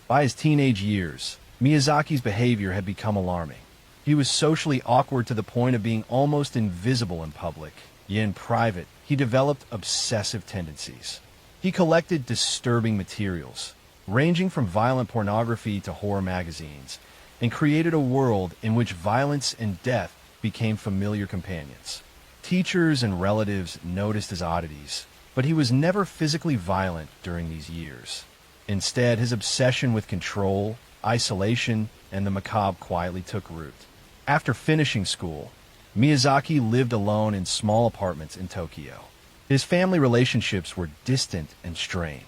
By his teenage years, Miyazaki's behavior had become alarming. He was socially awkward to the point of being almost invisible in public, yet in private, he developed obsessive tendencies. He collected disturbing materials, ranging from violent pornography to horror magazines, and created a world in which violence and death became familiar companions. Teachers and relatives noticed his oddities, but he was never physically violent during these years. Instead, his obsession with control, isolation, and the macabre quietly took root. After finishing school, Miyazaki lived alone in small apartments in Tokyo. His family relationships were distant and strained.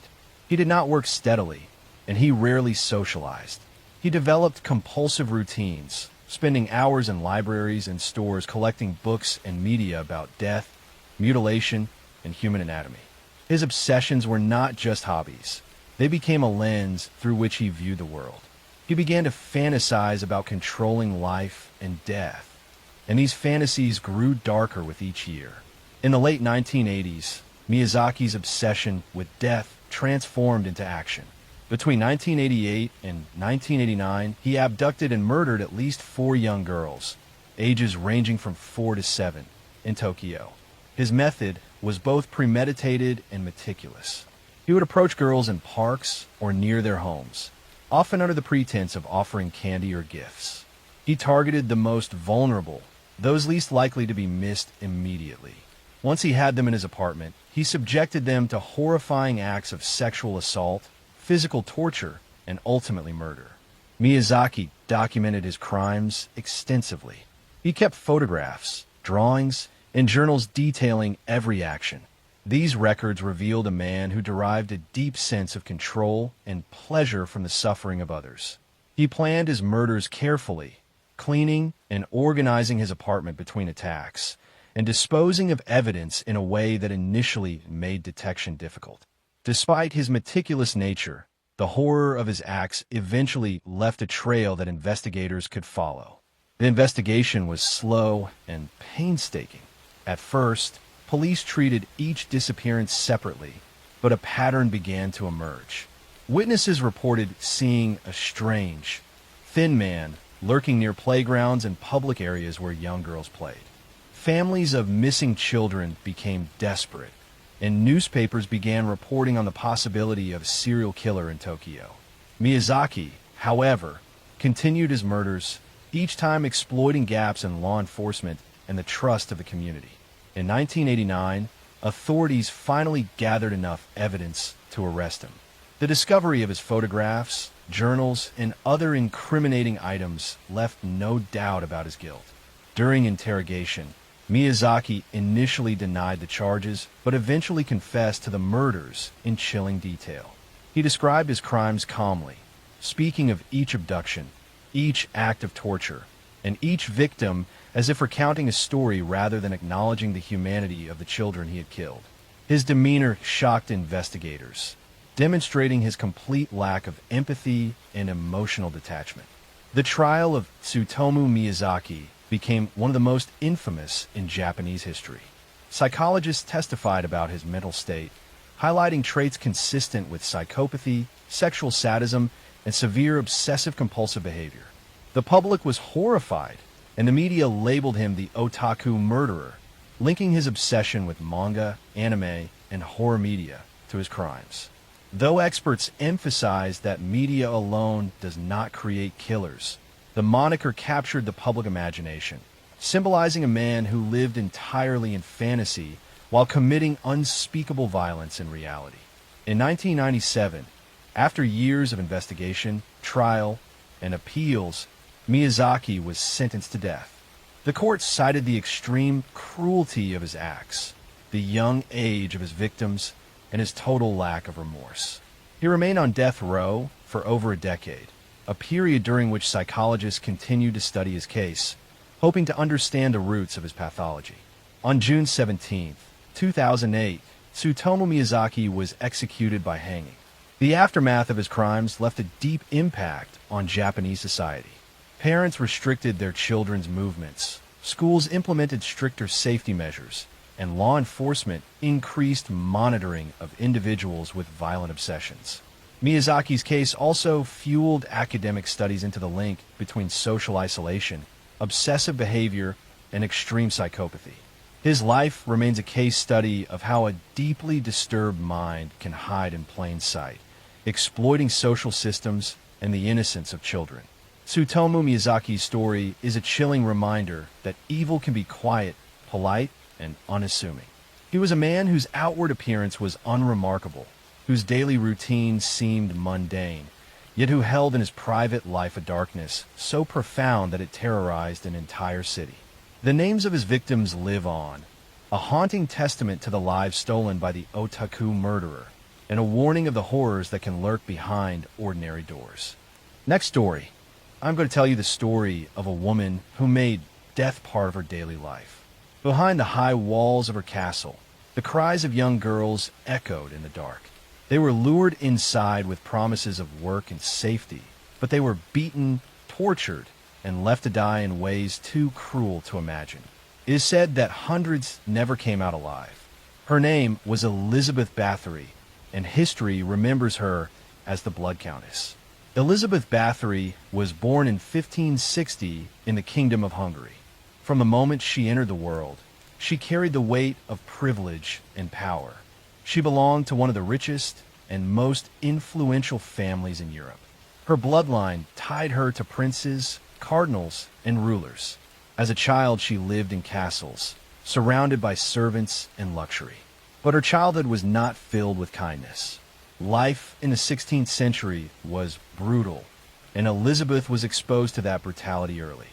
He did not work steadily, and he rarely socialized. He developed compulsive routines, spending hours in libraries and stores collecting books and media about death, mutilation, and human anatomy. His obsessions were not just hobbies. They became a lens through which he viewed the world. He began to fantasize about controlling life and death, and these fantasies grew darker with each year. In the late 1980s, Miyazaki's obsession with death transformed into action. Between 1988 and 1989, he abducted and murdered at least 4 young girls, ages ranging from 4 to 7, in Tokyo. His method was both premeditated and meticulous. He would approach girls in parks or near their homes, often under the pretense of offering candy or gifts. He targeted the most vulnerable, those least likely to be missed immediately. Once he had them in his apartment, he subjected them to horrifying acts of sexual assault, physical torture, and ultimately murder. Miyazaki documented his crimes extensively. He kept photographs, drawings, and journals detailing every action. These records revealed a man who derived a deep sense of control and pleasure from the suffering of others. He planned his murders carefully, cleaning and organizing his apartment between attacks, and disposing of evidence in a way that initially made detection difficult. Despite his meticulous nature, the horror of his acts eventually left a trail that investigators could follow. The investigation was slow and painstaking. At first, police treated each disappearance separately, but a pattern began to emerge. Witnesses reported seeing a strange, thin man lurking near playgrounds and public areas where young girls played. Families of missing children became desperate, and newspapers began reporting on the possibility of a serial killer in Tokyo. Miyazaki, however, continued his murders, each time exploiting gaps in law enforcement and the trust of the community. In 1989, authorities finally gathered enough evidence to arrest him. The discovery of his photographs, journals, and other incriminating items left no doubt about his guilt. During interrogation, Miyazaki initially denied the charges, but eventually confessed to the murders in chilling detail. He described his crimes calmly, speaking of each abduction, each act of torture, and each victim as if recounting a story rather than acknowledging the humanity of the children he had killed. His demeanor shocked investigators, demonstrating his complete lack of empathy and emotional detachment. The trial of Tsutomu Miyazaki became one of the most infamous in Japanese history. Psychologists testified about his mental state, highlighting traits consistent with psychopathy, sexual sadism, and severe obsessive-compulsive behavior. The public was horrified, and the media labeled him the otaku murderer, linking his obsession with manga, anime, and horror media to his crimes. Though experts emphasize that media alone does not create killers, the moniker captured the public imagination, symbolizing a man who lived entirely in fantasy while committing unspeakable violence in reality. In 1997, after years of investigation, trial, and appeals, Miyazaki was sentenced to death. The court cited the extreme cruelty of his acts, the young age of his victims, and his total lack of remorse. He remained on death row for over a decade, a period during which psychologists continued to study his case, hoping to understand the roots of his pathology. On June 17, 2008, Tsutomu Miyazaki was executed by hanging. The aftermath of his crimes left a deep impact on Japanese society. Parents restricted their children's movements, schools implemented stricter safety measures, and law enforcement increased monitoring of individuals with violent obsessions. Miyazaki's case also fueled academic studies into the link between social isolation, obsessive behavior, and extreme psychopathy. His life remains a case study of how a deeply disturbed mind can hide in plain sight, exploiting social systems and the innocence of children. Tsutomu Miyazaki's story is a chilling reminder that evil can be quiet, polite, and unassuming. He was a man whose outward appearance was unremarkable, whose daily routine seemed mundane, yet who held in his private life a darkness so profound that it terrorized an entire city. The names of his victims live on, a haunting testament to the lives stolen by the otaku murderer, and a warning of the horrors that can lurk behind ordinary doors. Next story. I'm going to tell you the story of a woman who made death part of her daily life. Behind the high walls of her castle, the cries of young girls echoed in the dark. They were lured inside with promises of work and safety, but they were beaten, tortured, and left to die in ways too cruel to imagine. It is said that hundreds never came out alive. Her name was Elizabeth Bathory, and history remembers her as the Blood Countess. Elizabeth Bathory was born in 1560 in the Kingdom of Hungary. From the moment she entered the world, she carried the weight of privilege and power. She belonged to one of the richest and most influential families in Europe. Her bloodline tied her to princes, cardinals, and rulers. As a child, she lived in castles, surrounded by servants and luxury. But her childhood was not filled with kindness. Life in the 16th century was brutal, and Elizabeth was exposed to that brutality early.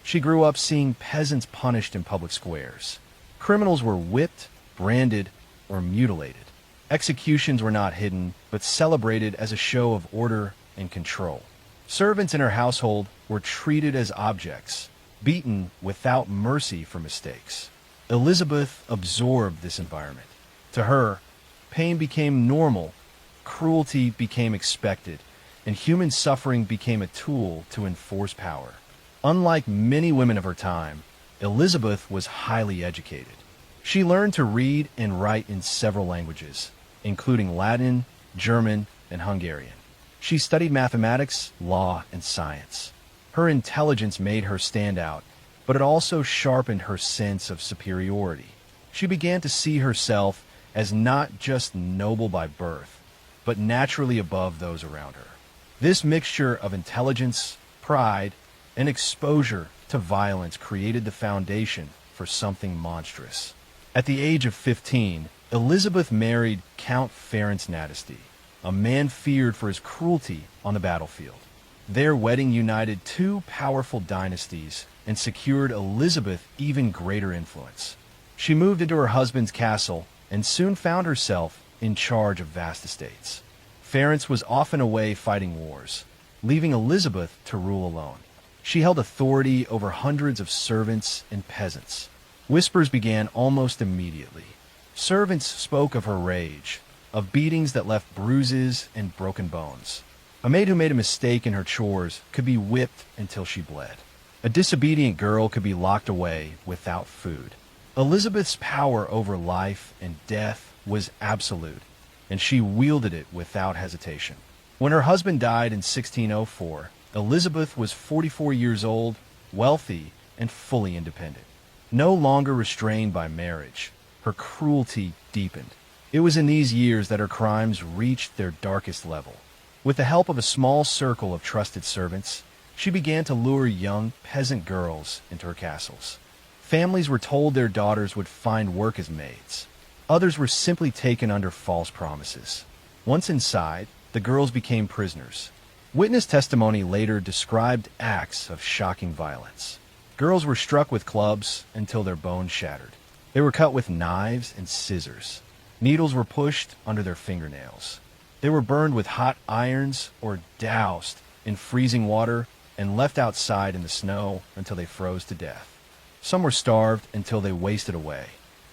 She grew up seeing peasants punished in public squares. Criminals were whipped, branded, or mutilated. Executions were not hidden, but celebrated as a show of order and control. Servants in her household were treated as objects, beaten without mercy for mistakes. Elizabeth absorbed this environment. To her, pain became normal, cruelty became expected, and human suffering became a tool to enforce power. Unlike many women of her time, Elizabeth was highly educated. She learned to read and write in several languages, including Latin, German, and Hungarian. She studied mathematics, law, and science. Her intelligence made her stand out, but it also sharpened her sense of superiority. She began to see herself as not just noble by birth, but naturally above those around her. This mixture of intelligence, pride, and exposure to violence created the foundation for something monstrous. At the age of 15, Elizabeth married Count Ferenc Nadasdy. a man feared for his cruelty on the battlefield. Their wedding united two powerful dynasties and secured Elizabeth even greater influence. She moved into her husband's castle and soon found herself in charge of vast estates. Ference was often away fighting wars, leaving Elizabeth to rule alone. She held authority over hundreds of servants and peasants. Whispers began almost immediately. Servants spoke of her rage, of beatings that left bruises and broken bones. A maid who made a mistake in her chores could be whipped until she bled. A disobedient girl could be locked away without food. Elizabeth's power over life and death was absolute, and she wielded it without hesitation. When her husband died in 1604, Elizabeth was 44 years old, wealthy, and fully independent. No longer restrained by marriage, her cruelty deepened. It was in these years that her crimes reached their darkest level. With the help of a small circle of trusted servants, she began to lure young peasant girls into her castles. Families were told their daughters would find work as maids. Others were simply taken under false promises. Once inside, the girls became prisoners. Witness testimony later described acts of shocking violence. Girls were struck with clubs until their bones shattered. They were cut with knives and scissors. Needles were pushed under their fingernails. They were burned with hot irons or doused in freezing water and left outside in the snow until they froze to death. Some were starved until they wasted away.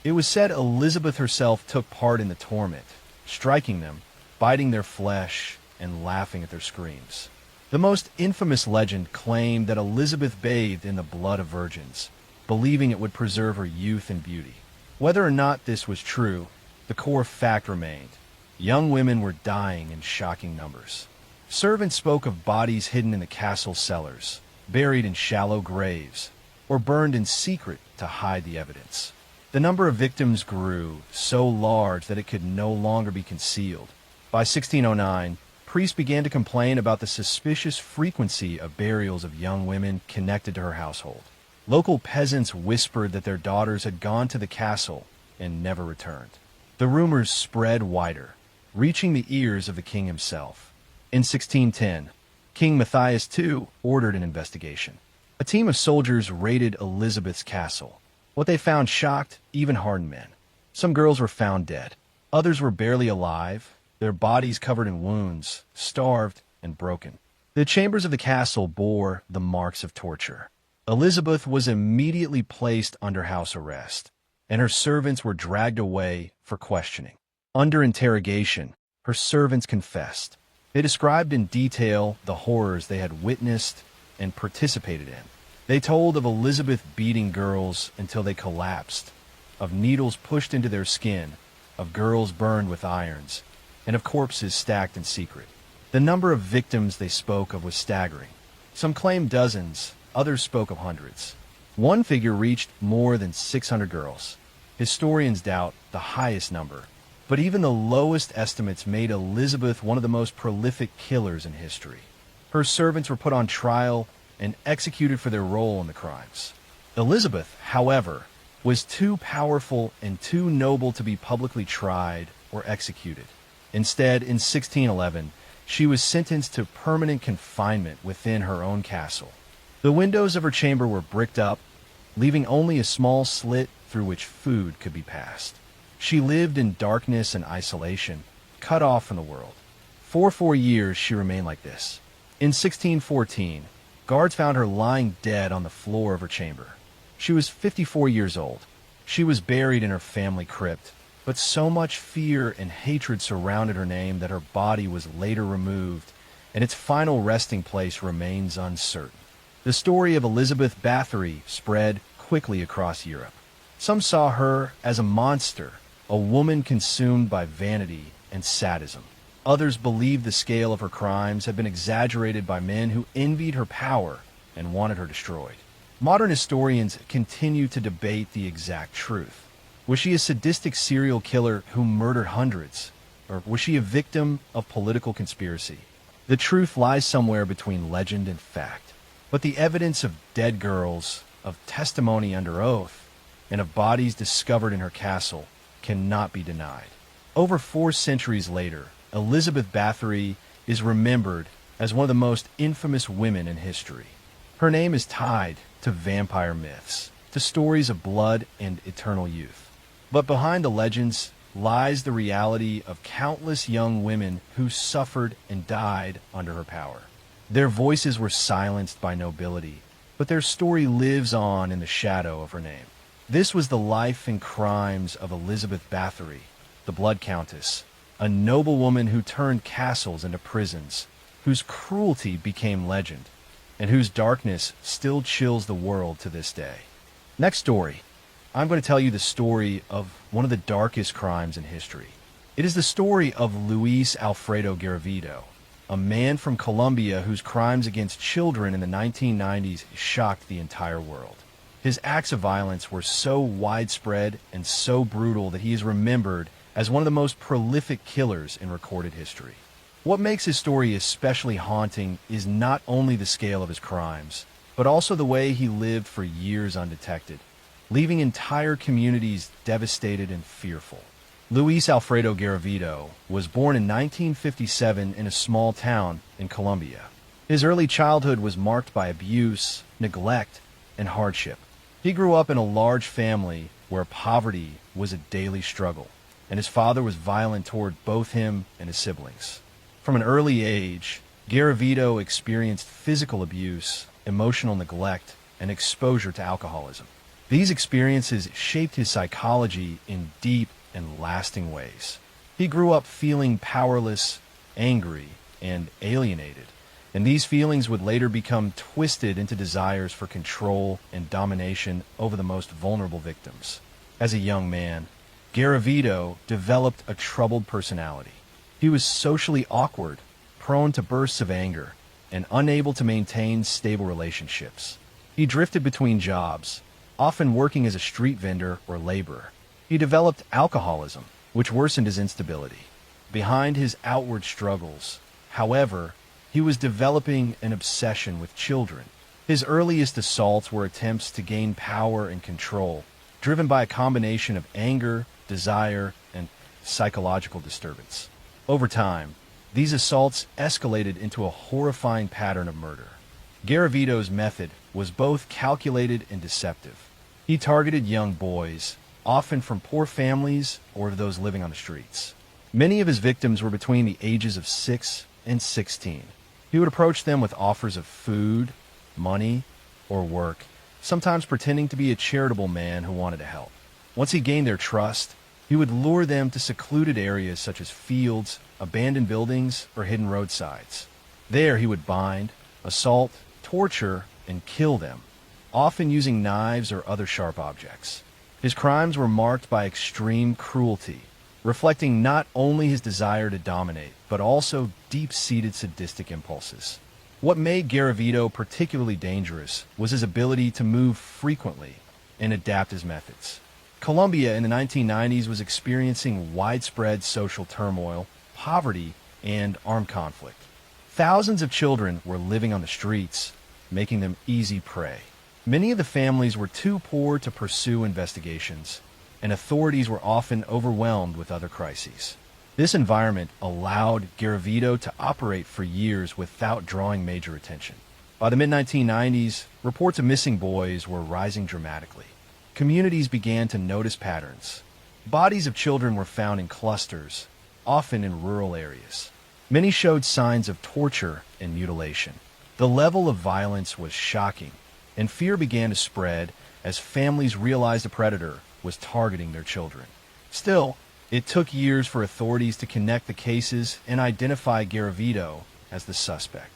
It was said Elizabeth herself took part in the torment, striking them, biting their flesh, and laughing at their screams. The most infamous legend claimed that Elizabeth bathed in the blood of virgins, believing it would preserve her youth and beauty. Whether or not this was true, the core fact remained. Young women were dying in shocking numbers. Servants spoke of bodies hidden in the castle cellars, buried in shallow graves, or burned in secret to hide the evidence. The number of victims grew so large that it could no longer be concealed. By 1609, priests began to complain about the suspicious frequency of burials of young women connected to her household. Local peasants whispered that their daughters had gone to the castle and never returned. The rumors spread wider, reaching the ears of the king himself. In 1610, King Matthias II ordered an investigation. A team of soldiers raided Elizabeth's castle. What they found shocked even hardened men. Some girls were found dead. Others were barely alive, their bodies covered in wounds, starved, and broken. The chambers of the castle bore the marks of torture. Elizabeth was immediately placed under house arrest, and her servants were dragged away for questioning. Under interrogation, her servants confessed. They described in detail the horrors they had witnessed and participated in. They told of Elizabeth beating girls until they collapsed, of needles pushed into their skin, of girls burned with irons, and of corpses stacked in secret. The number of victims they spoke of was staggering. Some claimed dozens, others spoke of hundreds. One figure reached more than 600 girls. Historians doubt the highest number, but even the lowest estimates made Elizabeth one of the most prolific killers in history. Her servants were put on trial and executed for their role in the crimes. Elizabeth, however, was too powerful and too noble to be publicly tried or executed. Instead, in 1611, she was sentenced to permanent confinement within her own castle. The windows of her chamber were bricked up, leaving only a small slit through which food could be passed. She lived in darkness and isolation, cut off from the world. For 4 years, she remained like this. In 1614, guards found her lying dead on the floor of her chamber. She was 54 years old. She was buried in her family crypt, but so much fear and hatred surrounded her name that her body was later removed, and its final resting place remains uncertain. The story of Elizabeth Bathory spread quickly across Europe. Some saw her as a monster, a woman consumed by vanity and sadism. Others believed the scale of her crimes had been exaggerated by men who envied her power and wanted her destroyed. Modern historians continue to debate the exact truth. Was she a sadistic serial killer who murdered hundreds? Or was she a victim of political conspiracy? The truth lies somewhere between legend and fact. But the evidence of dead girls, of testimony under oath, and of bodies discovered in her castle cannot be denied. Over 4 centuries later, Elizabeth Bathory is remembered as one of the most infamous women in history. Her name is tied to vampire myths, to stories of blood and eternal youth. But behind the legends lies the reality of countless young women who suffered and died under her power. Their voices were silenced by nobility, but their story lives on in the shadow of her name. This was the life and crimes of Elizabeth Bathory, the Blood Countess, a noble woman who turned castles into prisons, whose cruelty became legend, and whose darkness still chills the world to this day. Next story. I'm going to tell you the story of one of the darkest crimes in history. It is the story of Luis Alfredo Garavito, a man from Colombia whose crimes against children in the 1990s shocked the entire world. His acts of violence were so widespread and so brutal that he is remembered as one of the most prolific killers in recorded history. What makes his story especially haunting is not only the scale of his crimes, but also the way he lived for years undetected, leaving entire communities devastated and fearful. Luis Alfredo Garavito was born in 1957 in a small town in Colombia. His early childhood was marked by abuse, neglect, and hardship. He grew up in a large family where poverty was a daily struggle, and his father was violent toward both him and his siblings. From an early age, Garavito experienced physical abuse, emotional neglect, and exposure to alcoholism. These experiences shaped his psychology in deep and lasting ways. He grew up feeling powerless, angry, and alienated, and these feelings would later become twisted into desires for control and domination over the most vulnerable victims. As a young man, Garavito developed a troubled personality. He was socially awkward, prone to bursts of anger, and unable to maintain stable relationships. He drifted between jobs, often working as a street vendor or laborer. He developed alcoholism, which worsened his instability. Behind his outward struggles, however, he was developing an obsession with children. His earliest assaults were attempts to gain power and control, driven by a combination of anger, desire, and psychological disturbance. Over time, these assaults escalated into a horrifying pattern of murder. Garavito's method was both calculated and deceptive. He targeted young boys, often from poor families or those living on the streets. Many of his victims were between the ages of 6 and 16. He would approach them with offers of food, money, or work, sometimes pretending to be a charitable man who wanted to help. Once he gained their trust, he would lure them to secluded areas such as fields, abandoned buildings, or hidden roadsides. There he would bind, assault, torture, and kill them, often using knives or other sharp objects. His crimes were marked by extreme cruelty, reflecting not only his desire to dominate, but also deep-seated sadistic impulses. What made Garavito particularly dangerous was his ability to move frequently and adapt his methods. Colombia in the 1990s was experiencing widespread social turmoil, poverty, and armed conflict. Thousands of children were living on the streets, making them easy prey. Many of the families were too poor to pursue investigations, and authorities were often overwhelmed with other crises. This environment allowed Garavito to operate for years without drawing major attention. By the mid-1990s, reports of missing boys were rising dramatically. Communities began to notice patterns. Bodies of children were found in clusters, often in rural areas. Many showed signs of torture and mutilation. The level of violence was shocking, and fear began to spread as families realized a predator was targeting their children. Still, it took years for authorities to connect the cases and identify Garavito as the suspect.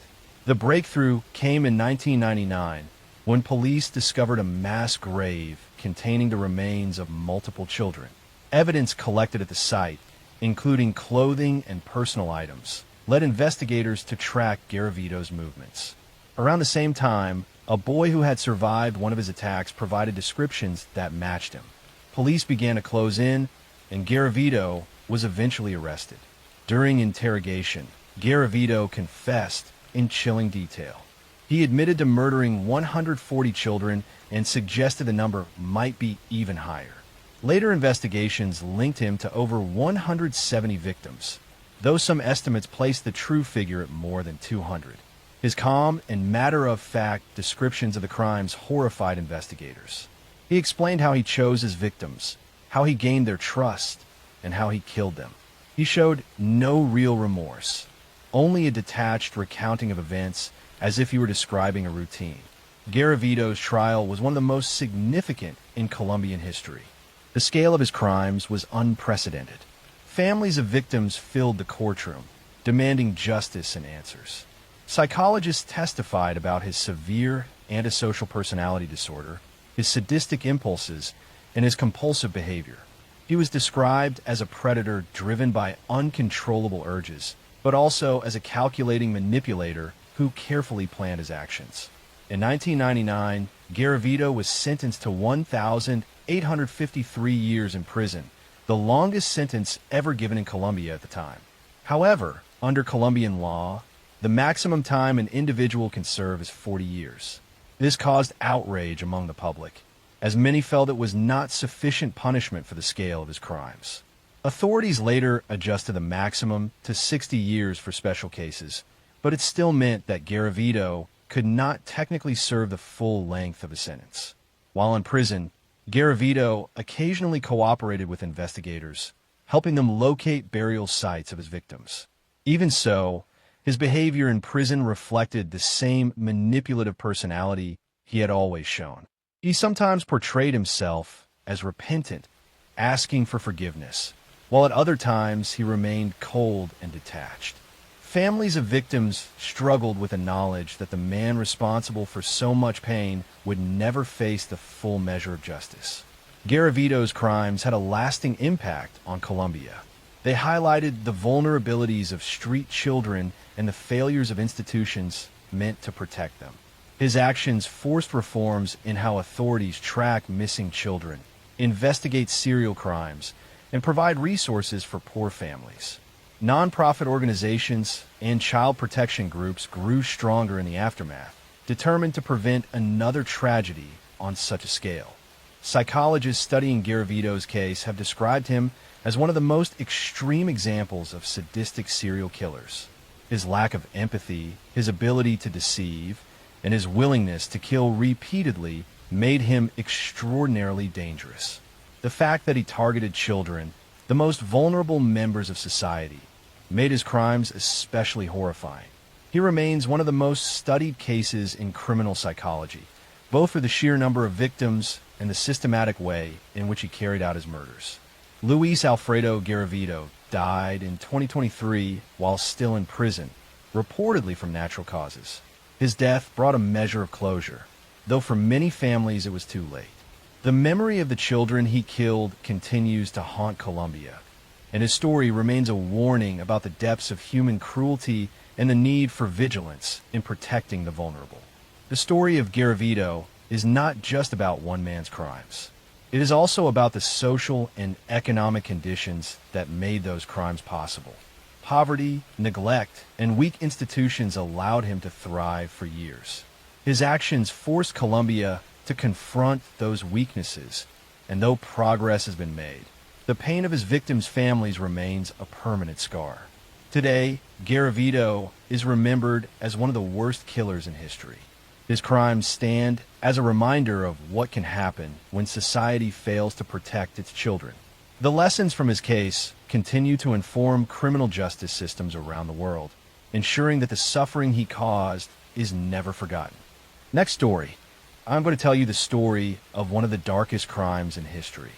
The breakthrough came in 1999 when police discovered a mass grave containing the remains of multiple children. Evidence collected at the site, including clothing and personal items, led investigators to track Garavito's movements. Around the same time, a boy who had survived one of his attacks provided descriptions that matched him. Police began to close in, and Garavito was eventually arrested. During interrogation, Garavito confessed in chilling detail. He admitted to murdering 140 children and suggested the number might be even higher. Later investigations linked him to over 170 victims. though some estimates place the true figure at more than 200. His calm and matter-of-fact descriptions of the crimes horrified investigators. He explained how he chose his victims, how he gained their trust, and how he killed them. He showed no real remorse, only a detached recounting of events as if he were describing a routine. Garavito's trial was one of the most significant in Colombian history. The scale of his crimes was unprecedented. Families of victims filled the courtroom, demanding justice and answers. Psychologists testified about his severe antisocial personality disorder, his sadistic impulses, and his compulsive behavior. He was described as a predator driven by uncontrollable urges, but also as a calculating manipulator who carefully planned his actions. In 1999, Garavito was sentenced to 1,853 years in prison, the longest sentence ever given in Colombia at the time. However, under Colombian law, the maximum time an individual can serve is 40 years. This caused outrage among the public, as many felt it was not sufficient punishment for the scale of his crimes. Authorities later adjusted the maximum to 60 years for special cases, but it still meant that Garavito could not technically serve the full length of his sentence. While in prison, Garavito occasionally cooperated with investigators, helping them locate burial sites of his victims. Even so, his behavior in prison reflected the same manipulative personality he had always shown. He sometimes portrayed himself as repentant, asking for forgiveness, while at other times he remained cold and detached. Families of victims struggled with the knowledge that the man responsible for so much pain would never face the full measure of justice. Garavito's crimes had a lasting impact on Colombia. They highlighted the vulnerabilities of street children and the failures of institutions meant to protect them. His actions forced reforms in how authorities track missing children, investigate serial crimes, and provide resources for poor families. Nonprofit organizations and child protection groups grew stronger in the aftermath, determined to prevent another tragedy on such a scale. Psychologists studying Garavito's case have described him as one of the most extreme examples of sadistic serial killers. His lack of empathy, his ability to deceive, and his willingness to kill repeatedly made him extraordinarily dangerous. The fact that he targeted children, the most vulnerable members of society, made his crimes especially horrifying. He remains one of the most studied cases in criminal psychology, both for the sheer number of victims and the systematic way in which he carried out his murders. Luis Alfredo Garavito died in 2023 while still in prison, reportedly from natural causes. His death brought a measure of closure, though for many families it was too late. The memory of the children he killed continues to haunt Colombia, and his story remains a warning about the depths of human cruelty and the need for vigilance in protecting the vulnerable. The story of Garavito is not just about one man's crimes. It is also about the social and economic conditions that made those crimes possible. Poverty, neglect, and weak institutions allowed him to thrive for years. His actions forced Colombia to confront those weaknesses, and though progress has been made, the pain of his victims' families remains a permanent scar. Today, Garavito is remembered as one of the worst killers in history. His crimes stand as a reminder of what can happen when society fails to protect its children. The lessons from his case continue to inform criminal justice systems around the world, ensuring that the suffering he caused is never forgotten. Next story. I'm going to tell you the story of one of the darkest crimes in history.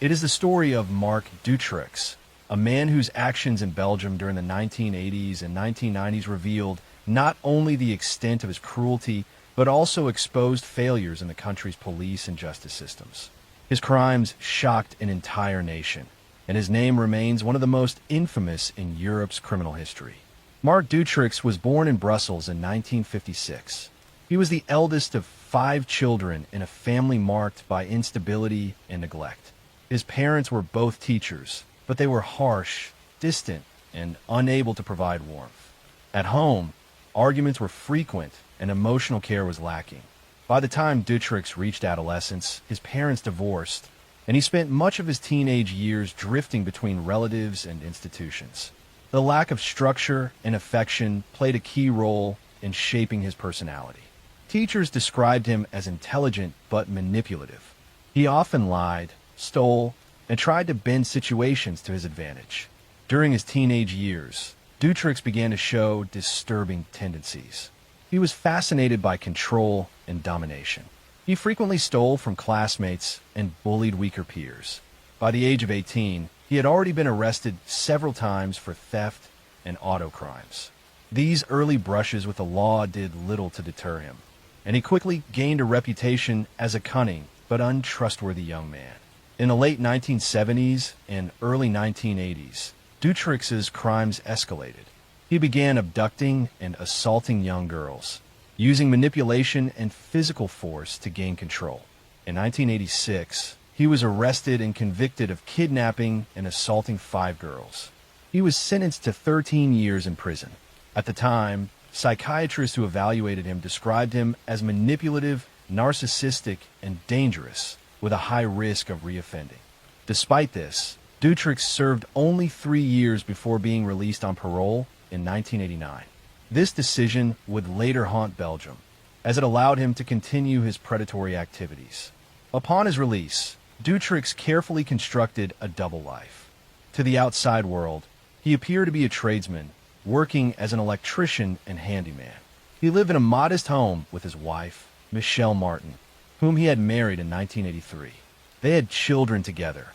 It is the story of Marc Dutroux, a man whose actions in Belgium during the 1980s and 1990s revealed not only the extent of his cruelty, but also exposed failures in the country's police and justice systems. His crimes shocked an entire nation, and his name remains one of the most infamous in Europe's criminal history. Marc Dutroux was born in Brussels in 1956. He was the eldest of 5 children in a family marked by instability and neglect. His parents were both teachers, but they were harsh, distant, and unable to provide warmth. At home, arguments were frequent and emotional care was lacking. By the time Dutroux reached adolescence, his parents divorced, and he spent much of his teenage years drifting between relatives and institutions. The lack of structure and affection played a key role in shaping his personality. Teachers described him as intelligent but manipulative. He often lied, stole, and tried to bend situations to his advantage. During his teenage years, Dutrix began to show disturbing tendencies. He was fascinated by control and domination. He frequently stole from classmates and bullied weaker peers. By the age of 18, he had already been arrested several times for theft and auto crimes. These early brushes with the law did little to deter him, and he quickly gained a reputation as a cunning but untrustworthy young man. In the late 1970s and early 1980s, Dutrix's crimes escalated. He began abducting and assaulting young girls, using manipulation and physical force to gain control. In 1986, he was arrested and convicted of kidnapping and assaulting 5 girls. He was sentenced to 13 years in prison. At the time, psychiatrists who evaluated him described him as manipulative, narcissistic, and dangerous, with a high risk of reoffending. Despite this, Dutrix served only 3 years before being released on parole in 1989. This decision would later haunt Belgium, as it allowed him to continue his predatory activities. Upon his release, Dutrix carefully constructed a double life. To the outside world, he appeared to be a tradesman, working as an electrician and handyman. He lived in a modest home with his wife, Michelle Martin, whom he had married in 1983. They had children together,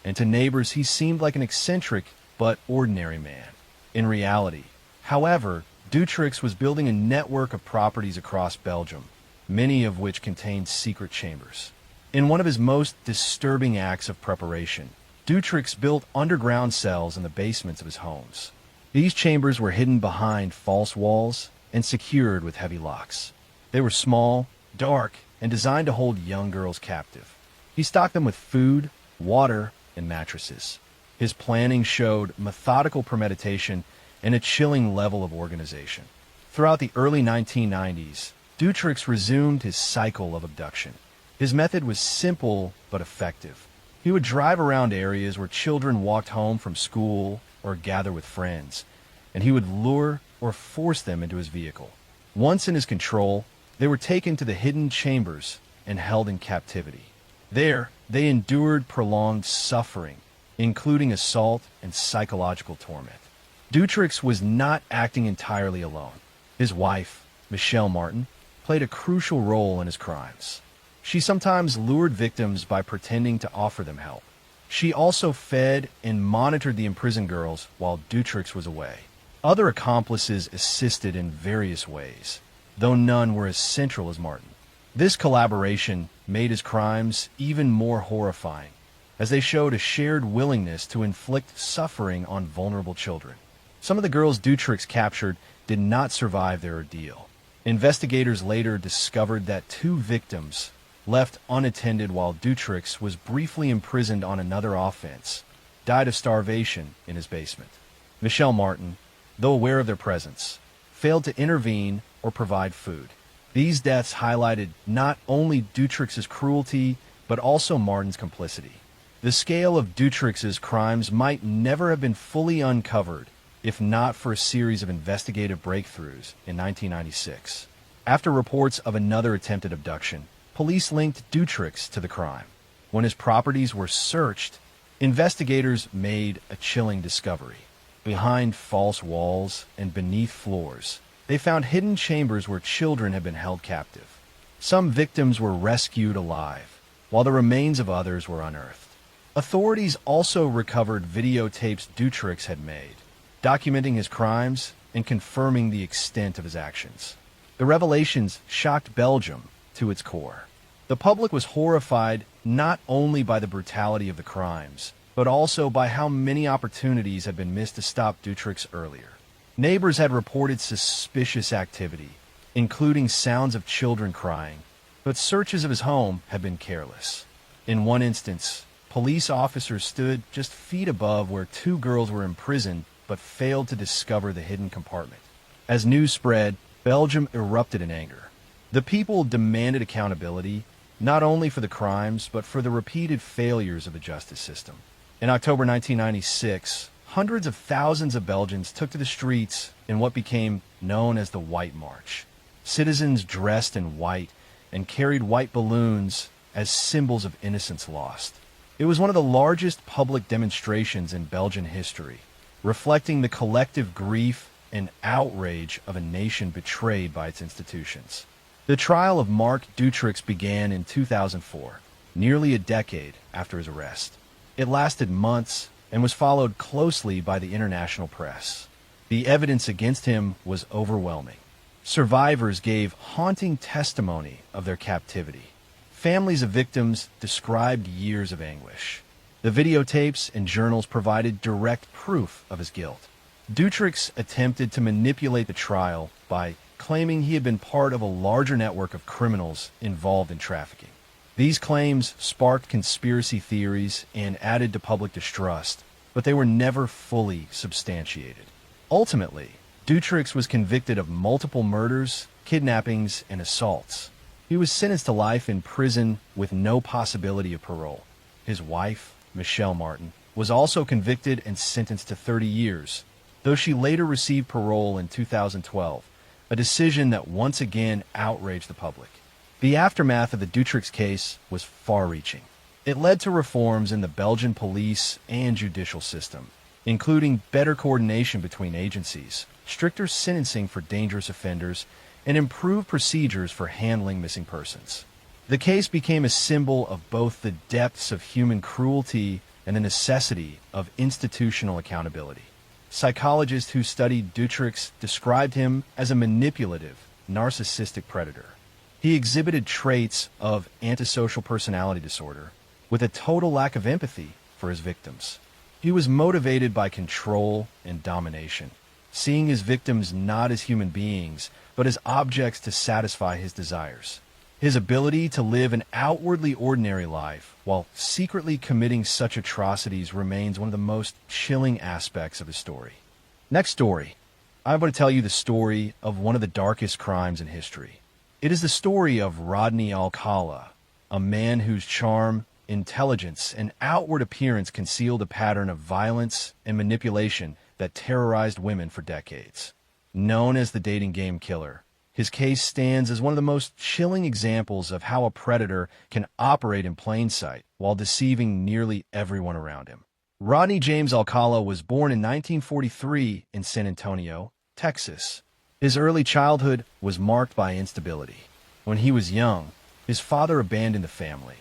and to neighbors he seemed like an eccentric but ordinary man. In reality, however, Dutrix was building a network of properties across Belgium, many of which contained secret chambers. In one of his most disturbing acts of preparation, Dutrix built underground cells in the basements of his homes. These chambers were hidden behind false walls and secured with heavy locks. They were small, dark, and designed to hold young girls captive. He stocked them with food, water, and mattresses. His planning showed methodical premeditation and a chilling level of organization. Throughout the early 1990s, Dutrix resumed his cycle of abduction. His method was simple but effective. He would drive around areas where children walked home from school or gather with friends, and he would lure or force them into his vehicle. Once in his control, they were taken to the hidden chambers and held in captivity. There, they endured prolonged suffering, including assault and psychological torment. Dutrix was not acting entirely alone. His wife, Michelle Martin, played a crucial role in his crimes. She sometimes lured victims by pretending to offer them help. She also fed and monitored the imprisoned girls while Dutrix was away. Other accomplices assisted in various ways, though none were as central as Martin. This collaboration made his crimes even more horrifying, as they showed a shared willingness to inflict suffering on vulnerable children. Some of the girls Dutrix captured did not survive their ordeal. Investigators later discovered that 2 victims left unattended while Dutrix was briefly imprisoned on another offense, died of starvation in his basement. Michelle Martin, though aware of their presence, failed to intervene or provide food. These deaths highlighted not only Dutrix's cruelty, but also Martin's complicity. The scale of Dutrix's crimes might never have been fully uncovered if not for a series of investigative breakthroughs in 1996. After reports of another attempted abduction, police linked Dutrix to the crime. When his properties were searched, investigators made a chilling discovery. Behind false walls and beneath floors, they found hidden chambers where children had been held captive. Some victims were rescued alive, while the remains of others were unearthed. Authorities also recovered videotapes Dutrix had made, documenting his crimes and confirming the extent of his actions. The revelations shocked Belgium to its core. The public was horrified not only by the brutality of the crimes, but also by how many opportunities had been missed to stop Dutrix earlier. Neighbors had reported suspicious activity, including sounds of children crying, but searches of his home had been careless. In one instance, police officers stood just feet above where 2 girls were imprisoned but failed to discover the hidden compartment. As news spread, Belgium erupted in anger. The people demanded accountability, not only for the crimes, but for the repeated failures of the justice system. In October 1996, hundreds of thousands of Belgians took to the streets in what became known as the White March. Citizens dressed in white and carried white balloons as symbols of innocence lost. It was one of the largest public demonstrations in Belgian history, reflecting the collective grief and outrage of a nation betrayed by its institutions. The trial of Marc Dutroux began in 2004, nearly a decade after his arrest. It lasted months and was followed closely by the international press. The evidence against him was overwhelming. Survivors gave haunting testimony of their captivity. Families of victims described years of anguish. The videotapes and journals provided direct proof of his guilt. Dutroux attempted to manipulate the trial by claiming he had been part of a larger network of criminals involved in trafficking. These claims sparked conspiracy theories and added to public distrust, but they were never fully substantiated. Ultimately, Dutroux was convicted of multiple murders, kidnappings, and assaults. He was sentenced to life in prison with no possibility of parole. His wife, Michelle Martin, was also convicted and sentenced to 30 years, though she later received parole in 2012, a decision that once again outraged the public. The aftermath of the Dutroux case was far-reaching. It led to reforms in the Belgian police and judicial system, including better coordination between agencies, stricter sentencing for dangerous offenders, and improved procedures for handling missing persons. The case became a symbol of both the depths of human cruelty and the necessity of institutional accountability. Psychologists who studied Dutroux described him as a manipulative, narcissistic predator. He exhibited traits of antisocial personality disorder, with a total lack of empathy for his victims. He was motivated by control and domination, seeing his victims not as human beings, but as objects to satisfy his desires. His ability to live an outwardly ordinary life while secretly committing such atrocities remains one of the most chilling aspects of his story. Next story. I'm going to tell you the story of one of the darkest crimes in history. It is the story of Rodney Alcala, a man whose charm, intelligence, and outward appearance concealed a pattern of violence and manipulation that terrorized women for decades. Known as the dating game killer, his case stands as one of the most chilling examples of how a predator can operate in plain sight while deceiving nearly everyone around him. Rodney James Alcala was born in 1943 in San Antonio, Texas. His early childhood was marked by instability. When he was young, his father abandoned the family,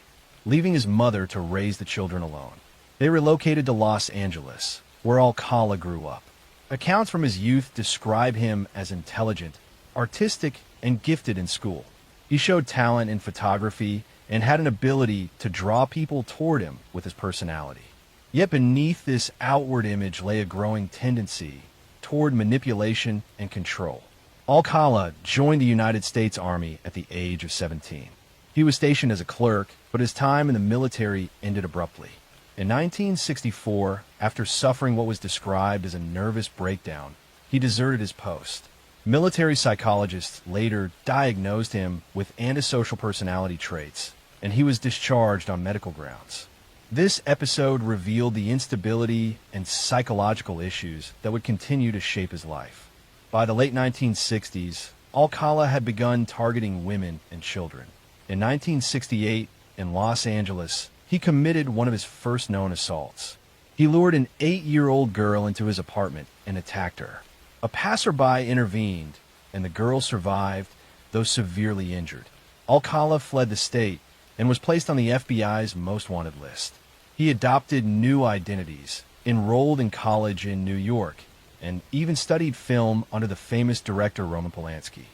leaving his mother to raise the children alone. They relocated to Los Angeles, where Alcala grew up. Accounts from his youth describe him as intelligent, artistic, and gifted in school. He showed talent in photography and had an ability to draw people toward him with his personality. Yet beneath this outward image lay a growing tendency toward manipulation and control. Alcala joined the United States Army at the age of 17. He was stationed as a clerk, but his time in the military ended abruptly. In 1964, after suffering what was described as a nervous breakdown, he deserted his post. Military psychologists later diagnosed him with antisocial personality traits, and he was discharged on medical grounds. This episode revealed the instability and psychological issues that would continue to shape his life. By the late 1960s, Alcala had begun targeting women and children. In 1968, in Los Angeles, he committed one of his first known assaults. He lured an 8-year-old girl into his apartment and attacked her. A passerby intervened, and the girl survived, though severely injured. Alcala fled the state and was placed on the FBI's most wanted list. He adopted new identities, enrolled in college in New York, and even studied film under the famous director Roman Polanski.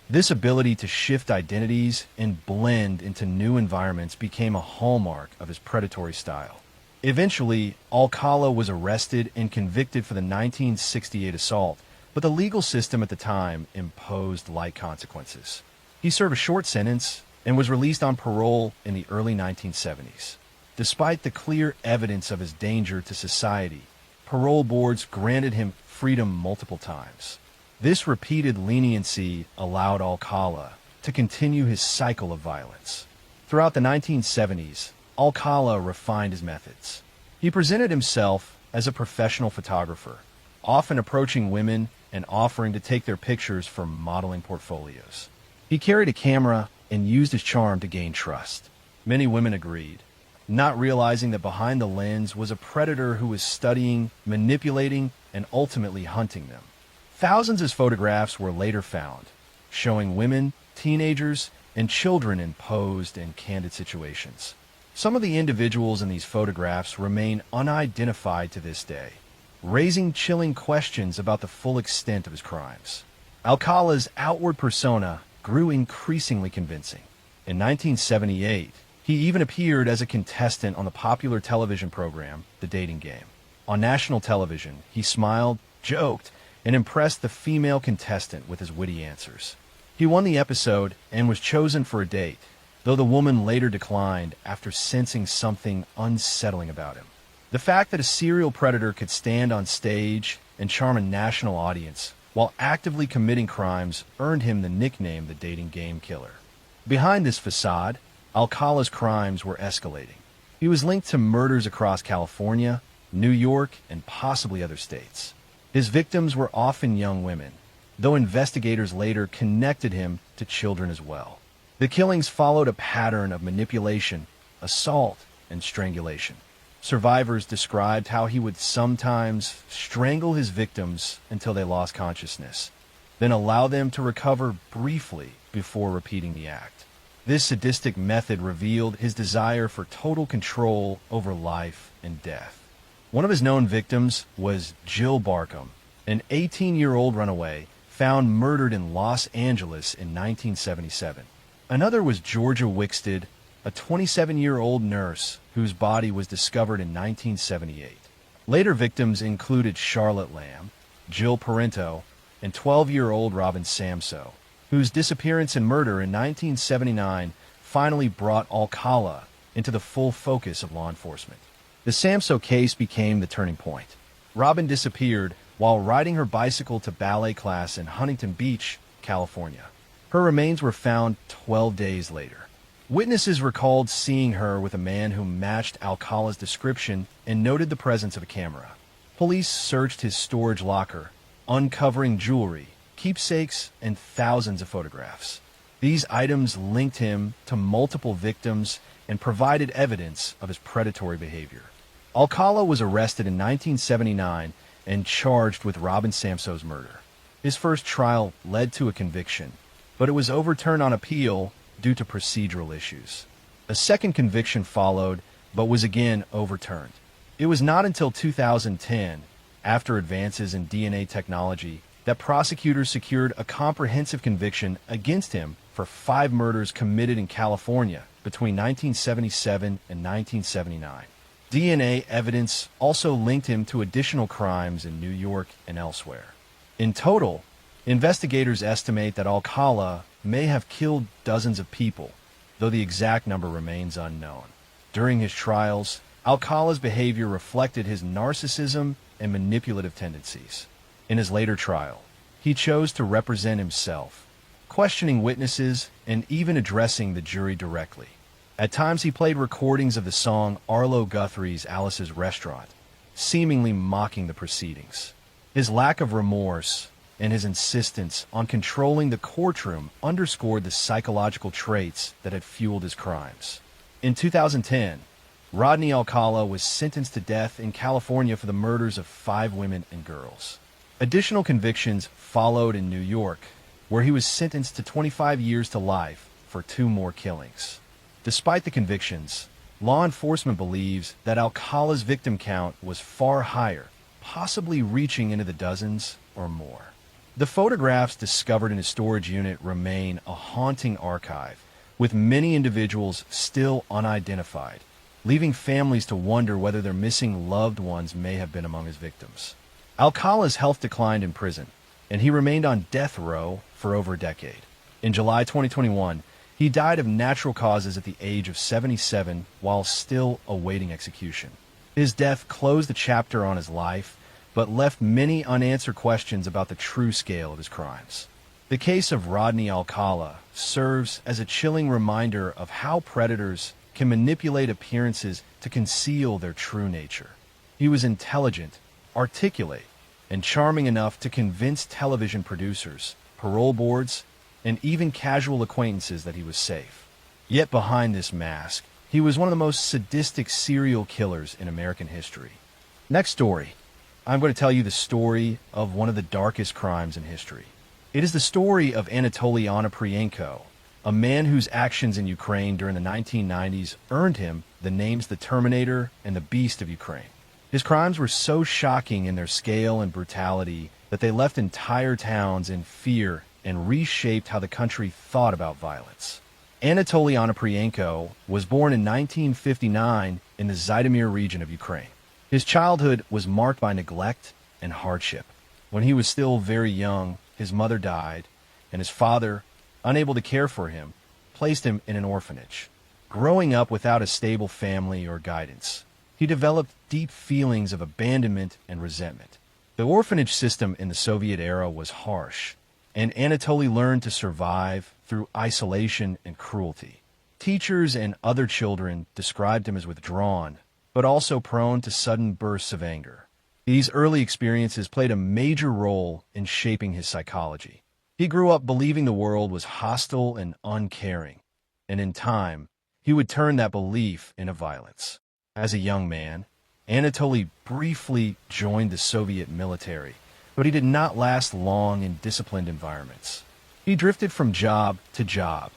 This ability to shift identities and blend into new environments became a hallmark of his predatory style. Eventually, Alcala was arrested and convicted for the 1968 assault, but the legal system at the time imposed light consequences. He served a short sentence and was released on parole in the early 1970s. Despite the clear evidence of his danger to society, parole boards granted him freedom multiple times. This repeated leniency allowed Alcala to continue his cycle of violence. Throughout the 1970s, Alcala refined his methods. He presented himself as a professional photographer, often approaching women and offering to take their pictures for modeling portfolios. He carried a camera and used his charm to gain trust. Many women agreed, not realizing that behind the lens was a predator who was studying, manipulating, and ultimately hunting them. Thousands of photographs were later found, showing women, teenagers, and children in posed and candid situations. Some of the individuals in these photographs remain unidentified to this day, raising chilling questions about the full extent of his crimes. Alcala's outward persona grew increasingly convincing. In 1978, he even appeared as a contestant on the popular television program, The Dating Game. On national television, he smiled, joked, and impressed the female contestant with his witty answers. He won the episode and was chosen for a date, though the woman later declined after sensing something unsettling about him. The fact that a serial predator could stand on stage and charm a national audience while actively committing crimes earned him the nickname the Dating Game Killer. Behind this facade, Alcala's crimes were escalating. He was linked to murders across California, New York, and possibly other states. His victims were often young women, though investigators later connected him to children as well. The killings followed a pattern of manipulation, assault, and strangulation. Survivors described how he would sometimes strangle his victims until they lost consciousness, then allow them to recover briefly before repeating the act. This sadistic method revealed his desire for total control over life and death. One of his known victims was Jill Barkham, an 18-year-old runaway found murdered in Los Angeles in 1977. Another was Georgia Wickstead, a 27-year-old nurse whose body was discovered in 1978. Later victims included Charlotte Lamb, Jill Parento, and 12-year-old Robin Samso, whose disappearance and murder in 1979 finally brought Alcala into the full focus of law enforcement. The Samso case became the turning point. Robin disappeared while riding her bicycle to ballet class in Huntington Beach, California. Her remains were found 12 days later. Witnesses recalled seeing her with a man who matched Alcala's description and noted the presence of a camera. Police searched his storage locker, uncovering jewelry, keepsakes, and thousands of photographs. These items linked him to multiple victims and provided evidence of his predatory behavior. Alcala was arrested in 1979 and charged with Robin Samso's murder. His first trial led to a conviction, but it was overturned on appeal due to procedural issues. A second conviction followed, but was again overturned. It was not until 2010, after advances in DNA technology, that prosecutors secured a comprehensive conviction against him for 5 murders committed in California between 1977 and 1979. DNA evidence also linked him to additional crimes in New York and elsewhere. In total, investigators estimate that Alcala may have killed dozens of people, though the exact number remains unknown. During his trials, Alcala's behavior reflected his narcissism and manipulative tendencies. In his later trial, he chose to represent himself, questioning witnesses and even addressing the jury directly. At times he played recordings of the song Arlo Guthrie's Alice's Restaurant, seemingly mocking the proceedings. His lack of remorse and his insistence on controlling the courtroom underscored the psychological traits that had fueled his crimes. In 2010, Rodney Alcala was sentenced to death in California for the murders of 5 women and girls. Additional convictions followed in New York, where he was sentenced to 25 years to life for 2 more killings. Despite the convictions, law enforcement believes that Alcala's victim count was far higher, possibly reaching into the dozens or more. The photographs discovered in his storage unit remain a haunting archive, with many individuals still unidentified, leaving families to wonder whether their missing loved ones may have been among his victims. Alcala's health declined in prison, and he remained on death row for over a decade. In July 2021, he died of natural causes at the age of 77 while still awaiting execution. His death closed a chapter on his life, but left many unanswered questions about the true scale of his crimes. The case of Rodney Alcala serves as a chilling reminder of how predators can manipulate appearances to conceal their true nature. He was intelligent, articulate, and charming enough to convince television producers, parole boards, and even casual acquaintances that he was safe. Yet behind this mask, he was one of the most sadistic serial killers in American history. Next story. I'm going to tell you the story of one of the darkest crimes in history. It is the story of Anatoly Onoprienko, a man whose actions in Ukraine during the 1990s earned him the names the Terminator and the Beast of Ukraine. His crimes were so shocking in their scale and brutality that they left entire towns in fear and reshaped how the country thought about violence. Anatoly Onoprienko was born in 1959 in the Zhytomyr region of Ukraine. His childhood was marked by neglect and hardship. When he was still very young, his mother died, and his father, unable to care for him, placed him in an orphanage. Growing up without a stable family or guidance, he developed deep feelings of abandonment and resentment. The orphanage system in the Soviet era was harsh, and Anatoly learned to survive through isolation and cruelty. Teachers and other children described him as withdrawn, but also prone to sudden bursts of anger. These early experiences played a major role in shaping his psychology. He grew up believing the world was hostile and uncaring, and in time, he would turn that belief into violence. As a young man, Anatoly briefly joined the Soviet military, but he did not last long in disciplined environments. He drifted from job to job,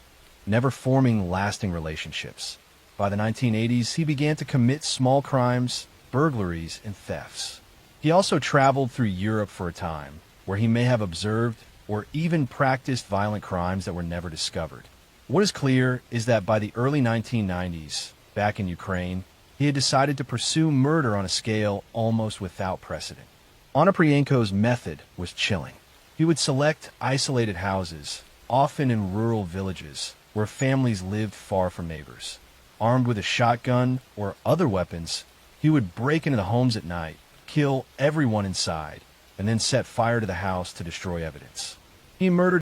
never forming lasting relationships. By the 1980s, he began to commit small crimes, burglaries, and thefts. He also traveled through Europe for a time, where he may have observed or even practiced violent crimes that were never discovered. What is clear is that by the early 1990s, back in Ukraine, he had decided to pursue murder on a scale almost without precedent. Onoprienko's method was chilling. He would select isolated houses, often in rural villages, where families lived far from neighbors. Armed with a shotgun or other weapons, he would break into the homes at night, kill everyone inside, and then set fire to the house to destroy evidence. He murdered